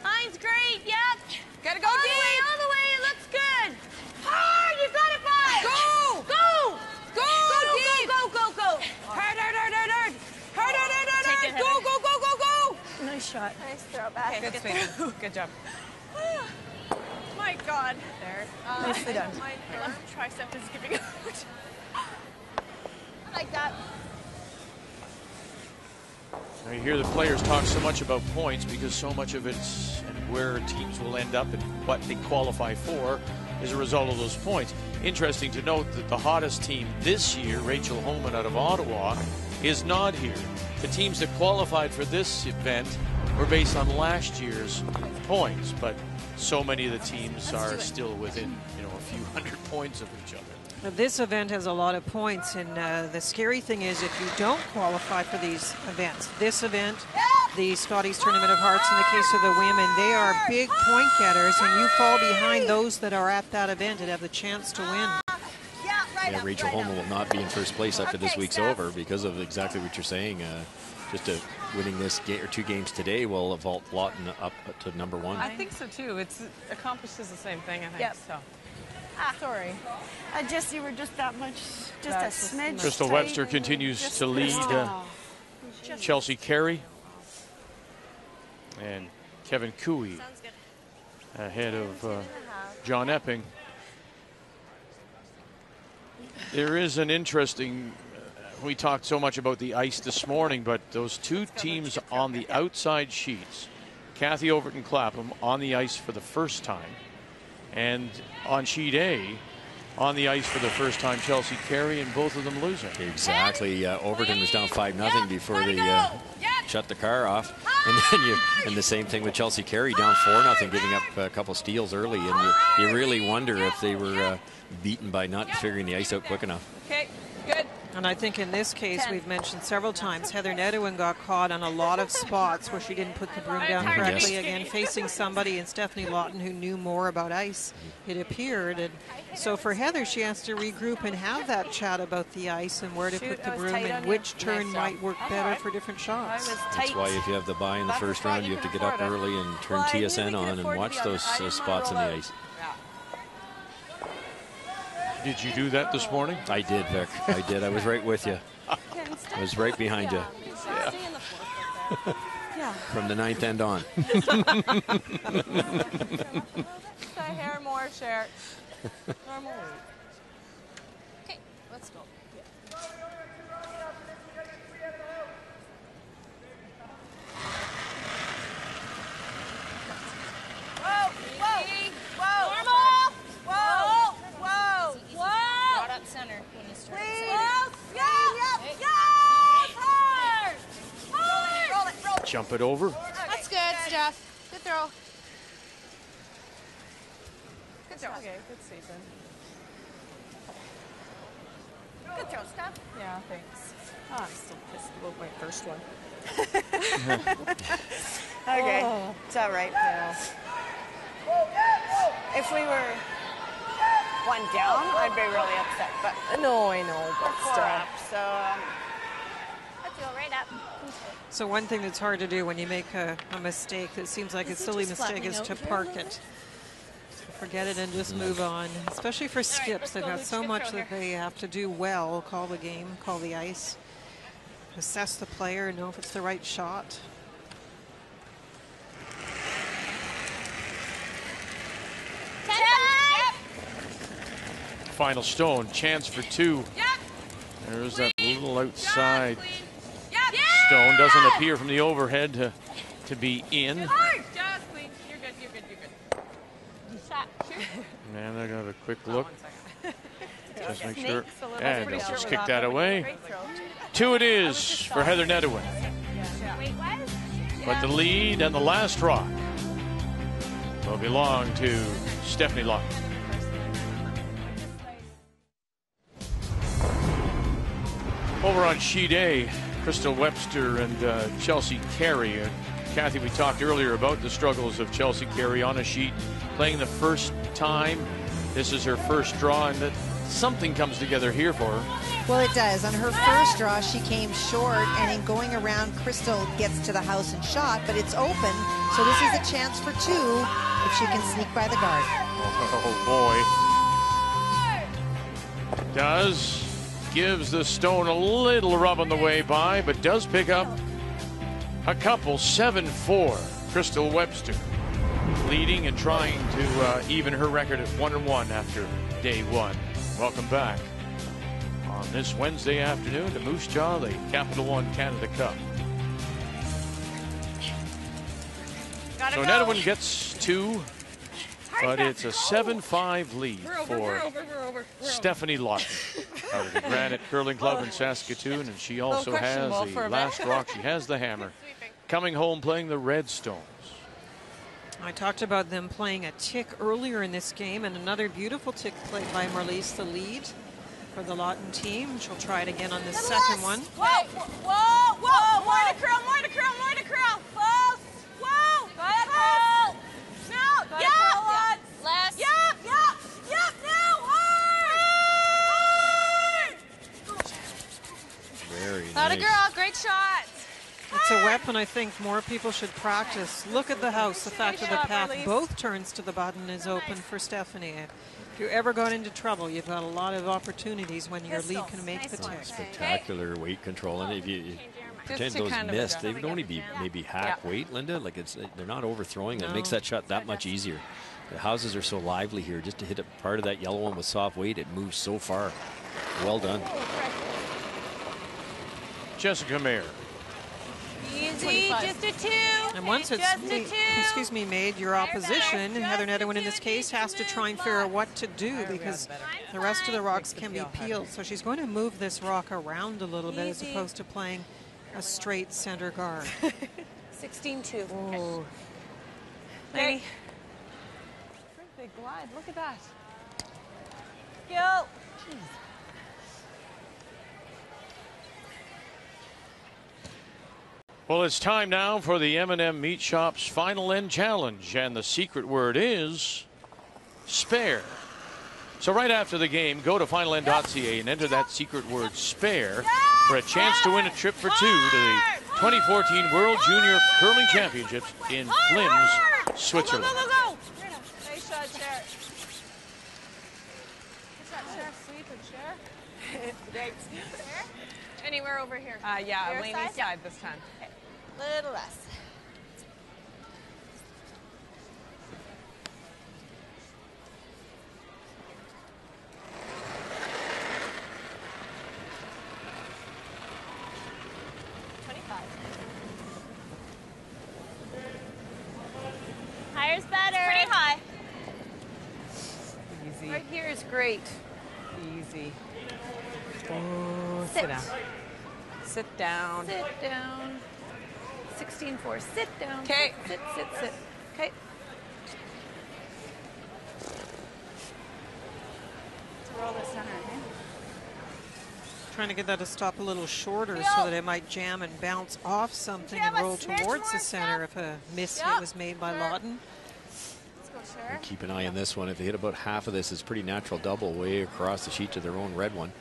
Line's great. Yep. Gotta go deep. All the way. It looks good. Hard. You got it, 5. Go. Go. Go. Go. Go. Go. Go. Hard. Hard. Hard. Hard. Hard. Hard. Hard. Hard. Hard. Go. Go. Go. Go. Go. Nice shot. Nice throw back. Okay, good speed. Good job. My God. There. Nicely done. My left tricep is giving out. I like that. Now you hear the players talk so much about points because so much of it's and where teams will end up and what they qualify for is a result of those points. Interesting to note that the hottest team this year, Rachel Holman out of Ottawa, is not here. The teams that qualified for this event were based on last year's points, but so many of the teams are still within, you know, a few hundred points of each other. Now, this event has a lot of points, and the scary thing is if you don't qualify for these events, this event, the Scotties Tournament of Hearts, in the case of the women, they are big point getters, and you fall behind those that are at that event and have the chance to win. Yeah, Rachel Holman will not be in first place after this week's over because of exactly what you're saying. Just winning this game or 2 games today will vault Lawton up to number 1. I think so too. It accomplishes the same thing, I think. Yep. So. Sorry. You were just that much, just a smidge. Crystal Webster continues to lead Chelsea Carey and Kevin Cooey ahead of John Epping. There is an interesting, we talked so much about the ice this morning, but those 2 teams on the outside sheets, Kathy Overton Clapham on the ice for the first time, and on sheet A, on the ice for the first time, Chelsea Carey, and both of them losing. Exactly. Overton was down 5-0 before the shut the car off. And then and the same thing with Chelsea Carey, down 4-0, giving up a couple steals early. And you really wonder if they were beaten by not figuring the ice out quick enough. Okay, good. And I think in this case, we've mentioned several times, Heather Nedohin got caught on a lot of spots where she didn't put the broom down correctly. Yes. Again, facing somebody in Stefanie Lawton who knew more about ice, it appeared. And so for Heather, she has to regroup and have that chat about the ice and where to put the broom and which turn might work better for different shots. That's why if you have the bye in the first round, you have to get up early and turn TSN on and watch those spots in the ice. Did you do that this morning? I did, Vic. I did. I was right with you. I was right behind you. Yeah. From the 9th end on. The hair more, Cher. Normal weight. Okay, let's go. Whoa, whoa, whoa. Normal. Whoa, whoa, Easy. whoa. Not up center when you start. Yep, yep. Hard. Hard. Roll it, roll it. Jump it over. That's good, Steph. Good throw. Good throw. Okay, good season. Good throw, Steph. Yeah, thanks. Oh, I'm still pissed about my first one. Okay, it's all right. Yeah. If we were one down, I'd be really upset. But No, I know, but we're still. up, so Let's go right up. So one thing that's hard to do when you make a mistake that seems like a silly mistake is to park it. Forget it and just move on, especially for skips. They've got so much that they have to do well. Call the game, call the ice, assess the player, know if it's the right shot. Final stone, chance for 2. Yep. There's that little outside Yep. stone. Doesn't appear from the overhead to be in. Hard. Just clean. You're good, you're good, you're good. Shot. And I got a quick look. Just make sure. Snakes a little And bit. they'll just kick that away. 2 it is for Heather Nedohin. Wait, what? But the lead and the last rock will belong to Stefanie Lawton. Over on sheet A, Crystal Webster and Chelsea Carey. Kathy, we talked earlier about the struggles of Chelsea Carey on a sheet, playing the first time. This is her first draw, and that something comes together here for her. Well, it does. On her first draw, she came short, and in going around, Crystal gets to the house and shot, but it's open. So this is a chance for 2 if she can sneak by the guard. Oh, boy. Does. Gives the stone a little rub on the way by, but does pick up a couple. 7-4. Crystal Webster leading and trying to even her record at 1-1 after day 1. Welcome back on this Wednesday afternoon to Moose Jaw, the Capital One Canada Cup. So Nedohin gets 2, but it's a 7-5 lead for Stefanie Lawton out of the Granite Curling Club in Saskatoon, and she also has the last rock. She has the hammer. Coming home playing the Redstones. I talked about them playing a tick earlier in this game, and another beautiful tick played by Marlies, the lead for the Lawton team. She'll try it again on the second one. Whoa, whoa, whoa, more to curl, more to curl, more to curl. Close. Whoa. Close. No. Yeah. Less. Yep. Now. Hard. Very Not a nice. girl. Great shot. It's a weapon I think more people should practice. Look at the house, the fact of the path. Both turns to the button is open for Stefanie. If you ever got into trouble, you've got a lot of opportunities when your lead can make the tick. Spectacular weight control, and if you pretend those missed, they would only be maybe half weight, Linda. Like they're not overthrowing. It makes that shot that much easier. The houses are so lively here. Just to hit a part of that yellow one with soft weight, it moves so far. Well done. Jessica Mayer. Easy, just a 2. And once it's made, your opposition, Heather Nedohin in this case, has to try and figure out what to do because the rest of the rocks can be peeled. So she's going to move this rock around a little bit as opposed to playing a straight center guard. 16-2. Oh. Very big glide. Look at that. Skill. Jeez. Well, it's time now for the M&M Meat Shop's Final End Challenge, and the secret word is spare. So right after the game, go to finalend.ca and enter that secret word spare for a chance to win a trip for two to the 2014 World Junior Curling Championships in Flims, Switzerland. Go, go, go, go. Nice shot, Cher. Good shot, Cher. Sweep and Cher. Anywhere over here. Yeah, Your Lainey's side this time. Little less. Higher's better. It's pretty high. Easy. Right here is great. Easy. Oh, sit down. Sit down. Sit down. 16-4. Sit down. Okay. Sit, sit, sit. Okay. To roll the center, okay? Trying to get that to stop a little shorter so that it might jam and bounce off something and roll towards the center if a miss hit was made by Lawton. Keep an eye on this one. If they hit about half of this, it's pretty natural double way across the sheet to their own red one.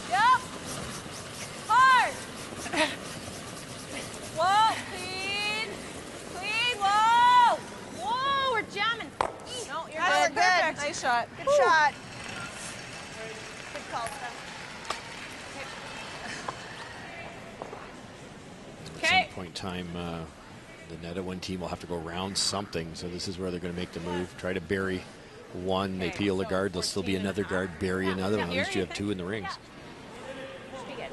Yep. Hard. Whoa, clean. Clean. Whoa. Whoa, we're jamming. No, you're good. Perfect. Nice shot. Good shot. Good call, Steph. At some point in time, the Nedohin team will have to go round something. So this is where they're going to make the move. Try to bury one. They peel the guard. There'll still be another guard. Bury another one. At least you have two in the rings. Should be good.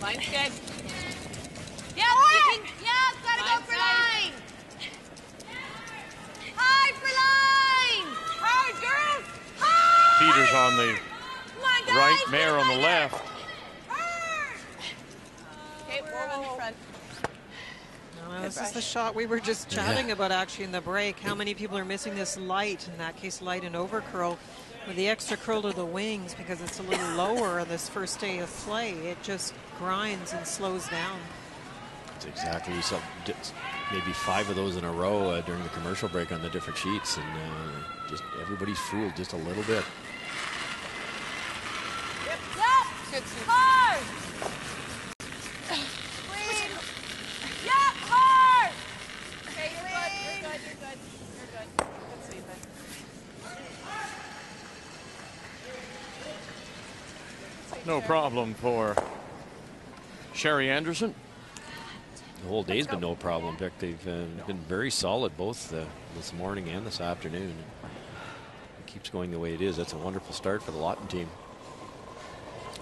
Line's good. Yeah, you can. Yeah, gotta go for line. Hard for line. Hard, girls. Hard. Peters on the Come on, right, guys. Mayer on the left. Okay, Warren in front. Well, this is the shot we were just chatting about actually in the break. How many people are missing this light, in that case light and over curl, with the extra curl to the wings because it's a little lower on this first day of play. It just grinds and slows down. That's exactly. We saw maybe 5 of those in a row during the commercial break on the different sheets, and just everybody's fooled just a little bit. Yep. Good. Hard. Clean. Yep. Hard. Okay, you're good. You're good. You're good. You're good. Good sweeping. No problem for Sherry Anderson. The whole day's been no problem. In fact, they've been very solid both this morning and this afternoon. It keeps going the way it is. That's a wonderful start for the Lawton team.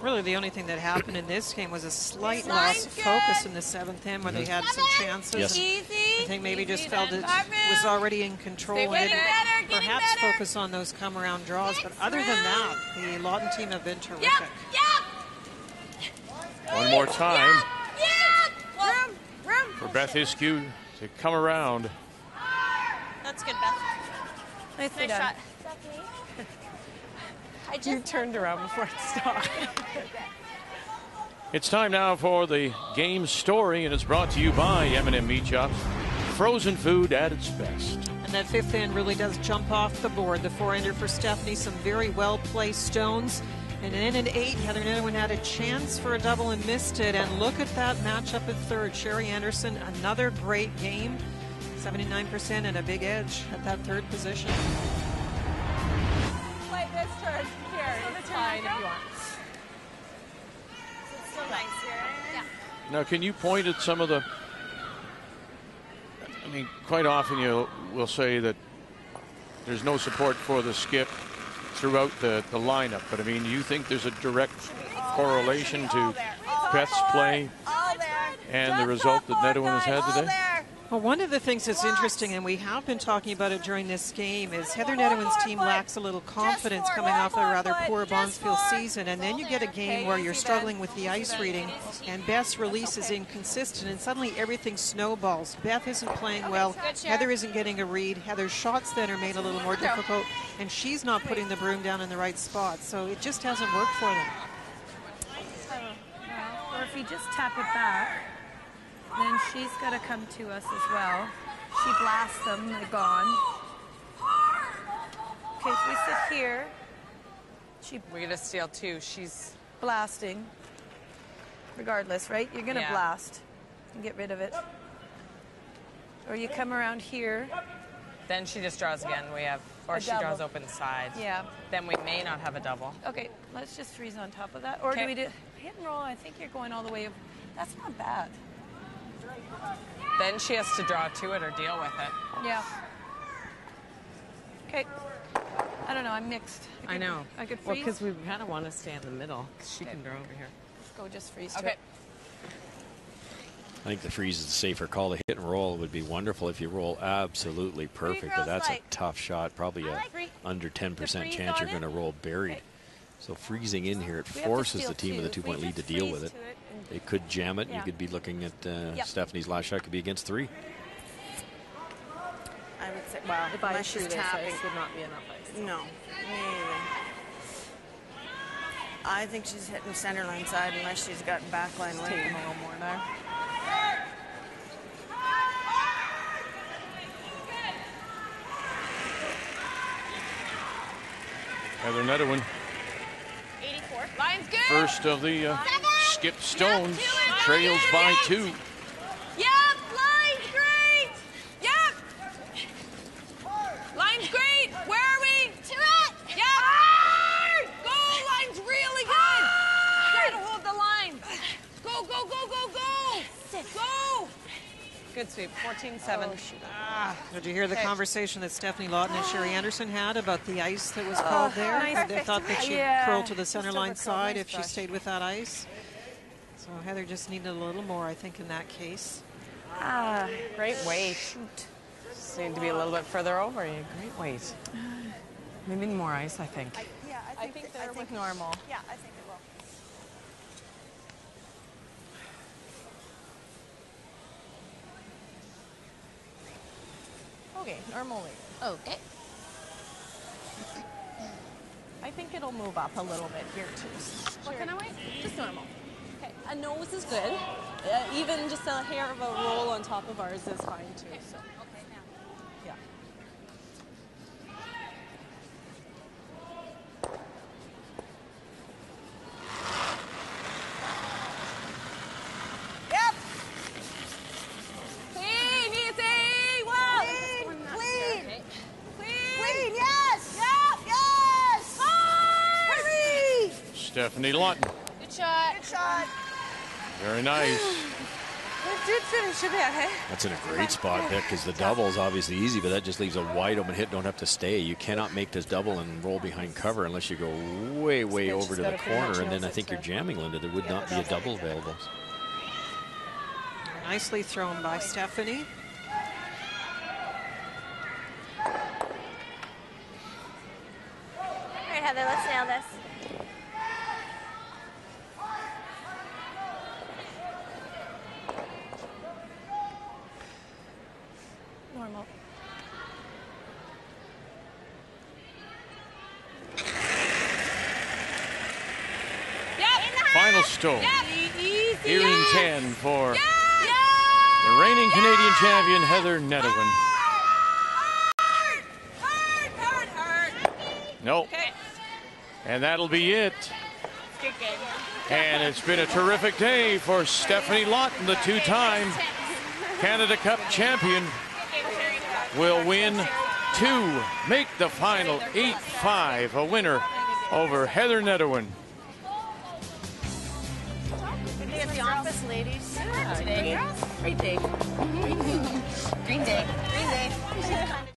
Really, the only thing that happened in this game was a slight loss of focus in the 7th end where they had some chances. Yes. I think maybe just felt it was already in control and didn't perhaps focus on those come-around draws. But other than that, the Lawton team have been terrific. One more time Room. for Beth Iskew to come around. That's good, Beth. Nicely Nice done. shot. I You just turned around before it stopped. It's time now for the game story, and it's brought to you by M&M Meat Shops. Frozen food at its best. And that 5th end really does jump off the board. The 4-ender for Stefanie, some very well-placed stones. And then at 8, Heather Nedohin had a chance for a double and missed it. And look at that matchup at 3rd. Sherry Anderson, another great game. 79% and a big edge at that 3rd position. Play this turn here. It's fine if you want. It's still nice here. Yeah. Now, can you point at some of the... I mean, quite often you will say that there's no support for the skip throughout the lineup. But I mean, you think there's a direct correlation to Beth's play and the result that Nedohin has had today? Well, one of the things that's interesting, and we have been talking about it during this game, is Heather Nedohin's team lacks a little confidence coming off a rather poor Bondsfield season, and then you get a game where you're struggling with the ice reading, and Beth's release is inconsistent, and suddenly everything snowballs. Beth isn't playing well, Heather isn't getting a read, Heather's shots then are made a little more difficult, and she's not putting the broom down in the right spot, so it just hasn't worked for them. Or if you just tap it back, then she's got to come to us as well. She blasts them, they're gone. Okay, if we sit here, we're going to steal two. She's blasting. Regardless, right? You're going to blast and get rid of it. Or you come around here. Then she just draws again. We have, or she draws open side. Yeah. Then we may not have a double. Okay, let's just freeze on top of that. Or do we do hit and roll? I think you're going all the way. That's not bad. Then she has to draw to it or deal with it. Yeah. Okay. I don't know. I'm mixed. I know. I could freeze. Well, because we kind of want to stay in the middle. Because she can draw over here. Let's go just freeze to Okay. it. I think the freeze is the safer call. The hit and roll would be wonderful if you roll absolutely perfect, but that's a tough shot. Probably a under 10% chance you're going to roll buried. So freezing in here, it forces the team with a 2-point lead to deal with it. They could jam it. You could be looking at Stefanie's last shot could be against 3. I would say, well, If I unless threw she's this tapping. ice, would not be enough ice. No, me either. I think she's hitting center line side unless she's got back line with Taking a little more there. Heather Nedohin, 84. Line's good. first of the skip stones, trails by 2. Yep, line's great. Yep. Line's great. Where are we? Yep. Go, line's really good. Gotta hold the line. Go, go, go, go, go. Go. Good sweep. 14-7. Did you hear the conversation that Stefanie Lawton and Sherry Anderson had about the ice that was called there? They thought that she'd curl to the center line side if she stayed with that ice. So Heather just needed a little more, I think, in that case. Great weight. Just need to be a little bit further over you. Great weight. Maybe more ice, I think. Yeah, I think they're with normal. Yeah, I think it will. Okay, normally. Okay. I think it'll move up a little bit here too. What kind of weight? Just normal. Okay, a nose is good. Even just a hair of a roll on top of ours is fine too. So. Okay, now. Yeah. Yep. Clean, easy. Whoa. Clean. Clean, yes. Yep, yes. Hurry. Stefanie Lawton, Good shot. Good shot. very nice. We did finish it there, hey? That's in a great spot, Vic, because the double is obviously easy, but that just leaves a wide open hit. Don't have to stay. You cannot make this double and roll behind cover unless you go way, way over to the corner, and then I think you're jamming, Linda. There would not be a double available. Nicely thrown by Stefanie. All right, Heather, let's nail this. Normal. Final stone. Easy. Here in 10 for the reigning Canadian champion, Heather Nedohin. No. Okay. And that'll be it. And it's been a terrific day for Stefanie Lawton, the 2-time Canada Cup champion, will win 2, make the final 8-5, a winner over Heather Nedohin. Good day at the office, ladies. Today. Great day. Green day. Green day.